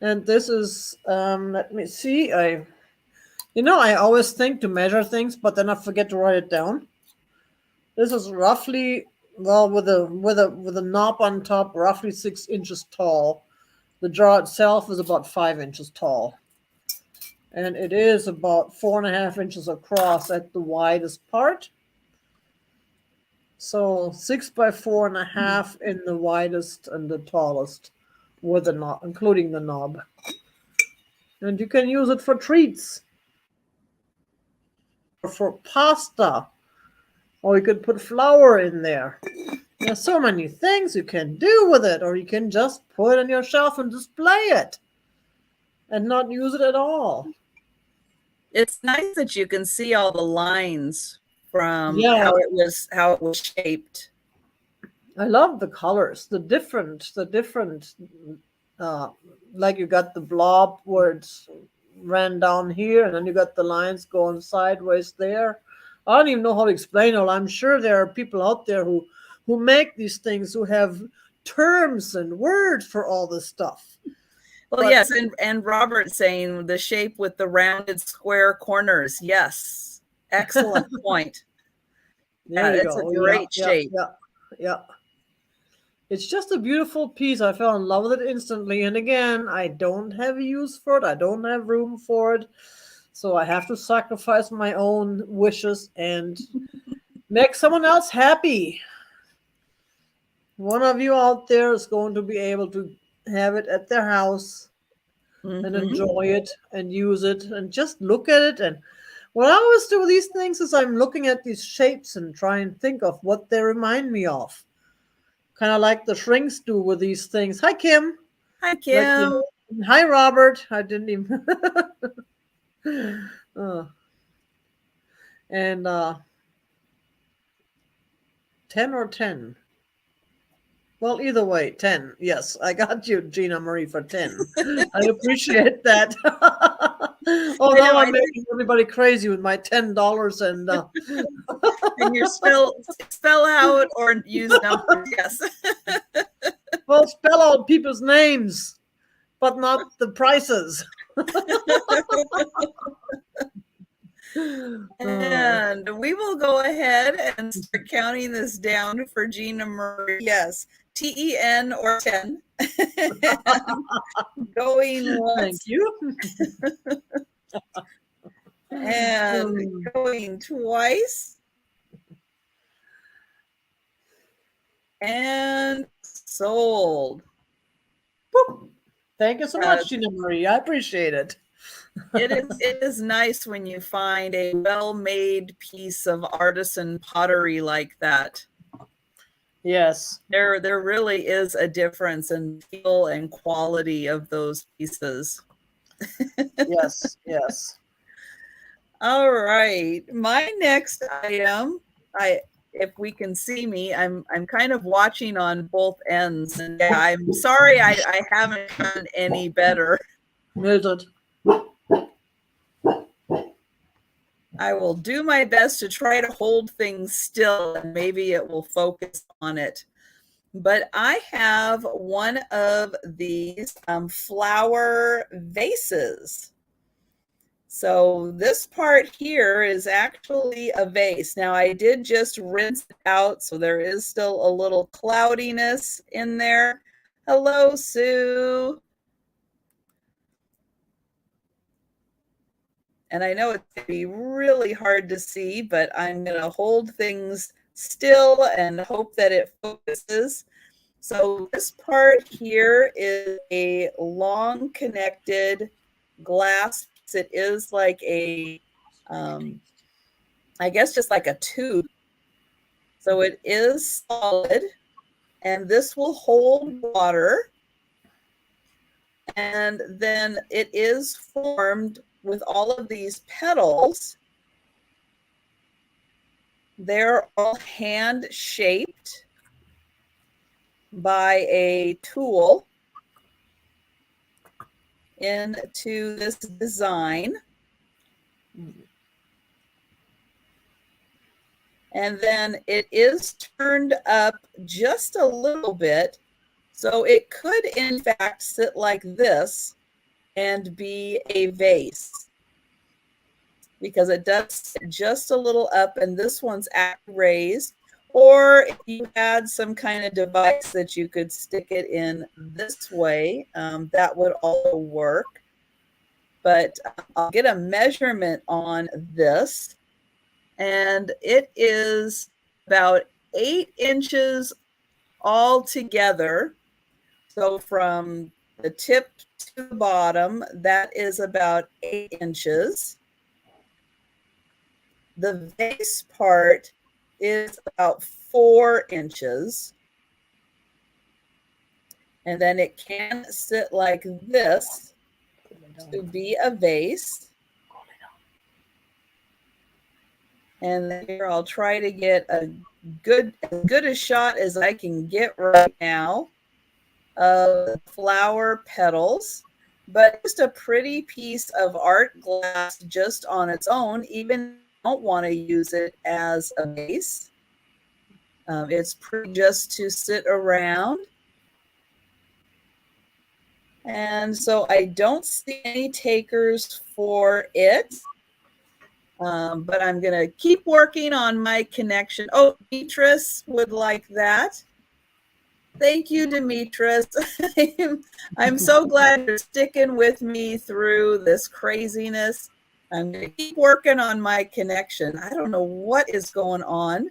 And this is let me see. I always think to measure things, but then I forget to write it down. This is roughly, well, with a knob on top, roughly 6 inches tall. The jar itself is about 5 inches tall. And it is about 4.5 inches across at the widest part. So 6 by 4.5 in the widest and the tallest, with the knob, including the knob. And you can use it for treats, or for pasta, or you could put flour in there. There's so many things you can do with it, or you can just put it on your shelf and display it and not use it at all. It's nice that you can see all the lines from how it was shaped. I love the colors, the different, like you got the blob where it's ran down here, and then you got the lines going sideways there. I don't even know how to explain it. I'm sure there are people out there who make these things, who have terms and words for all this stuff. Well, yes, and Robert saying the shape with the rounded square corners. Yes, excellent point. It's a great shape. Yeah. It's just a beautiful piece. I fell in love with it instantly. And again, I don't have a use for it. I don't have room for it. So I have to sacrifice my own wishes and make someone else happy. One of you out there is going to be able to have it at their house and enjoy it and use it and just look at it. And what I always do with these things is I'm looking at these shapes and try and think of what they remind me of. Kind of like the shrinks do with these things. Hi, Kim. Hi, Kim. Hi, Robert. I didn't even. And 10 or 10. Well, either way, 10. Yes, I got you, Gina Marie, for 10. I appreciate that. Although I'm making everybody crazy with my $10 and and your spell out or use numbers. Yes. Well, spell out people's names, but not the prices. And we will go ahead and start counting this down for Gina Marie. Yes, TEN or 10. Going once. Thank you. And going twice. And sold. Boop. Thank you so much, Gina Marie. I appreciate it. It is nice when you find a well-made piece of artisan pottery like that. Yes. There really is a difference in feel and quality of those pieces. Yes. All right. My next item, if we can see me, I'm kind of watching on both ends. And yeah, I'm sorry I haven't done any better. Noted. I will do my best to try to hold things still, and maybe it will focus on it. But I have one of these flower vases. So this part here is actually a vase. Now I did just rinse it out, so there is still a little cloudiness in there. Hello, Sue. And I know it's going to be really hard to see, but I'm going to hold things still and hope that it focuses. So this part here is a long connected glass. It is like a, I guess just like a tube. So it is solid, and this will hold water. And then it is formed with all of these petals. They're all hand shaped by a tool into this design. And then it is turned up just a little bit. So it could, in fact, sit like this and be a vase, because it does sit just a little up, and this one's raised. Or if you had some kind of device that you could stick it in this way, that would also work. But I'll get a measurement on this, and it is about 8 inches all together. So from the tip to the bottom, that is about 8 inches. The vase part is about 4 inches. And then it can sit like this to be a vase. And then here I'll try to get as good a shot as I can get right now of flower petals, but just a pretty piece of art glass just on its own, even if you don't want to use it as a vase. It's pretty just to sit around. And so I don't see any takers for it. But I'm going to keep working on my connection. Oh, Demetrius would like that. Thank you, Demetrius. I'm so glad you're sticking with me through this craziness. I'm going to keep working on my connection. I don't know what is going on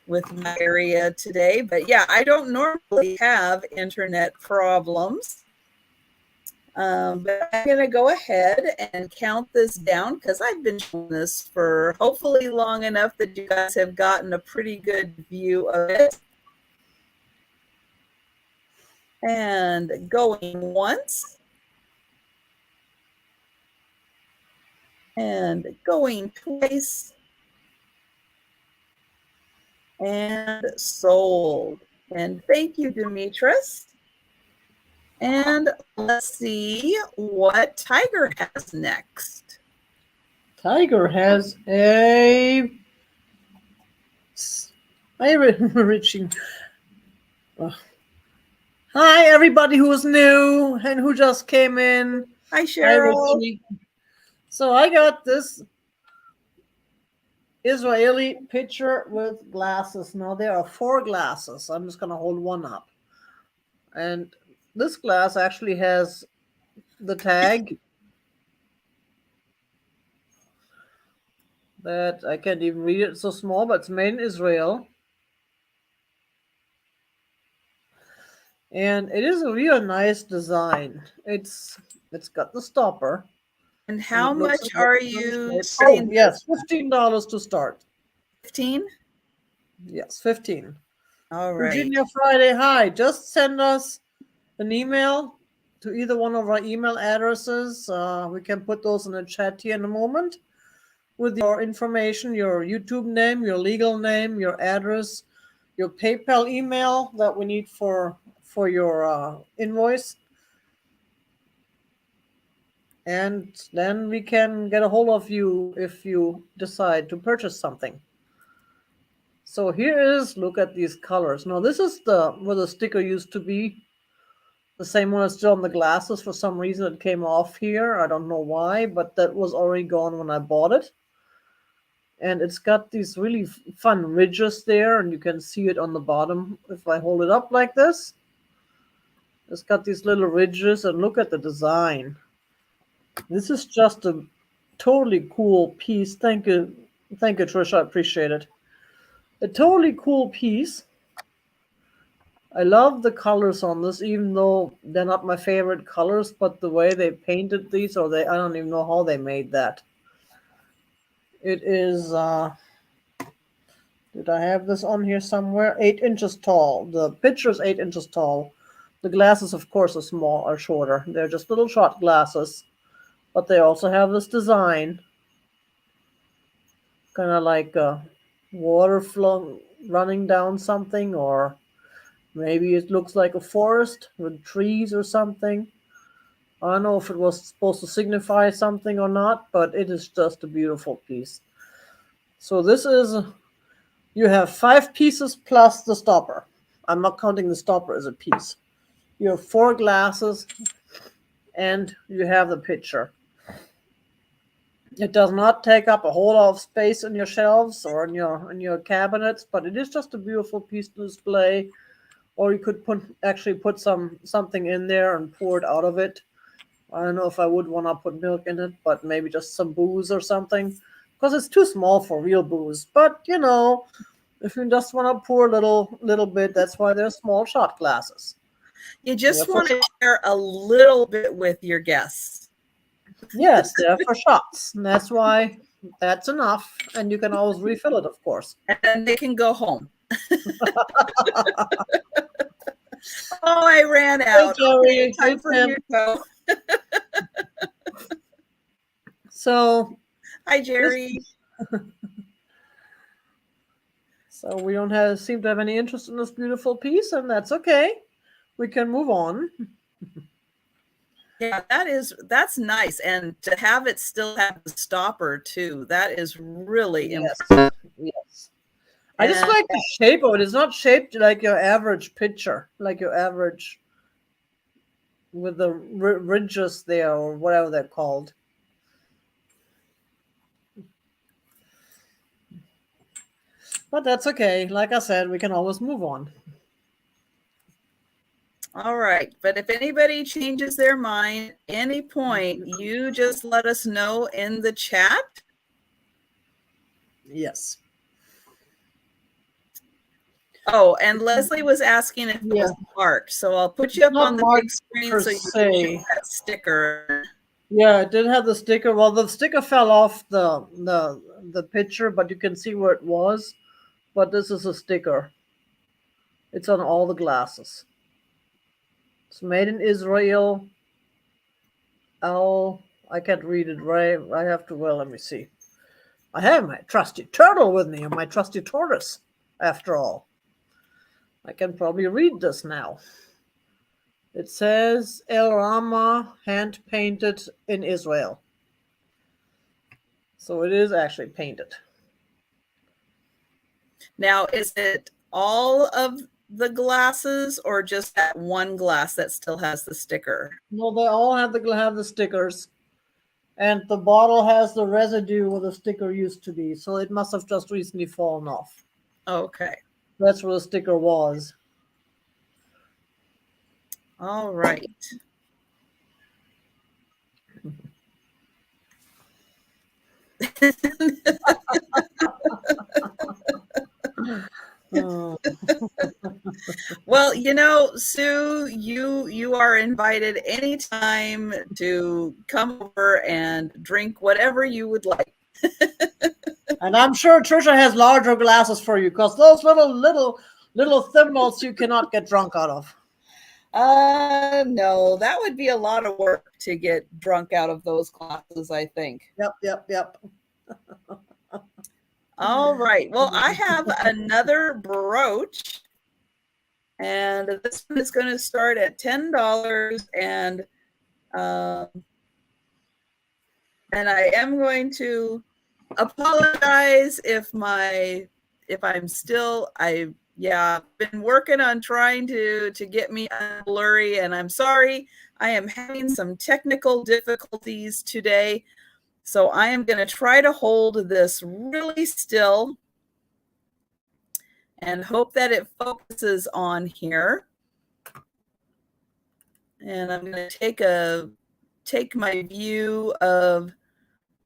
with my area today, but yeah, I don't normally have internet problems. But I'm going to go ahead and count this down, because I've been doing this for hopefully long enough that you guys have gotten a pretty good view of it. And going once. And going twice. And sold. And thank you, Demetrius. And let's see what Tiger has next. Tiger has a reaching. Hi, everybody who's new and who just came in. Hi, Cheryl. So I got this Israeli pitcher with glasses. Now there are 4 glasses. I'm just going to hold one up. And this glass actually has the tag that I can't even read it. It's so small, but it's made in Israel. And it is a real nice design. It's got the stopper. And how much are you? Oh, yes, $15 to start. 15? Yes, 15. All right. Virginia Friday, hi. Just send us an email to either one of our email addresses. We can put those in the chat here in a moment with your information, your YouTube name, your legal name, your address, your PayPal email that we need for your invoice. And then we can get a hold of you if you decide to purchase something. So here is, look at these colors. Now this is where the sticker used to be. The same one is still on the glasses. For some reason it came off here. I don't know why, but that was already gone when I bought it. And it's got these really fun ridges there, and you can see it on the bottom if I hold it up like this. It's got these little ridges, and look at the design. This is just a totally cool piece. Thank you, Trisha. I appreciate it. A totally cool piece. I love the colors on this, even though they're not my favorite colors, but the way they painted these, or I don't even know how they made that. It is, did I have this on here somewhere? 8 inches tall. The picture is 8 inches tall. The glasses, of course, are shorter. They're just little shot glasses, but they also have this design, kind of like water flow running down something, or maybe it looks like a forest with trees or something. I don't know if it was supposed to signify something or not, but it is just a beautiful piece. So this is, you have 5 pieces plus the stopper. I'm not counting the stopper as a piece. You have 4 glasses and you have the picture. It does not take up a whole lot of space in your shelves or in your cabinets, but it is just a beautiful piece to display. Or you could actually put something in there and pour it out of it. I don't know if I would want to put milk in it, but maybe just some booze or something, because it's too small for real booze. But you know, if you just want to pour a little bit, that's why they're small shot glasses. You just want to share a little bit with your guests. Yes, they're for shots. And that's why that's enough. And you can always refill it, of course. And then they can go home. Oh, I ran out. Hey, Jerry. Time for you to go. So, hi, Jerry. So we don't seem to have any interest in this beautiful piece, and that's okay. We can move on. Yeah, that's nice, and to have it still have the stopper too. That is really impressive. Yes. I just like the shape of it. It's not shaped like your average picture, like your average with the ridges there or whatever they're called. But that's okay. Like I said, we can always move on. All right. But if anybody changes their mind at any point, you just let us know in the chat. Yes. Oh, and Leslie was asking if it was marked. So I'll put you up on the big screen so you can see that sticker. Yeah, it did have the sticker. Well, the sticker fell off the picture, but you can see where it was. But this is a sticker. It's on all the glasses. It's made in Israel. I can't read it right. I have to, well, let me see. I have my trusty turtle with me and my trusty tortoise, after all. I can probably read this now. It says El Rama, hand painted in Israel. So it is actually painted. Now, is it all of the glasses or just that one glass that still has the sticker? No, they all have the stickers. And the bottle has the residue where the sticker used to be. So it must have just recently fallen off. Okay. That's where the sticker was. All right. Well, you know, Sue, you are invited anytime to come over and drink whatever you would like. And I'm sure Trisha has larger glasses for you, because those little thimbles you cannot get drunk out of. No, that would be a lot of work to get drunk out of those glasses, I think. Yep. All right. Well, I have another brooch, and this one is going to start at $10, and I am going to apologize if I'm still, I've been working on trying to get me blurry, and I'm sorry. I am having some technical difficulties today. So I am going to try to hold this really still and hope that it focuses on here. And I'm going to take my view of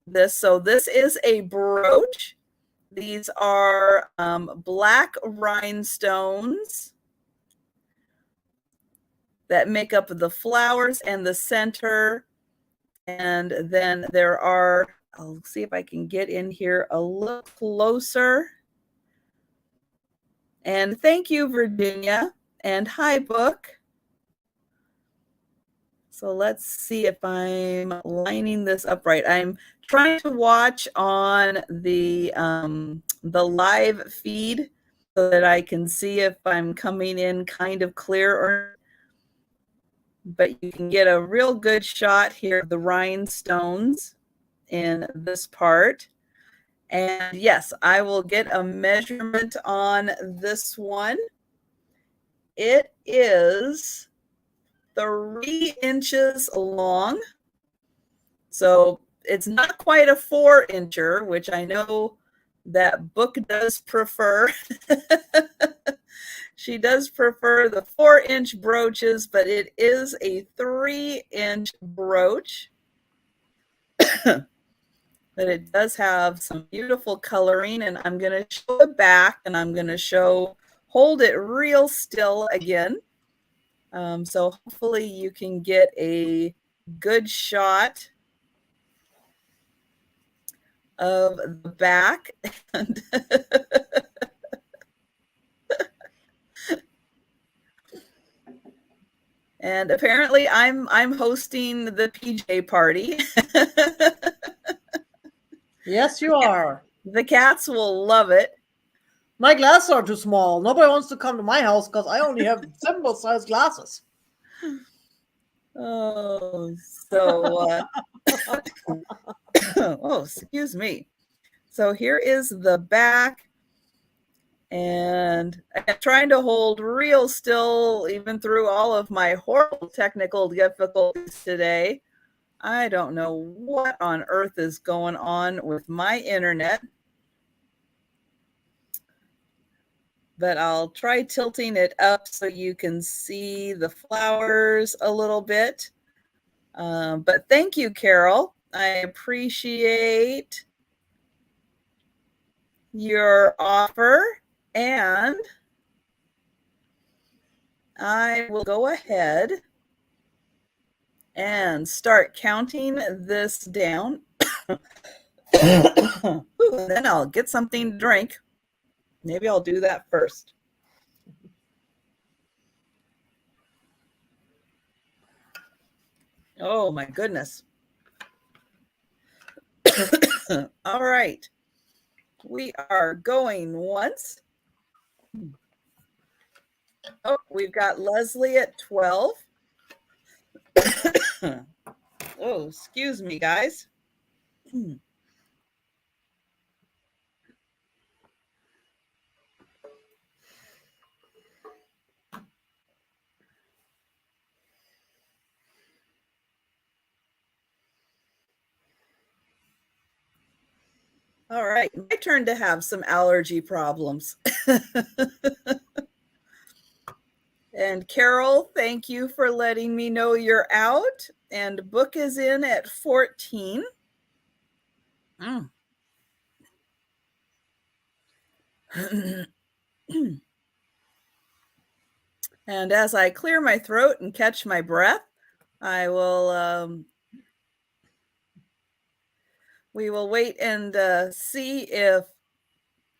this. So this is a brooch. These are black rhinestones that make up the flowers and the center. And then there are, I'll see if I can get in here a little closer. And thank you, Virginia. And hi, Book. So let's see if I'm lining this up right. I'm trying to watch on the live feed so that I can see if I'm coming in kind of clear or, but you can get a real good shot here of the rhinestones in this part. And yes, I will get a measurement on this one. It is 3 inches long. So it's not quite a 4-incher, which I know that Book does prefer. She does prefer the 4-inch brooches, but it is a 3-inch brooch. But it does have some beautiful coloring, and I'm going to show the back, and I'm going to hold it real still again. So hopefully you can get a good shot of the back. And apparently I'm hosting the PJ party. Yes, you are. The cats will love it. My glasses are too small. Nobody wants to come to my house because I only have symbol-sized glasses. Oh, so oh, excuse me. So here is the back, and I'm trying to hold real still even through all of my horrible technical difficulties today. I don't know what on earth is going on with my internet, but I'll try tilting it up so you can see the flowers a little bit. But thank you, Carol. I appreciate your offer, and I will go ahead and start counting this down. Ooh, then I'll get something to drink. Maybe I'll do that first. Oh my goodness. All right. We are going once. Oh, we've got Leslie at 12. Oh, excuse me, guys. All right, my turn to have some allergy problems. And Carol, thank you for letting me know you're out. And Book is in at 14. And as I clear my throat and catch my breath, I will we will wait and see if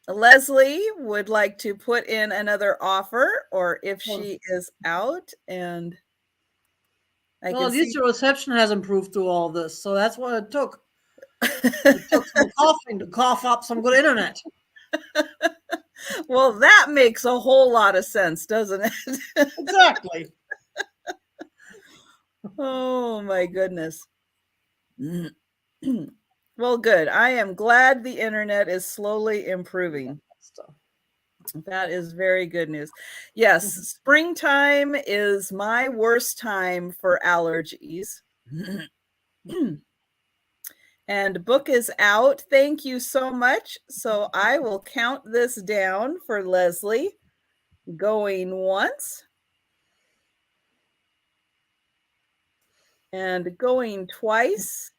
Leslie would like to put in another offer or if she is out. And well, at least your reception has improved through all this, so that's what it took. It took some coughing to cough up some good internet. Well, that makes a whole lot of sense, doesn't it? Exactly. Oh my goodness. Well, good. I am glad the internet is slowly improving. That is very good news. Yes, springtime is my worst time for allergies. And Book is out. Thank you so much. So I will count this down for Leslie. Going once. And going twice.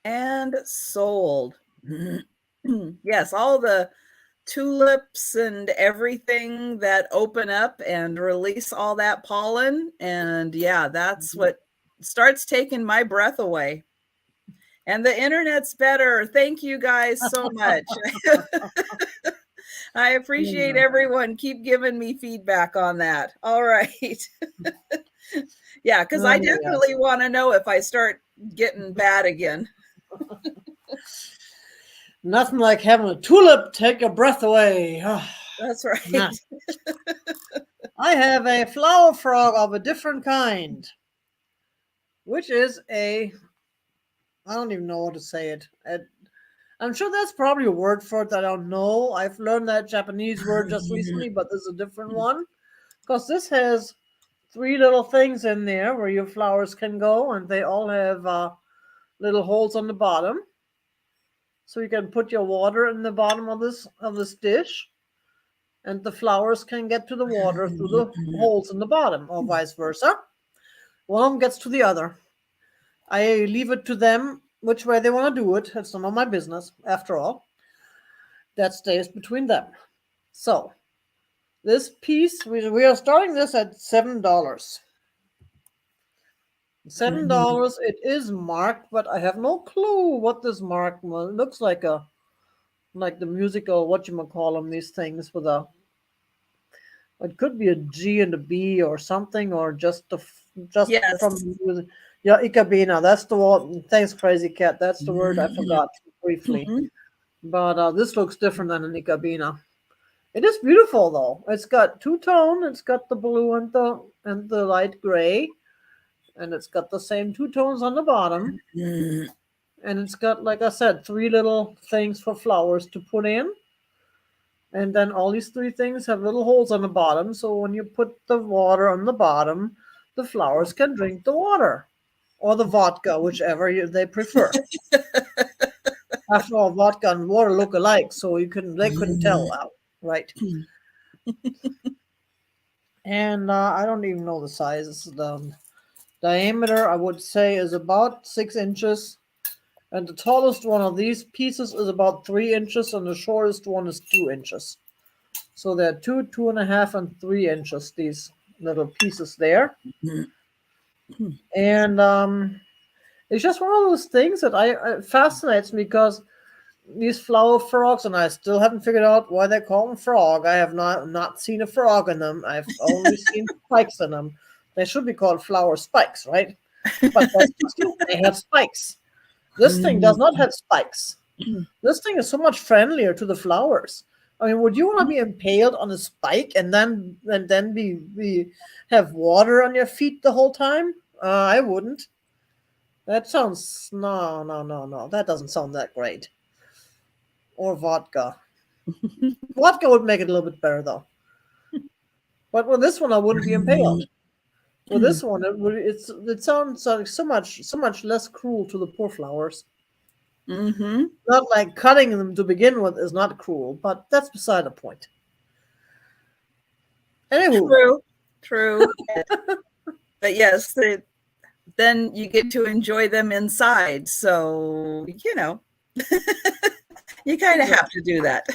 And sold. Yes, all the tulips and everything that open up and release all that pollen. And yeah, that's what starts taking my breath away. And the internet's better. Thank you guys so much. I appreciate everyone. Keep giving me feedback on that. All right. Yeah, because I definitely want to know if I start getting bad again. Nothing like having a tulip take your breath away. That's right. Nah. I have a flower frog of a different kind, which is I don't even know how to say it. I'm sure that's probably a word for it that I don't know. I've learned that Japanese word just recently, but this is a different one. Because this has 3 little things in there where your flowers can go, and they all have little holes on the bottom. So you can put your water in the bottom of this dish, and the flowers can get to the water through the holes in the bottom, or vice versa. One of them gets to the other. I leave it to them which way they want to do it. It's none of my business, after all. That stays between them. So, this piece, we are starting this at $7. $7. It is marked, but I have no clue what this mark was. It looks like the musical, whatchamacallem, these things with it could be a G and a B or something, or just Yes. from yeah, Ikabina. That's the one. Thanks, Crazy Cat. That's the word I forgot briefly. But this looks different than an Ikabina. It is beautiful though. It's got 2-tone. It's got the blue and the light gray, and it's got the same 2 tones on the bottom. And it's got, like I said, 3 little things for flowers to put in. And then all these 3 things have little holes on the bottom. So when you put the water on the bottom, the flowers can drink the water or the vodka, whichever they prefer. After all, vodka and water look alike, so they couldn't tell out, right? And I don't even know the size. The diameter, I would say, is about 6 inches. And the tallest one of these pieces is about 3 inches, and the shortest one is 2 inches. So they're 2, 2.5, and 3 inches, these little pieces there. And it's just one of those things that it fascinates me, because these flower frogs, and I still haven't figured out why they call them frog. I have not seen a frog in them. I've only seen spikes in them. They should be called flower spikes, right? But that's just it. They have spikes. This thing does not have spikes. This thing is so much friendlier to the flowers. I mean, would you want to be impaled on a spike and then be have water on your feet the whole time? I wouldn't. That sounds no. That doesn't sound that great. Or vodka. Vodka would make it a little bit better though. But with this one, I wouldn't be impaled. With this one, it sounds like so much less cruel to the poor flowers. Not like cutting them to begin with is not cruel, but that's beside the point. Anywho. True. But yes, then you get to enjoy them inside. So, you kind of have to do that.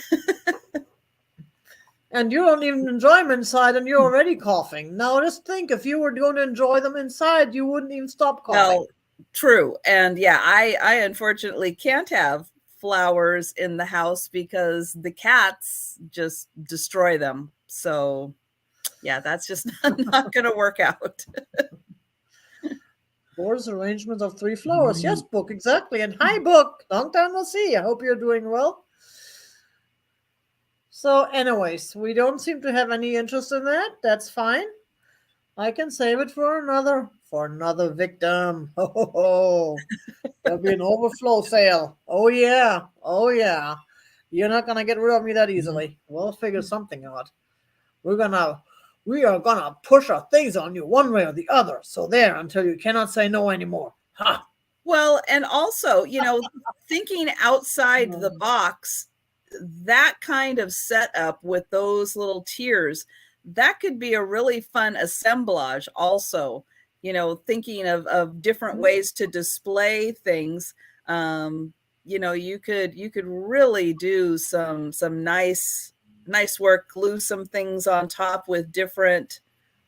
And you don't even enjoy them inside, and you're already coughing. Now, just think, if you were going to enjoy them inside, you wouldn't even stop coughing. No, true. And yeah, I unfortunately can't have flowers in the house because the cats just destroy them. So yeah, that's just not going to work out. Board's arrangement of 3 flowers. Yes, Book, exactly. And hi, Book. Long time no see. I hope you're doing well. So anyways, we don't seem to have any interest in that. That's fine. I can save it for another victim. There'll be an overflow sale. Oh yeah. You're not gonna get rid of me that easily. We'll figure something out. We are gonna push our things on you one way or the other. So there, until you cannot say no anymore. Ha. Well, and also, thinking outside the box, that kind of setup with those little tiers, that could be a really fun assemblage also, thinking of different ways to display things. you could really do some nice work, glue some things on top with different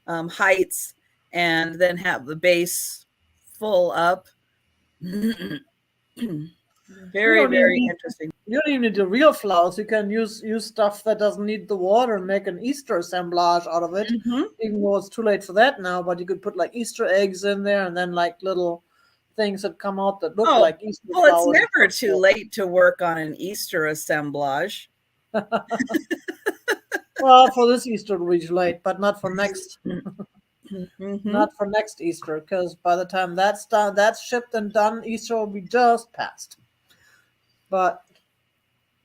heights, and then have the base full up. Very, very interesting. You don't even need the real flowers. You can use stuff that doesn't need the water and make an Easter assemblage out of it. Mm-hmm. Even though it's too late for that now, but you could put like Easter eggs in there and then like little things that come out that look like Easter flowers. Well, it's never too late to work on an Easter assemblage. Well, for this Easter it'll be late, but not for next. Mm-hmm. Not for next Easter, because by the time that's done, that's shipped and done, Easter will be just past. But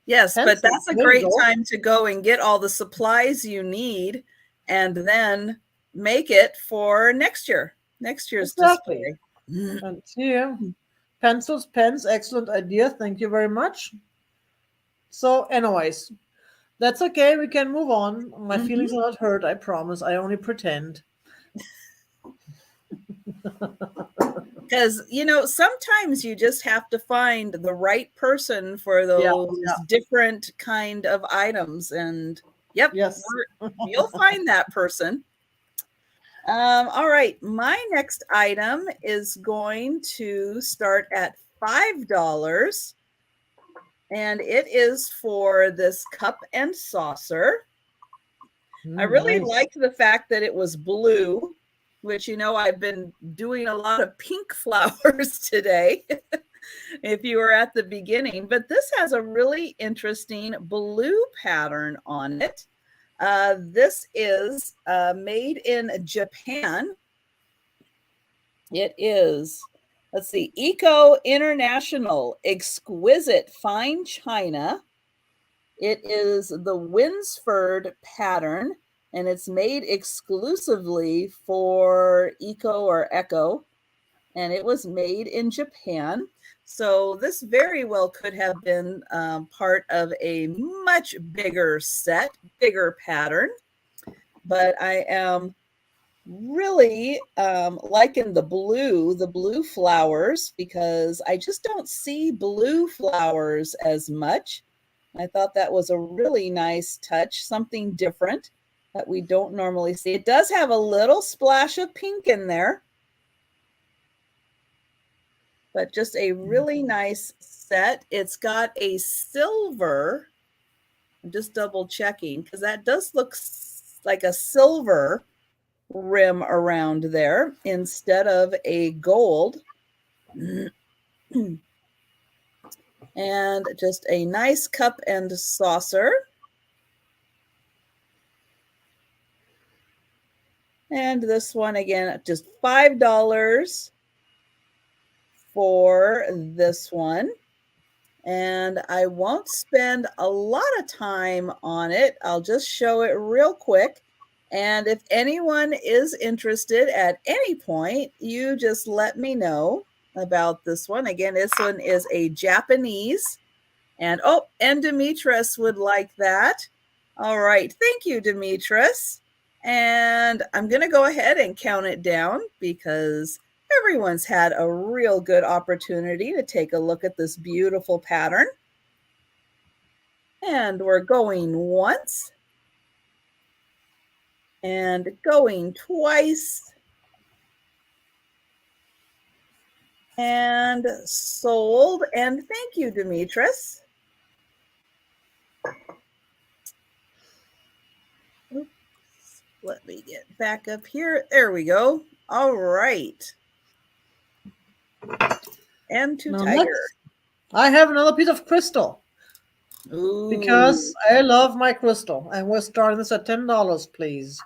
yes, but that's a great time to go and get all the supplies you need, and then make it for next year's display. And here, pencils, pens, excellent idea. Thank you very much. So, anyways, that's okay. We can move on. My feelings are not hurt. I promise. I only pretend. Because sometimes you just have to find the right person for those different kind of items, and yes, you'll find that person. All right, my next item is going to start at $5, and it is for this cup and saucer. I really liked the fact that it was blue, which, I've been doing a lot of pink flowers today, if you were at the beginning. But this has a really interesting blue pattern on it. This is made in Japan. It is, let's see, Eco International Exquisite Fine China. It is the Winsford pattern, and it's made exclusively for Eco or Echo, and it was made in Japan. So this very well could have been part of a much bigger set, bigger pattern. But I am really liking the blue flowers, because I just don't see blue flowers as much. I thought that was a really nice touch, something different that we don't normally see. It does have a little splash of pink in there, but just a really nice set. It's got a silver, I'm just double checking, because that does look like a silver rim around there instead of a gold. And just a nice cup and saucer. And this one, again, just $5 for this one. And I won't spend a lot of time on it. I'll just show it real quick. And if anyone is interested at any point, you just let me know about this one. Again, this one is a Japanese. And Demetrius would like that. All right. Thank you, Demetrius. And I'm going to go ahead and count it down, because everyone's had a real good opportunity to take a look at this beautiful pattern. And we're going once and going twice and sold. And thank you, Demetrius. Oops. Let me get back up here. There we go. All right. M2 now Tiger. Next, I have another piece of crystal. Ooh. Because I love my crystal. And we're starting this at $10, please.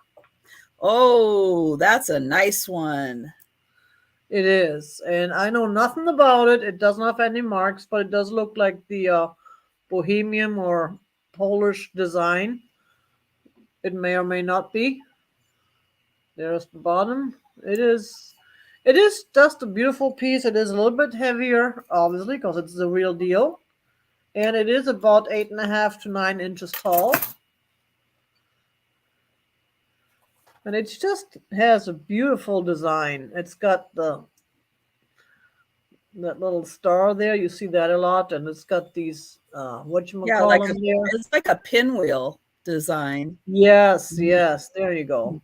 Oh, that's a nice one. It is. And I know nothing about it. It doesn't have any marks, but it does look like the Bohemian or Polish design. It may or may not be. There's the bottom. It is just a beautiful piece. It is a little bit heavier, obviously, because it's the real deal. And it is about 8.5 to 9 inches tall. And it just has a beautiful design. It's got the That little star there, you see that a lot, and it's got these Yeah, like whatchamacallem there. it's like a pinwheel design. Yes, yes, there you go.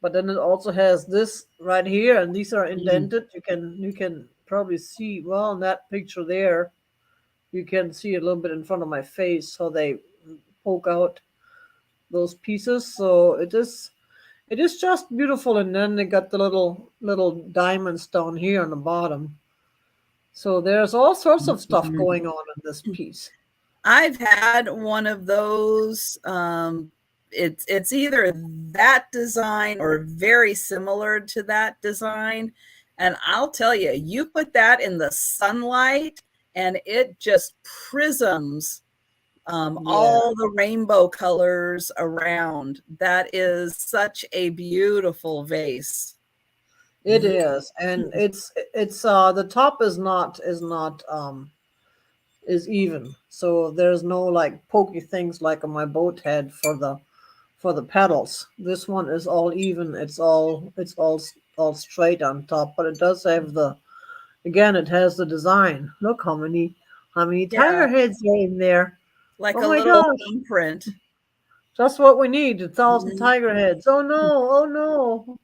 But then it also has this right here, and these are Mhm. indented. You can probably see well in that picture there. You can see a little bit in front of my face how they poke out those pieces. So it is just beautiful. And then they got the little diamonds down here on the bottom. So there's all sorts of stuff Mhm. going on in this piece. I've had one of those. It's either that design or very similar to that design. And I'll tell you, you put that in the sunlight and it just prisms Yeah, all the rainbow colors around. That is such a beautiful vase. it is, and it's the top is even. So there's no like pokey things like on my boat head for the pedals. This one is all even. It's all straight on top, but it does have the again. It has the design. Look how many Yeah, tiger heads are in there. like Oh a my little gosh, thumbprint. just what we need. 1,000 Mhm. tiger heads. Oh no! Oh no!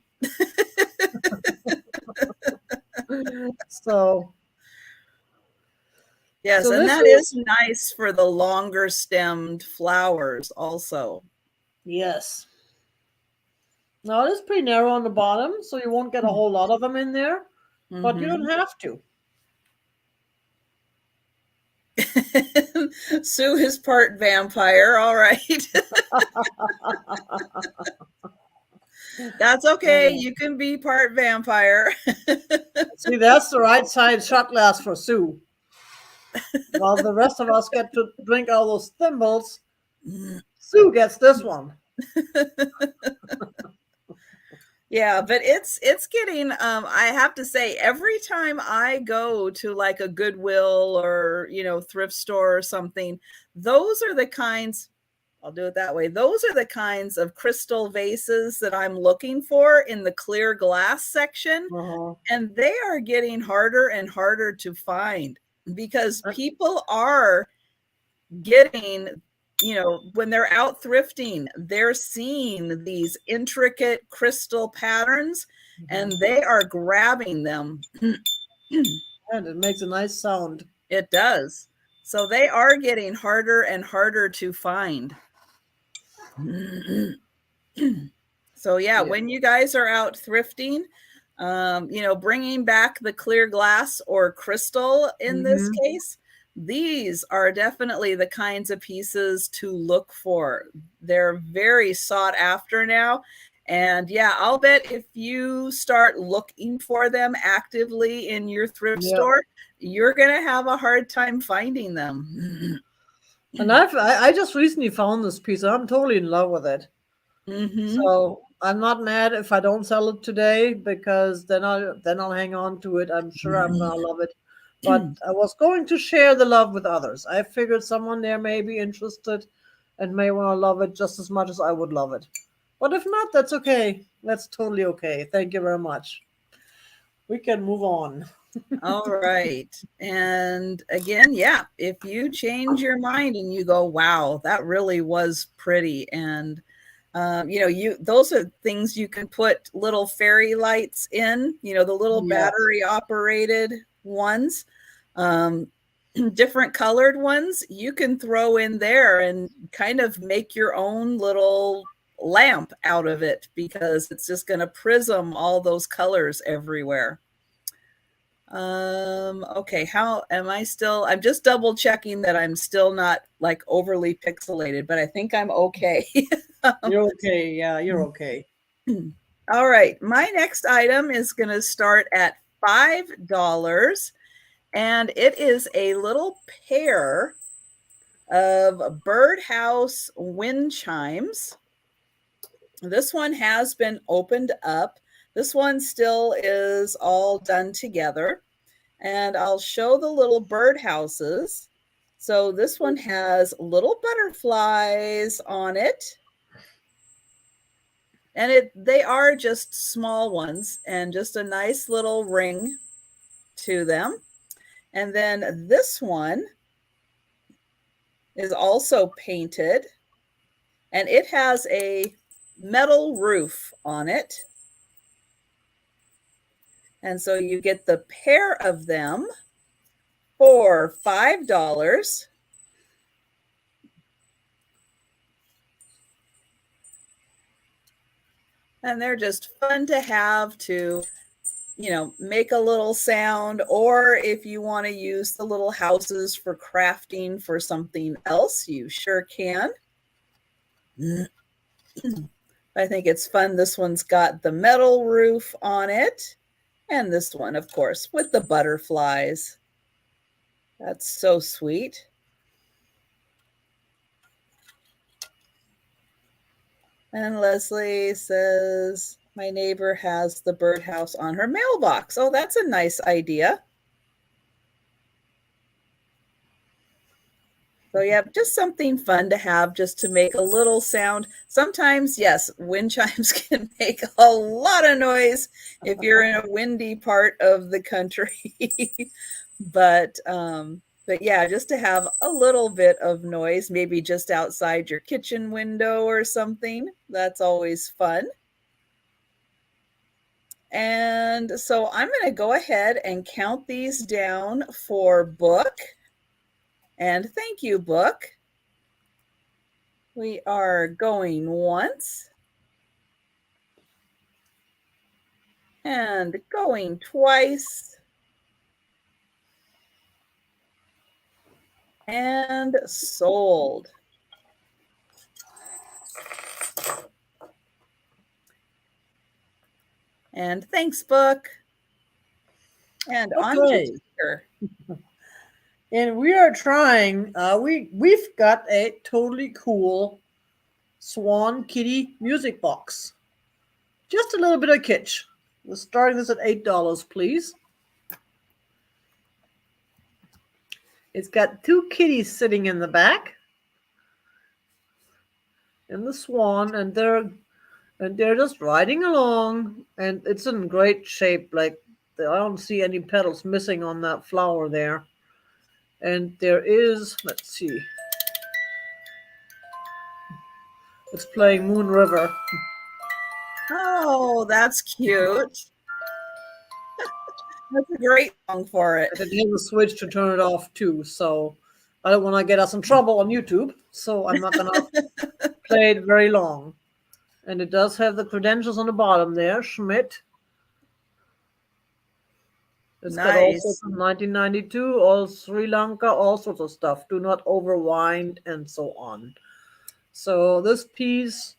So Yes, so and this that is is nice for the longer stemmed flowers also. yes. Now it is pretty narrow on the bottom, so you won't get a whole lot of them in there, but you don't Mhm. have to. Sue is part vampire. All right. That's okay. Uh, You can be part vampire. See, that's the right size shot glass for Sue. While the rest of us get to drink all those thimbles, Sue gets this one. Yeah, but it's getting I have to say every time I go to like a Goodwill or, thrift store or something, those are the kinds I'll do it that way. Those are the kinds of crystal vases that I'm looking for in the clear glass section, Uh-huh. and they are getting harder and harder to find because Uh, people are getting, when they're out thrifting, they're seeing these intricate crystal patterns and mhm. they are grabbing them. And it makes a nice sound. It does. So they are getting harder and harder to find. So yeah, Yeah. when you guys are out thrifting, bringing back the clear glass or crystal in this Hmm. case, these are definitely the kinds of pieces to look for. They're very sought after now. And yeah, I'll bet if you start looking for them actively in your thrift Yeah. store, you're going to have a hard time finding them. And I just recently found this piece. I'm totally in love with it. Hmm. So I'm not mad if I don't sell it today because then I'll hang on to it. I'm sure I'm gonna love it. But I was going to share the love with others. I figured someone there may be interested and may want to love it just as much as I would love it. But if not, that's okay. That's totally okay. Thank you very much. We can move on. All right. And again, yeah, if you change your mind and you go, wow, that really was pretty. And those are things you can put little fairy lights in, the little Yes. battery operated ones. Um, different colored ones you can throw in there and kind of make your own little lamp out of it because it's just going to prism all those colors everywhere. Okay, how am I still? I'm just double checking that I'm still not like overly pixelated, but I think I'm okay. You're okay. Yeah, you're okay. All right, my next item is going to start at $5, and it is a little pair of birdhouse wind chimes. This one has been opened up. This one still is all done together. And I'll show the little birdhouses. So this one has little butterflies on it. And they are just small ones and just a nice little ring to them. And then this one is also painted, and it has a metal roof on it. And so you get the pair of them for $5. And they're just fun to have to, make a little sound, or if you want to use the little houses for crafting for something else, you sure can. I think it's fun. This one's got the metal roof on it. And this one, of course, with the butterflies. That's so sweet. And Leslie says, my neighbor has the birdhouse on her mailbox. Oh, that's a nice idea. So yeah, just something fun to have, just to make a little sound. Sometimes, yes, wind chimes can make a lot of noise if you're in a windy part of the country. But yeah, just to have a little bit of noise, maybe just outside your kitchen window or something, that's always fun. And so I'm going to go ahead and count these down for Book. And thank you, Book. We are going once and going twice and sold. And thanks, Book. And on to Tinker. And we are trying, we've got a totally cool Swan Kitty music box. Just a little bit of kitsch. We're starting this at $8, please. It's got two kitties sitting in the back. And the swan, and they're just riding along, and it's in great shape. Like, I don't see any petals missing on that flower there. And there is, let's see, it's playing Moon River. Oh, that's cute. That's a great song for it. It has a switch to turn it off too, so I don't want to get us in trouble on YouTube, so I'm not going to play it very long. And it does have the credentials on the bottom there, Schmidt. It's got also from 1992, all Sri Lanka, all sorts of stuff. Do not overwind and so on. So this piece,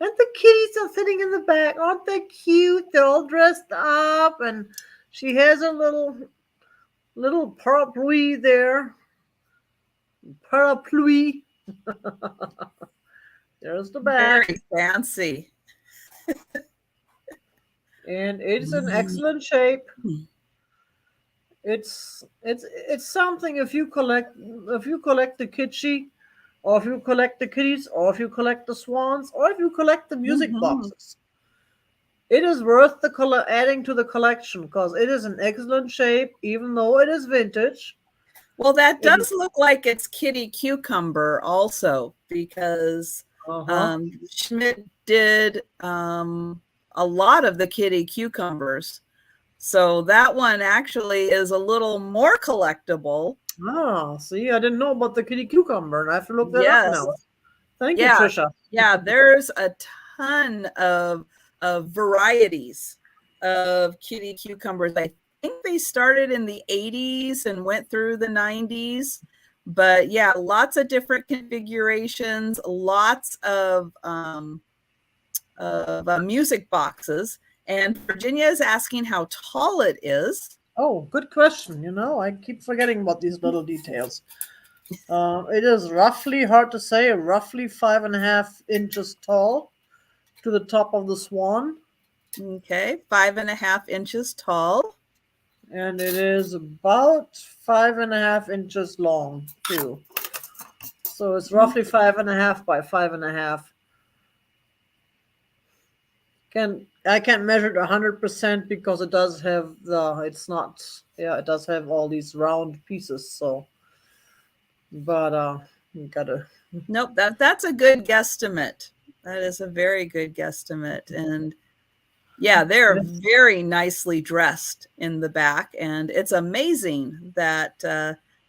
and the kitties are sitting in the back. Aren't they cute? They're all dressed up, and she has a little parapluie there. Parapluie. There's the back. Very fancy. And it's in excellent shape. It's something if you collect the kitschy, or if you collect the kitties, or if you collect the swans, or if you collect the music boxes. It is worth the adding to the collection, because it is in excellent shape, even though it is vintage. Well, that does look like it's kitty cucumber also, because Schmidt did a lot of the kitty cucumbers. So that one actually is a little more collectable. Ah, see, I didn't know about the kitty cucumber, and I have to look that up now. Thank you, Trisha. Yeah, there's a ton of varieties of kitty cucumbers. I think they started in the 80s and went through the 90s. But yeah, lots of different configurations, lots of music boxes. And Virginia is asking how tall it is. Oh, good question. I keep forgetting about these little details. It is roughly, hard to say, roughly 5.5 inches tall to the top of the swan. Okay, 5.5 inches tall. And it is about 5.5 inches long, too. So it's roughly 5.5 by 5.5. I can't measure it 100% because it does have it's not, yeah, it does have all these round pieces. So, but you gotta. Nope, that's a good guesstimate. That is a very good guesstimate. And yeah, they're very nicely dressed in the back, and it's amazing that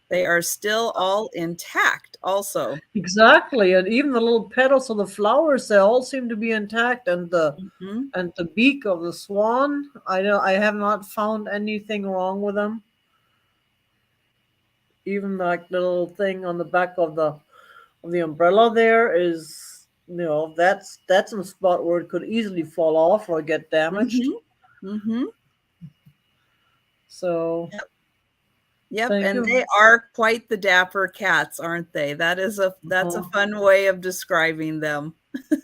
they are still all intact also. Exactly, and even the little petals of the flowers, they all seem to be intact, Mhm. and the beak of the swan, I have not found anything wrong with them. Even like the little thing on the back of the umbrella there is, that's a spot where it could easily fall off or get damaged. Mhm. Mhm. So Yep. Yep, thank and you. they are quite the dapper cats, aren't they? That's a Uh, fun way of describing them.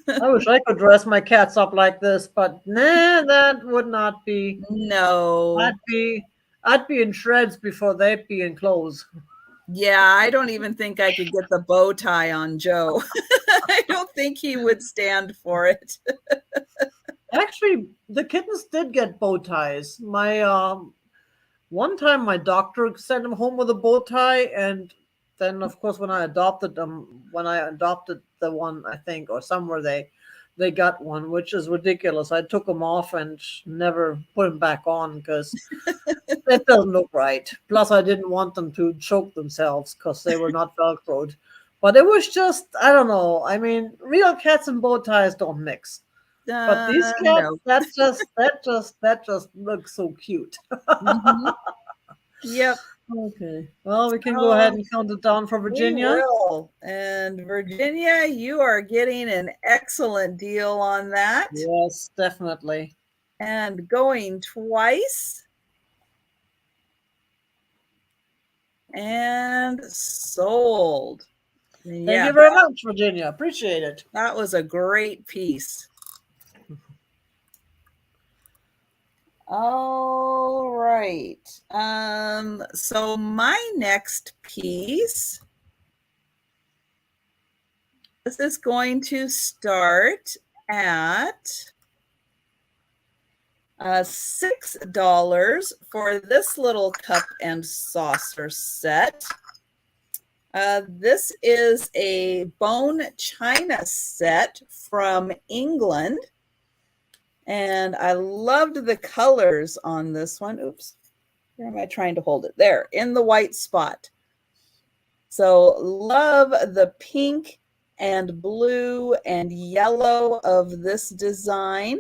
I wish I could dress my cats up like this, but nah, that would not be. I'd No. be I'd be in shreds before they'd be in clothes. Yeah, I don't even think I could get the bow tie on Joe. I don't think he would stand for it. Actually, the kittens did get bow ties. My one time my doctor sent them home with a bow tie, and then of course when I adopted the one, I think, or somewhere they got one, which is ridiculous. I took them off and never put them back on because it doesn't look right. Plus, I didn't want them to choke themselves because they were not velcroed. But it was just, I don't know. I mean, real cats and bow ties don't mix. But these cats, No. that just looks so cute. Mhm. Yep. Okay. Well, we can go ahead Oh, and count it down for we Virginia. will. And Virginia, you are getting an excellent deal on that. Yes, definitely. And going twice and sold. Thank Yeah, you very much, Virginia. Appreciate it. that was a great piece. All right. So my next piece, this is going to start at $6 for this little cup and saucer set. This is a bone china set from England. And I loved the colors on this one. Oops, where am I trying to hold it? There, in the white spot. So love the pink and blue and yellow of this design.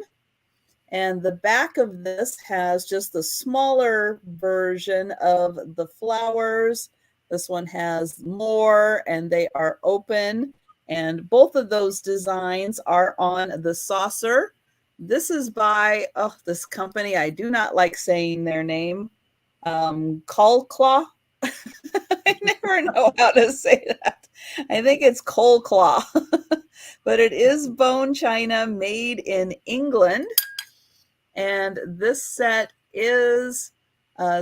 And the back of this has just the smaller version of the flowers. This one has more, and they are open. And both of those designs are on the saucer. This is by this company. I do not like saying their name. Colclaw. I never know how to say that. I think it's Colclaw, but it is bone china made in England. And this set is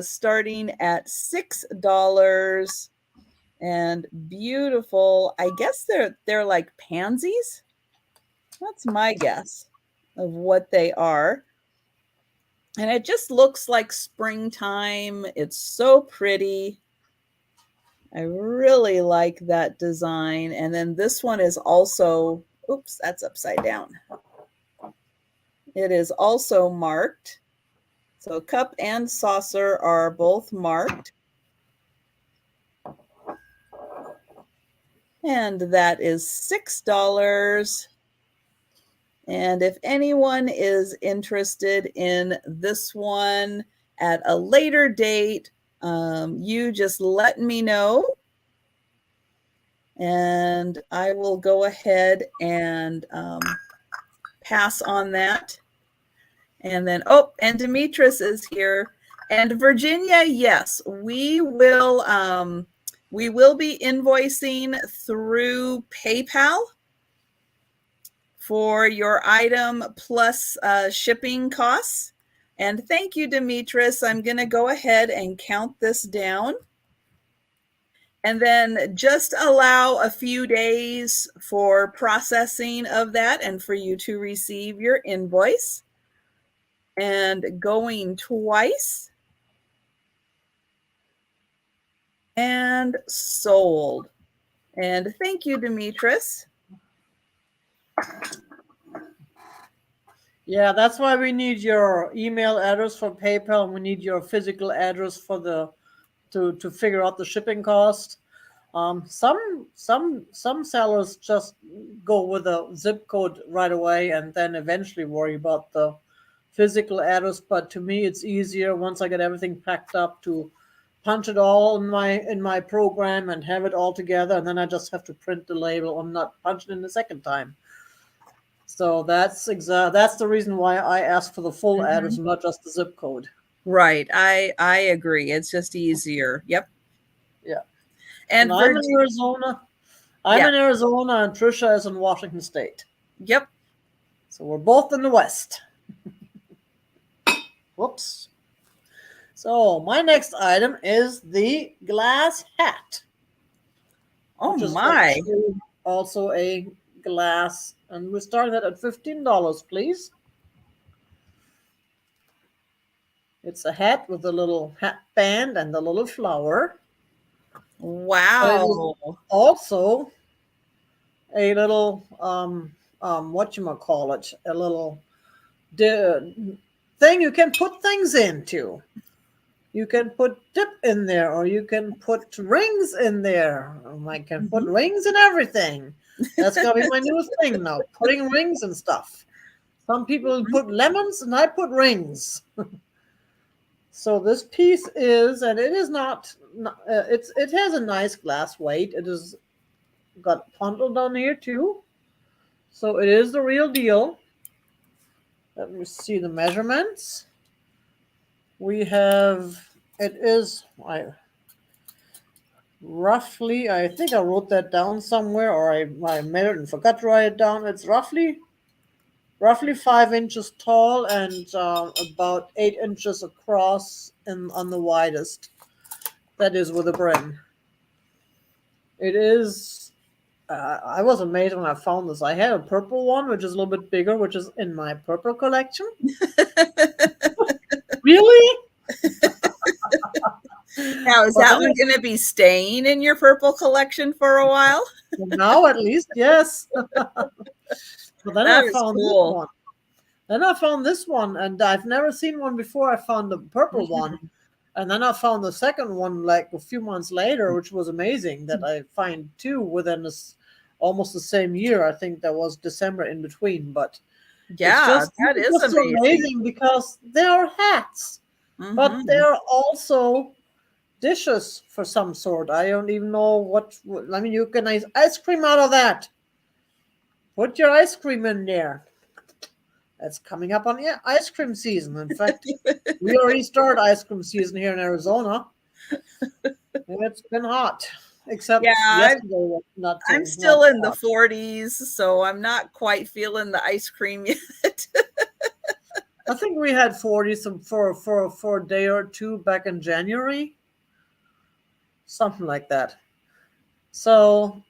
starting at $6 and beautiful. I guess they're like pansies. That's my guess of what they are. And it just looks like springtime. It's so pretty. I really like that design. And then this one is also, oops, that's upside down. It is also marked. So cup and saucer are both marked. And that is $6. And if anyone is interested in this one at a later date, you just let me know. And I will go ahead and pass on that. And then, and Demetrius is here. And Virginia, yes, we will be invoicing through PayPal for your item plus shipping costs. And thank you, Demetrius. I'm going to go ahead and count this down. And then just allow a few days for processing of that and for you to receive your invoice. and going twice and sold. And thank you, Demetris. Yeah, that's why we need your email address for PayPal, and we need your physical address for the to figure out the shipping cost. Some sellers just go with a zip code right away and then eventually worry about the physical address. But to me, it's easier once I get everything packed up to punch it all in my program and have it all together, and then I just have to print the label and not punch it in the second time. So that's the reason why I asked for the full address and not just the zip code. Right. I agree. It's just easier. Yep. Yeah. And I'm in Arizona. I'm in Arizona, and Trisha is in Washington State. Yep. So we're both in the West. Whoops. So my next item is the glass hat. Oh my. Also a glass, and we're starting that at $15, please. It's a hat with a little hat band and a little flower. Wow. Also a little whatchamacallit, a little thing you can put things into. You can put dip in there, or you can put rings in there. I can put rings in everything. That's gonna be my new thing now, putting rings and stuff. Some people put lemons, and I put rings. So this piece is, and it is not. It has a nice glass weight. It is got puntal down here too, so it is the real deal. Let me see the measurements. We have, it is, roughly, I think I wrote that down somewhere, or I measured and forgot to write it down. It's roughly 5 inches tall and about 8 inches across and on the widest. That is with a brim. It is, I was amazed when I found this. I had a purple one, which is a little bit bigger, which is in my purple collection. Really? Now, is that one going to be staying in your purple collection for a while? Now, at least, yes. But then I found this one. Then I found this one, and I've never seen one before. I found the purple one, and then I found the second one like a few months later, which was amazing. That I find two within this almost the same year. I think there was December in between, but yeah, that is amazing because they are hats, but they're also dishes for some sort. I don't even know what. I mean, you can ice cream out of that. Put your ice cream in there. That's coming up on ice cream season. In fact, we already started ice cream season here in Arizona. And it's been hot. Except yesterday, I'm still in the 40s, so I'm not quite feeling the ice cream yet. I think we had 40 for a day or two back in January. Something like that. So,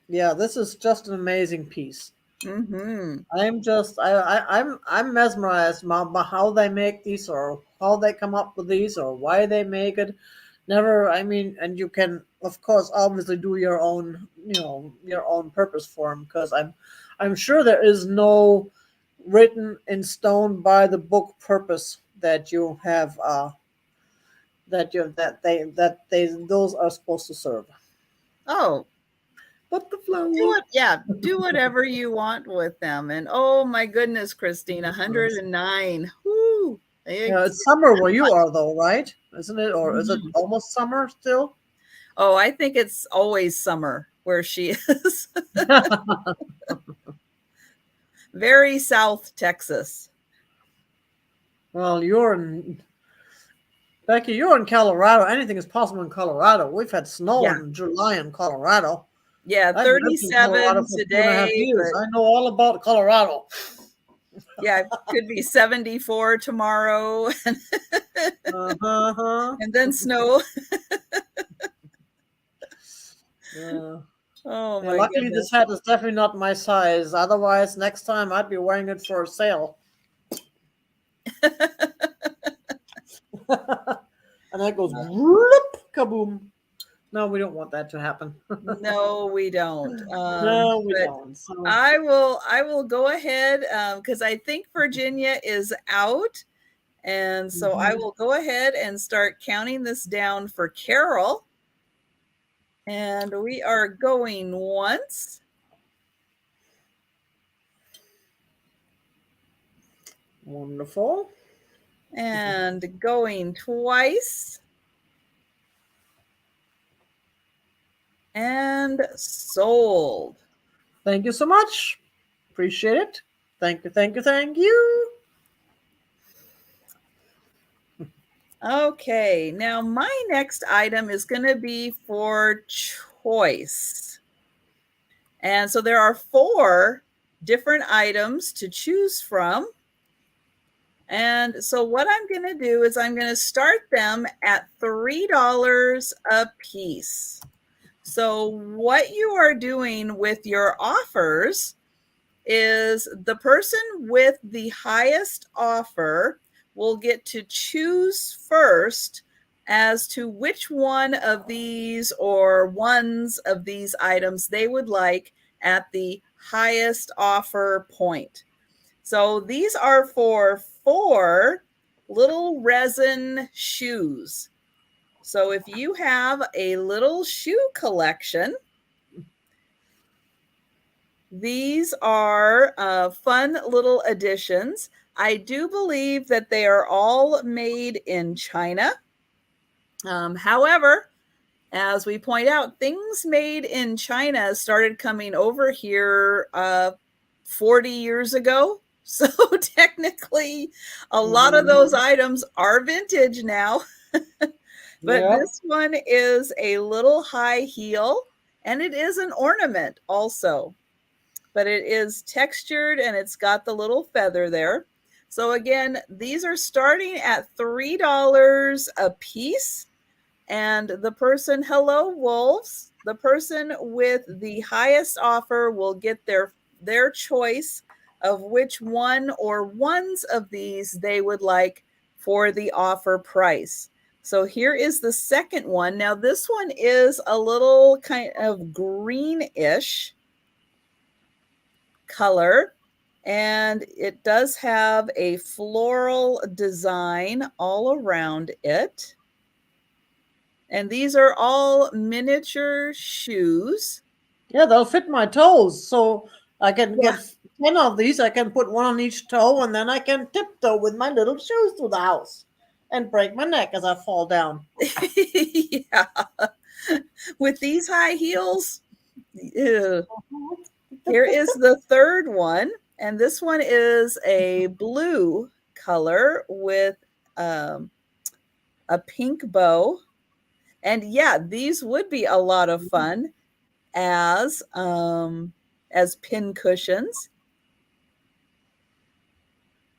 yeah, this is just an amazing piece. I'm just I'm mesmerized by how they make these, or how they come up with these, or why they make it. Never, I mean, and you can of course obviously do your own, your own purpose for them, because I'm sure there is no written in stone by the book purpose that you have those are supposed to serve. Oh. But the flower. Do whatever you want with them. And oh my goodness, Christine, 109. Woo! Yeah, it's summer where you are though, right? Isn't it? Or is it almost summer still? Oh, I think it's always summer where she is. Very South Texas. Well, Becky, you're in Colorado. Anything is possible in Colorado. We've had snow in July in Colorado. Yeah, 37 today. I know all about Colorado. Yeah, it could be 74 tomorrow. And then snow. Oh my luckily, goodness. this hat is definitely not my size. Otherwise, next time I'd be wearing it for a sale. And that goes whoop, kaboom. No, we don't want that to happen. No, we don't. No, we But don't. So, I will go ahead because I think Virginia is out. And so I will go ahead and start counting this down for Carol. And we are going once. wonderful. And going twice. And sold. Thank you so much. Appreciate it. Thank you, thank you, thank you. Okay, now my next item is going to be for choice. And so there are 4 different items to choose from. And so what I'm going to do is I'm going to start them at $3 a piece. So what you are doing with your offers is the person with the highest offer will get to choose first as to which one of these or ones of these items they would like at the highest offer point. So these are for 4 little resin shoes. So if you have a little shoe collection, these are fun little additions. I do believe that they are all made in China. However, as we point out, things made in China started coming over here 40 years ago. So technically, a lot of those items are vintage now. But this one is a little high heel, and it is an ornament also. But it is textured, and it's got the little feather there. So again, these are starting at $3 a piece. And the person, hello, wolves, the person with the highest offer will get their choice of which one or ones of these they would like for the offer price. So here is the second one. Now this one is a little kind of greenish color, and it does have a floral design all around it. And these are all miniature shoes. Yeah, they'll fit my toes. So I can get 10 of these. I can put one on each toe, and then I can tiptoe with my little shoes through the house and break my neck as I fall down. Yeah. With these high heels. Ew. Here is the third one. And this one is a blue color with a pink bow. And yeah, these would be a lot of fun as pin cushions.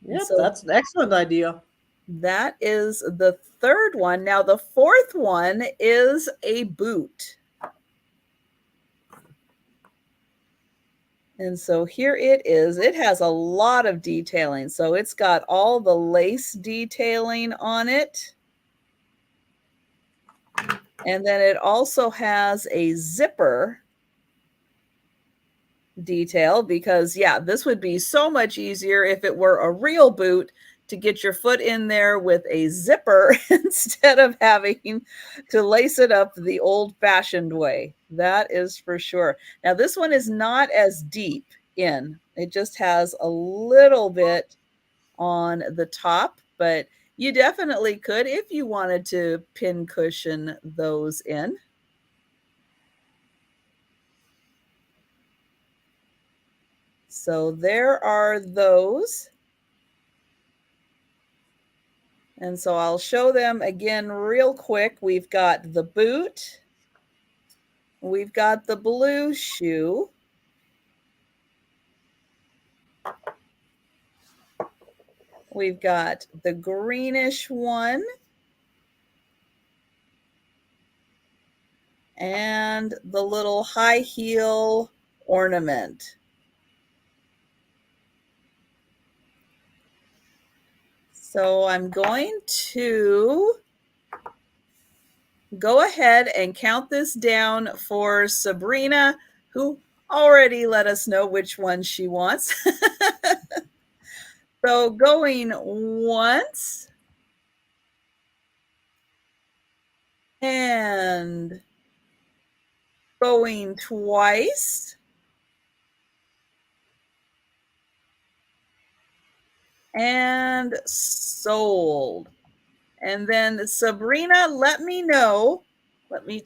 Yep, So that's an excellent idea. that is the third one. Now the fourth one is a boot. And so here it is. It has a lot of detailing. So it's got all the lace detailing on it. And then it also has a zipper detail because, yeah, this would be so much easier if it were a real boot to get your foot in there with a zipper instead of having to lace it up the old-fashioned way. That is for sure. Now, this one is not as deep in. It just has a little bit on the top, but you definitely could if you wanted to pin cushion those in. So there are those. And so I'll show them again real quick. We've got the boot. We've got the blue shoe. We've got the greenish one. And the little high heel ornament. So I'm going to go ahead and count this down for Sabrina, who already let us know which one she wants. So going once and going twice. And sold. And then Sabrina, let me know.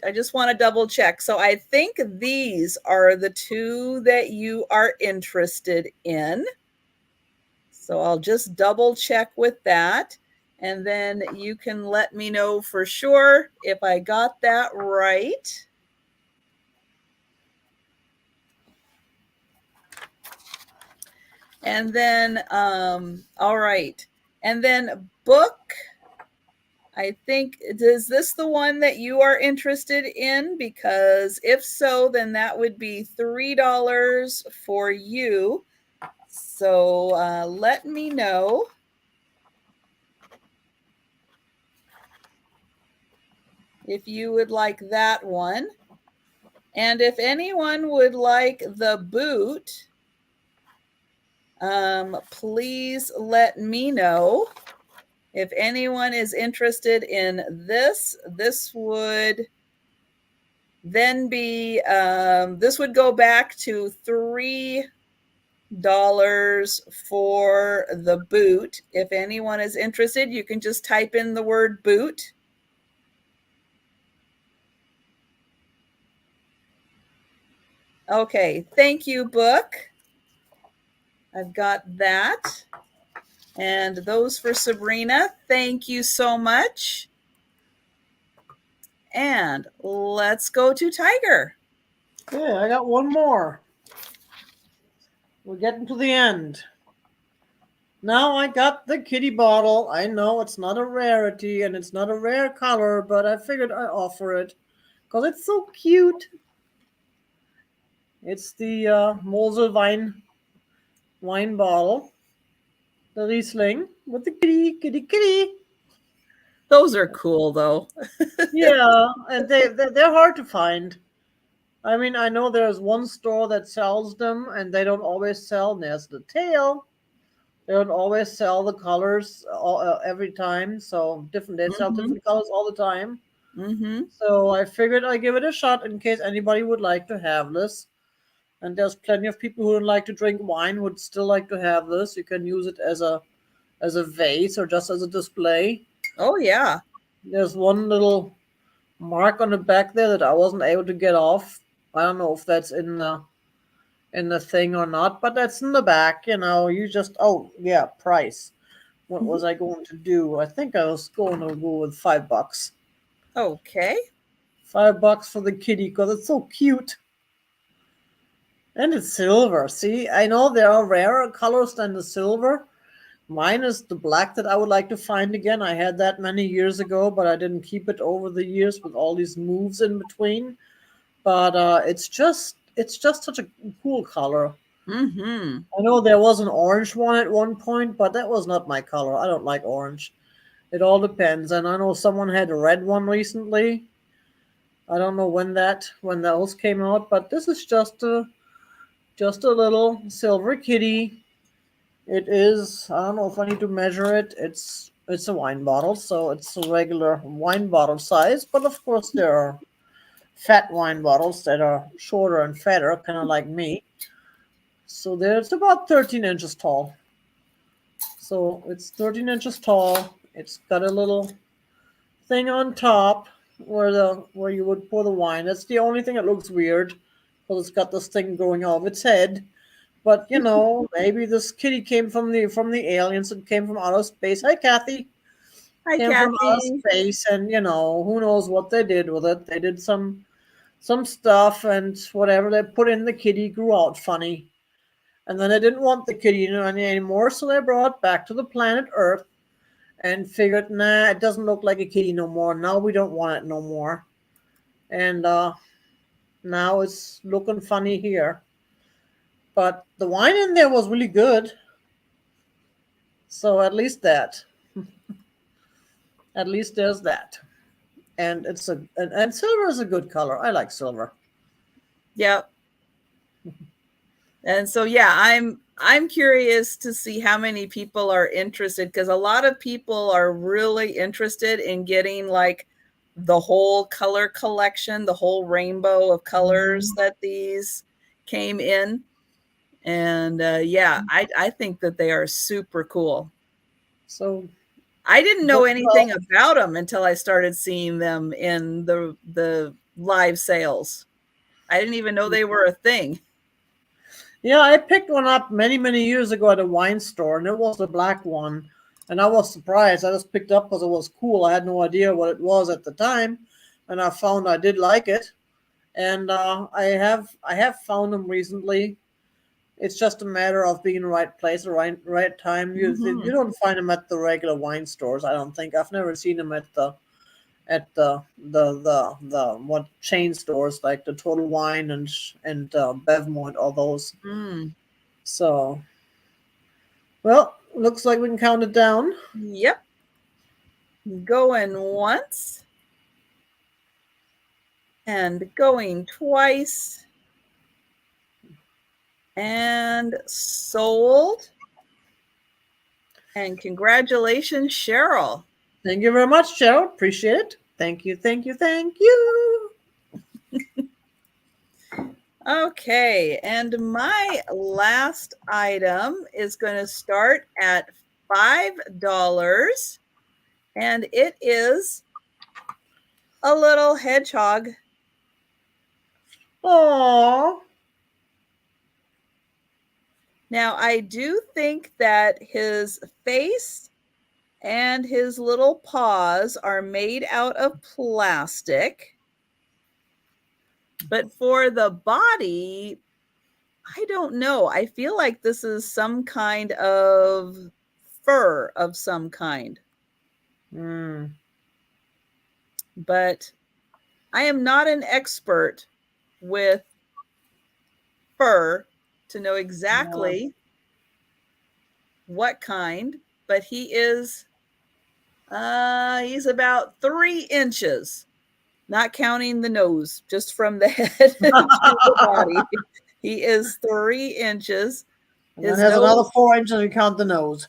I just want to double check. So I think these are the two that you are interested in. So I'll just double check with that. And then you can let me know for sure if I got that right. And then, all right. And then book. I think, is this the one that you are interested in? Because if so, then that would be $3 for you. So let me know. If you would like that one. And if anyone would like the boot, please let me know. If anyone is interested in this, this would then be, this would go back to $3 for the boot. If anyone is interested, you can just type in the word boot. Okay, thank you, book. I've got that. And those for Sabrina. Thank you so much. And let's go to Tiger. Okay, I got one more. We're getting to the end. Now I got the kitty bottle. I know it's not a rarity and it's not a rare color, but I figured I'd offer it because it's so cute. It's the Mosel wine bottle, the Riesling with the kitty. Those are cool, though. Yeah, and they're hard to find. I mean, I know there's one store that sells them, and they don't always sell. And there's the tail. They don't always sell the colors every time. So they sell different colors all the time. So I figured I'd give it a shot in case anybody would like to have this. And there's plenty of people who don't like to drink wine would still like to have this. You can use it as a vase or just as a display. Oh yeah. There's one little mark on the back there that I wasn't able to get off. I don't know if that's in the thing or not, but that's in the back. You just price. What was I going to do? I think I was going to go with $5. Okay. $5 for the kitty because it's so cute. And it's silver. See, I know there are rarer colors than the silver. Mine is the black that I would like to find again. I had that many years ago, but I didn't keep it over the years with all these moves in between. But it's just such a cool color. I know there was an orange one at one point, but that was not my color. I don't like orange. It all depends. And I know someone had a red one recently. I don't know when those came out, but this is just a little silver kitty. It is, I don't know if I need to measure it. It's a wine bottle, so it's a regular wine bottle size. But of course, there are fat wine bottles that are shorter and fatter, kind of like me. So it's about 13 inches tall. So it's 13 inches tall. It's got a little thing on top where you would pour the wine. That's the only thing that looks weird because it's got this thing growing out of its head. But maybe this kitty came from the aliens and came from outer space. Hi, Kathy. Hi, came Kathy. from outer space, and who knows what they did with it. They did some stuff, and whatever they put in the kitty grew out funny. And then they didn't want the kitty anymore, so they brought it back to the planet Earth and figured, nah, it doesn't look like a kitty no more. Now we don't want it no more. And now it's looking funny here. But the wine in there was really good. So at least that. At least there's that. And and silver is a good color. I like silver. Yep. And so yeah, I'm curious to see how many people are interested, because a lot of people are really interested in getting like the whole color collection, the whole rainbow of colors that these came in. And yeah, I think that they are super cool. So I didn't know anything about them until I started seeing them in the live sales. I didn't even know they were a thing. yeah, I picked one up many, many years ago at a wine store, and it was the black one. And I was surprised. I just picked it up because it was cool. I had no idea what it was at the time, and I found I did like it. And I have found them recently. It's just a matter of being in the right place, the right time. You don't find them at the regular wine stores. I don't think. I've never seen them at the what chain stores like the Total Wine and Bevmo and all those. Mm. So, well, looks like we can count it down. Yep. Going once and going twice and sold. And congratulations, Cheryl. Thank you very much, Cheryl. Appreciate it. Thank you, thank you, thank you. Okay, and my last item is going to start at $5, and it is a little hedgehog. Aww. Now, I do think that his face and his little paws are made out of plastic. But for the body, I don't know. I feel like this is some kind of fur of some kind. But I am not an expert with fur to know exactly what kind, but he's about 3 inches, not counting the nose, just from the head to the body. He is 3 inches. And it has another 4 inches if you count the nose.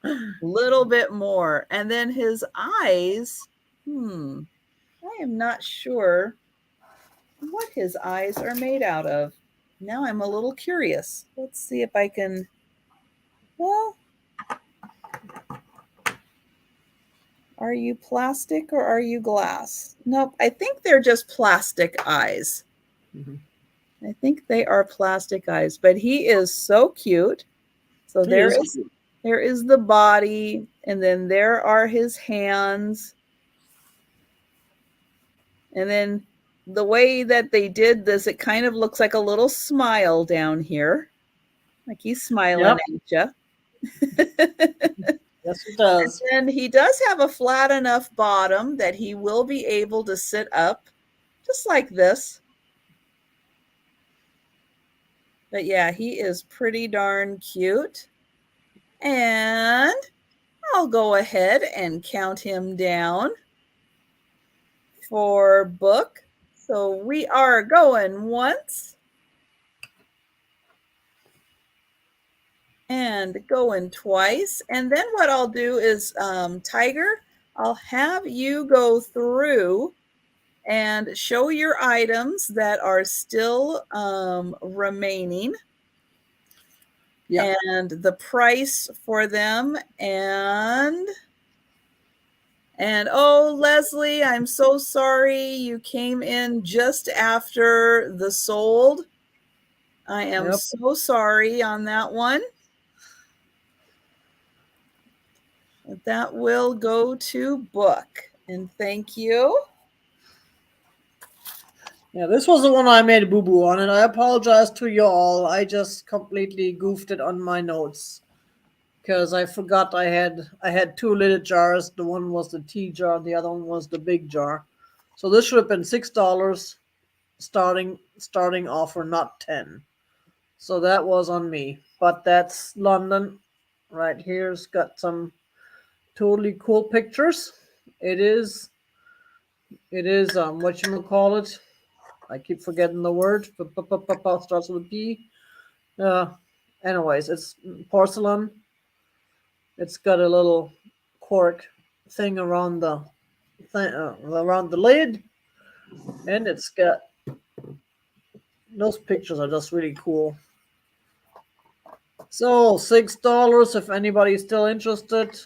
A little bit more. And then his eyes, I am not sure what his eyes are made out of. Now I'm a little curious. Let's see if I can, well, are you plastic or are you glass? Nope, I think they're just plastic eyes. I think they are plastic eyes, but he is so cute. So there is the body, and then there are his hands. And then the way that they did this, it kind of looks like a little smile down here. Like he's smiling at you. Yes, it does. And he does have a flat enough bottom that he will be able to sit up just like this. But yeah, he is pretty darn cute. And I'll go ahead and count him down for book. So we are going once and going twice. And then what I'll do is, Tiger, I'll have you go through and show your items that are still remaining. And the price for them. And oh, Leslie, I'm so sorry you came in just after the sold. I am so sorry on that one. That will go to book. And thank you. Yeah, this was the one I made a boo-boo on, and I apologize to you all. I just completely goofed it on my notes because I forgot I had 2 little jars. The one was the tea jar, the other one was the big jar. So this should have been $6 starting offer, not 10. So that was on me. But that's London right here's got some totally cool pictures. It is what you call it. I keep forgetting the word. Starts with a P. Anyways, it's porcelain. It's got a little cork thing around the lid, and it's got those pictures are just really cool. So $6 if anybody's still interested.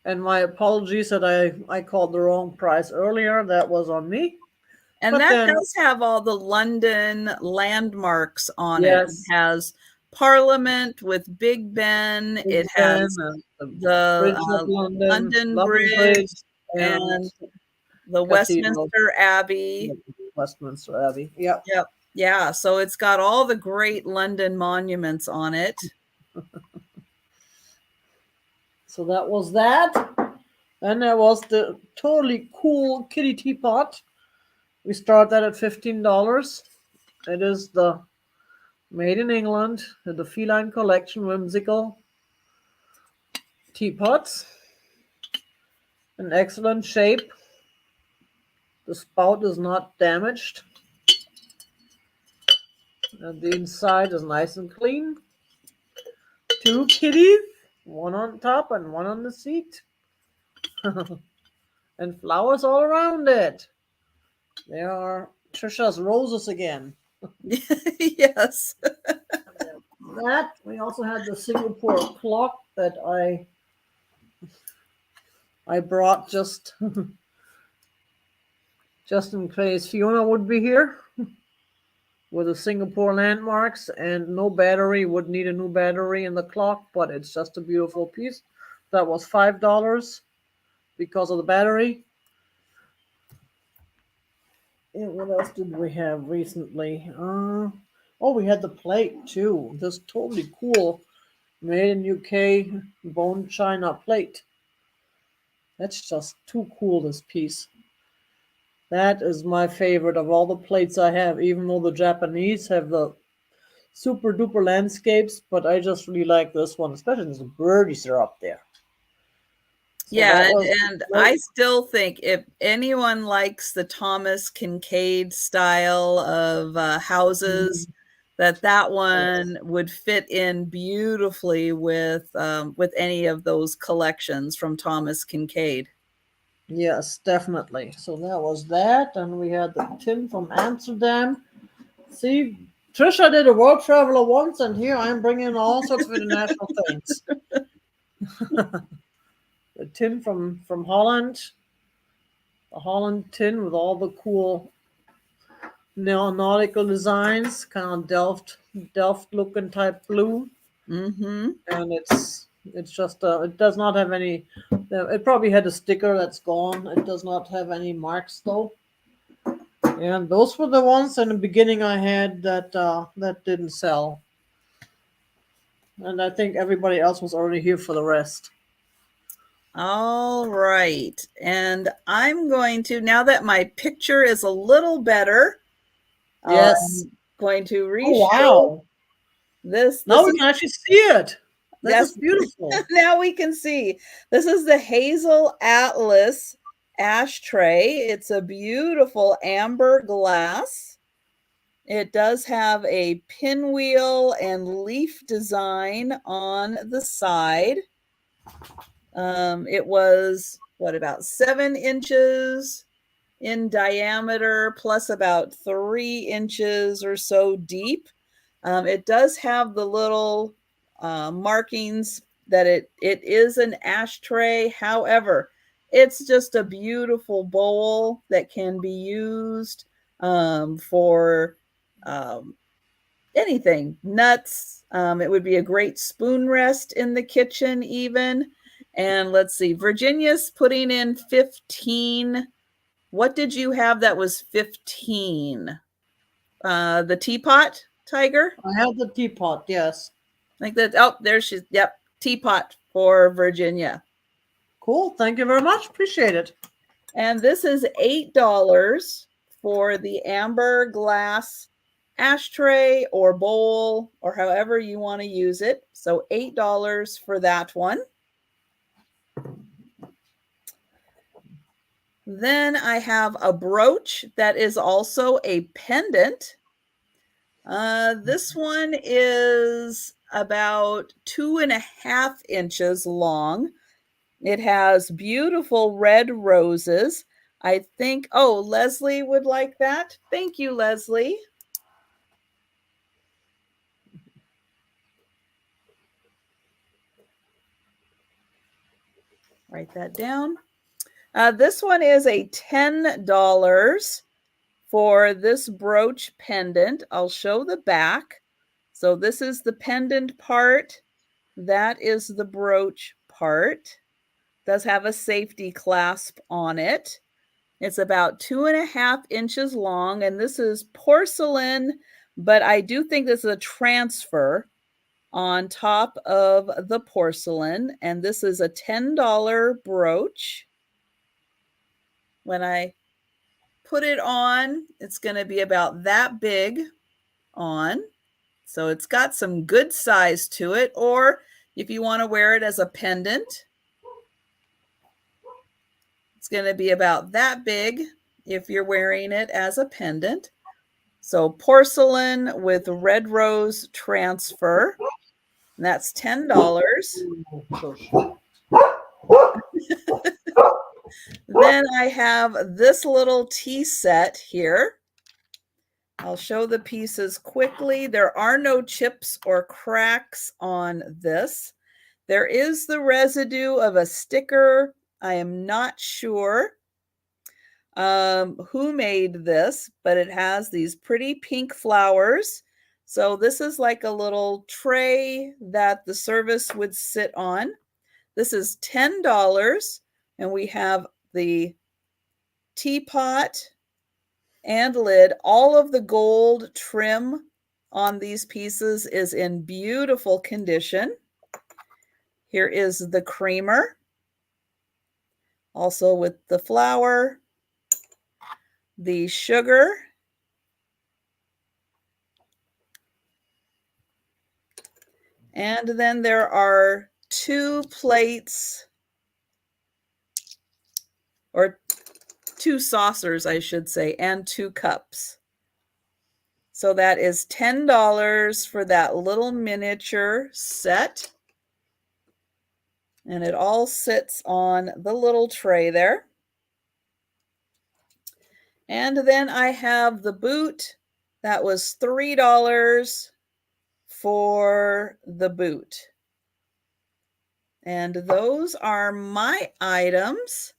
And my apologies that I called the wrong price earlier. That was on me. And but that then, does have all the London landmarks on yes, it. It has Parliament with Big Ben. It has the Bridge of London Bridge and the Cathedral. Westminster Abbey. Westminster Abbey. Yep. Yep. Yeah. So it's got all the great London monuments on it. So that was that. And there was the totally cool kitty teapot. We start that at $15. It is the made in England, the Feline Collection whimsical teapots. An excellent shape. The spout is not damaged. And the inside is nice and clean. 2 kitties, one on top and one on the seat. And flowers all around it. There are Trisha's roses again. Yes. That we also had the Singapore clock that I brought just in case Fiona would be here with the Singapore landmarks, and no battery, would need a new battery in the clock, but it's just a beautiful piece. That was $5 because of the battery. And what else did we have recently? We had the plate too. This totally cool, made in UK bone china plate. That's just too cool, this piece. That is my favorite of all the plates I have, even though the Japanese have the super duper landscapes, but I just really like this one, especially the birdies are up there. So yeah, and I still think if anyone likes the Thomas Kincaid style of houses, that one would fit in beautifully with any of those collections from Thomas Kincaid. Yes, definitely. So that was that, and we had the tin from Amsterdam. See, Trisha did a world traveler once, and here I'm bringing all sorts of international things. The tin from Holland, the Holland tin with all the cool nautical designs, kind of Delft looking type blue. Mm-hmm. And it's just it does not have any. It probably had a sticker that's gone. It does not have any marks though. And those were the ones in the beginning I had that didn't sell. And I think everybody else was already here for the rest. All right. And I'm going to, now that my picture is a little better, yes, I'm going to re-show this. Now we can actually see it. This is beautiful. Now we can see. This is the Hazel Atlas ashtray. It's a beautiful amber glass. It does have a pinwheel and leaf design on the side. It was, about 7 inches in diameter, plus about 3 inches or so deep. It does have the little markings that it is an ashtray. However, it's just a beautiful bowl that can be used for anything, nuts. It would be a great spoon rest in the kitchen even. And let's see, Virginia's putting in 15. What did you have that was 15? The teapot, Tiger? I have the teapot, yes. Like that. Oh, there she's. Yep, teapot for Virginia. Cool. Thank you very much. Appreciate it. And this is $8 for the amber glass ashtray or bowl or however you want to use it. So $8 for that one. Then I have a brooch that is also a pendant. This one is about 2.5 inches long. It has beautiful red roses. I think, oh, Leslie would like that. Thank you, Leslie. Write that down. This one is a $10 for this brooch pendant. I'll show the back. So this is the pendant part. That is the brooch part. It does have a safety clasp on it. It's about 2.5 inches long, and this is porcelain, but I do think this is a transfer on top of the porcelain, and this is a $10 brooch. When I put it on, it's going to be about that big on. So it's got some good size to it, or if you want to wear it as a pendant, it's going to be about that big if you're wearing it as a pendant. So porcelain with red rose transfer, and that's $10. Then I have this little tea set here. I'll show the pieces quickly. There are no chips or cracks on this. There is the residue of a sticker. I am not sure who made this, but it has these pretty pink flowers. So this is like a little tray that the service would sit on. This is $10, and we have the teapot and lid. All of the gold trim on these pieces is in beautiful condition. Here is the creamer, also with the flour, the sugar, and then there are 2 plates, or 2 saucers, I should say, and 2 cups. So that is $10 for that little miniature set. And it all sits on the little tray there. And then I have the boot. That was $3 for the boot. And those are my items.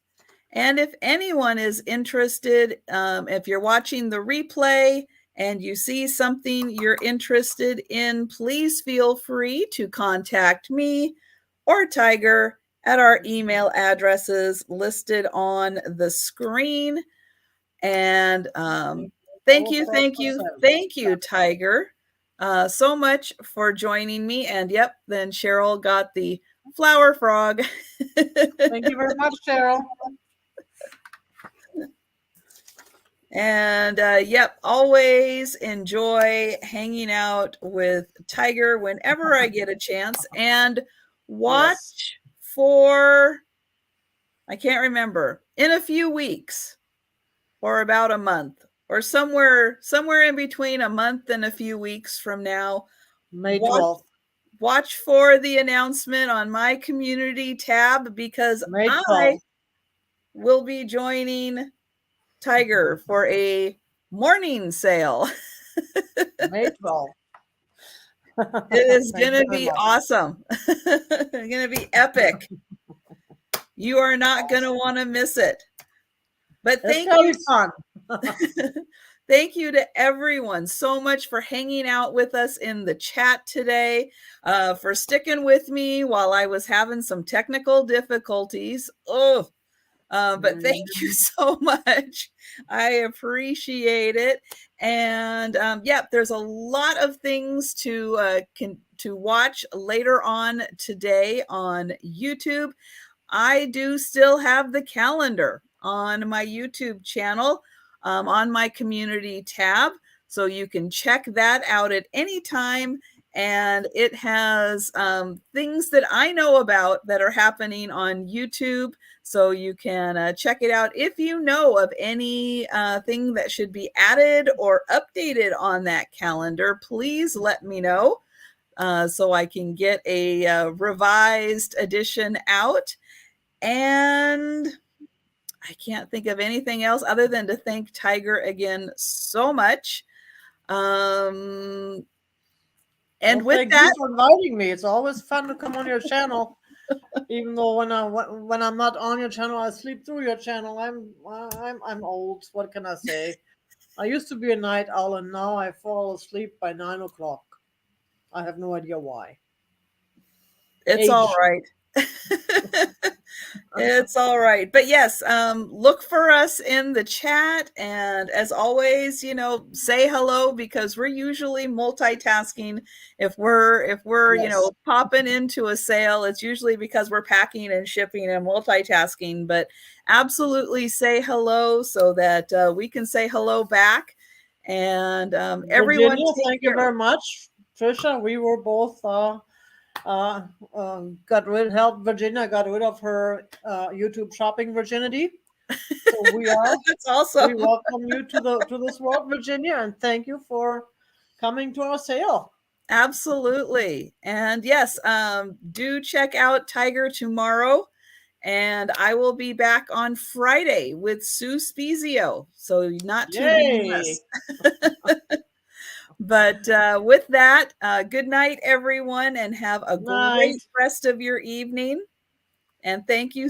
And if anyone is interested, if you're watching the replay and you see something you're interested in, please feel free to contact me or Tiger at our email addresses listed on the screen. And thank you, Tiger, so much for joining me. And yep, then Cheryl got the flower frog. Thank you very much, Cheryl. And yep, always enjoy hanging out with Tiger whenever I get a chance. And watch for, I can't remember, in a few weeks or about a month or somewhere in between a month and a few weeks from now. May 12th. Watch for the announcement on my community tab, because I will be joining Tiger for a morning sale. May 12th. It is going to be awesome. It's going to be epic. You are not going to want to miss it. But thank you. Thank you to everyone so much for hanging out with us in the chat today, for sticking with me while I was having some technical difficulties. But thank you so much. I appreciate it. And yep, there's a lot of things to watch later on today on YouTube. I do still have the calendar on my YouTube channel, on my community tab. So you can check that out at any time. And it has things that I know about that are happening on YouTube. So you can check it out. If you know of any thing that should be added or updated on that calendar, please let me know so I can get a revised edition out. And I can't think of anything else other than to thank Tiger again so much. And well, with thank that, you for inviting me. It's always fun to come on your channel. Even though when I'm not on your channel, I sleep through your channel. I'm old. What can I say? I used to be a night owl, and now I fall asleep by 9 o'clock. I have no idea why. it's all Age. right. It's all right. But yes, look for us in the chat. And as always, say hello, because we're usually multitasking. If we're Yes. popping into a sale, it's usually because we're packing and shipping and multitasking. But absolutely say hello so that we can say hello back. And everyone, Virginia, thank you very much. Trisha, we were both helped Virginia got rid of her YouTube shopping virginity. So That's awesome. we welcome you to this world, Virginia, and thank you for coming to our sale. Absolutely. And yes, do check out Tiger tomorrow. And I will be back on Friday with Sue Spezio. So not to be missed. But with that, good night, everyone, and have a great rest of your evening. And thank you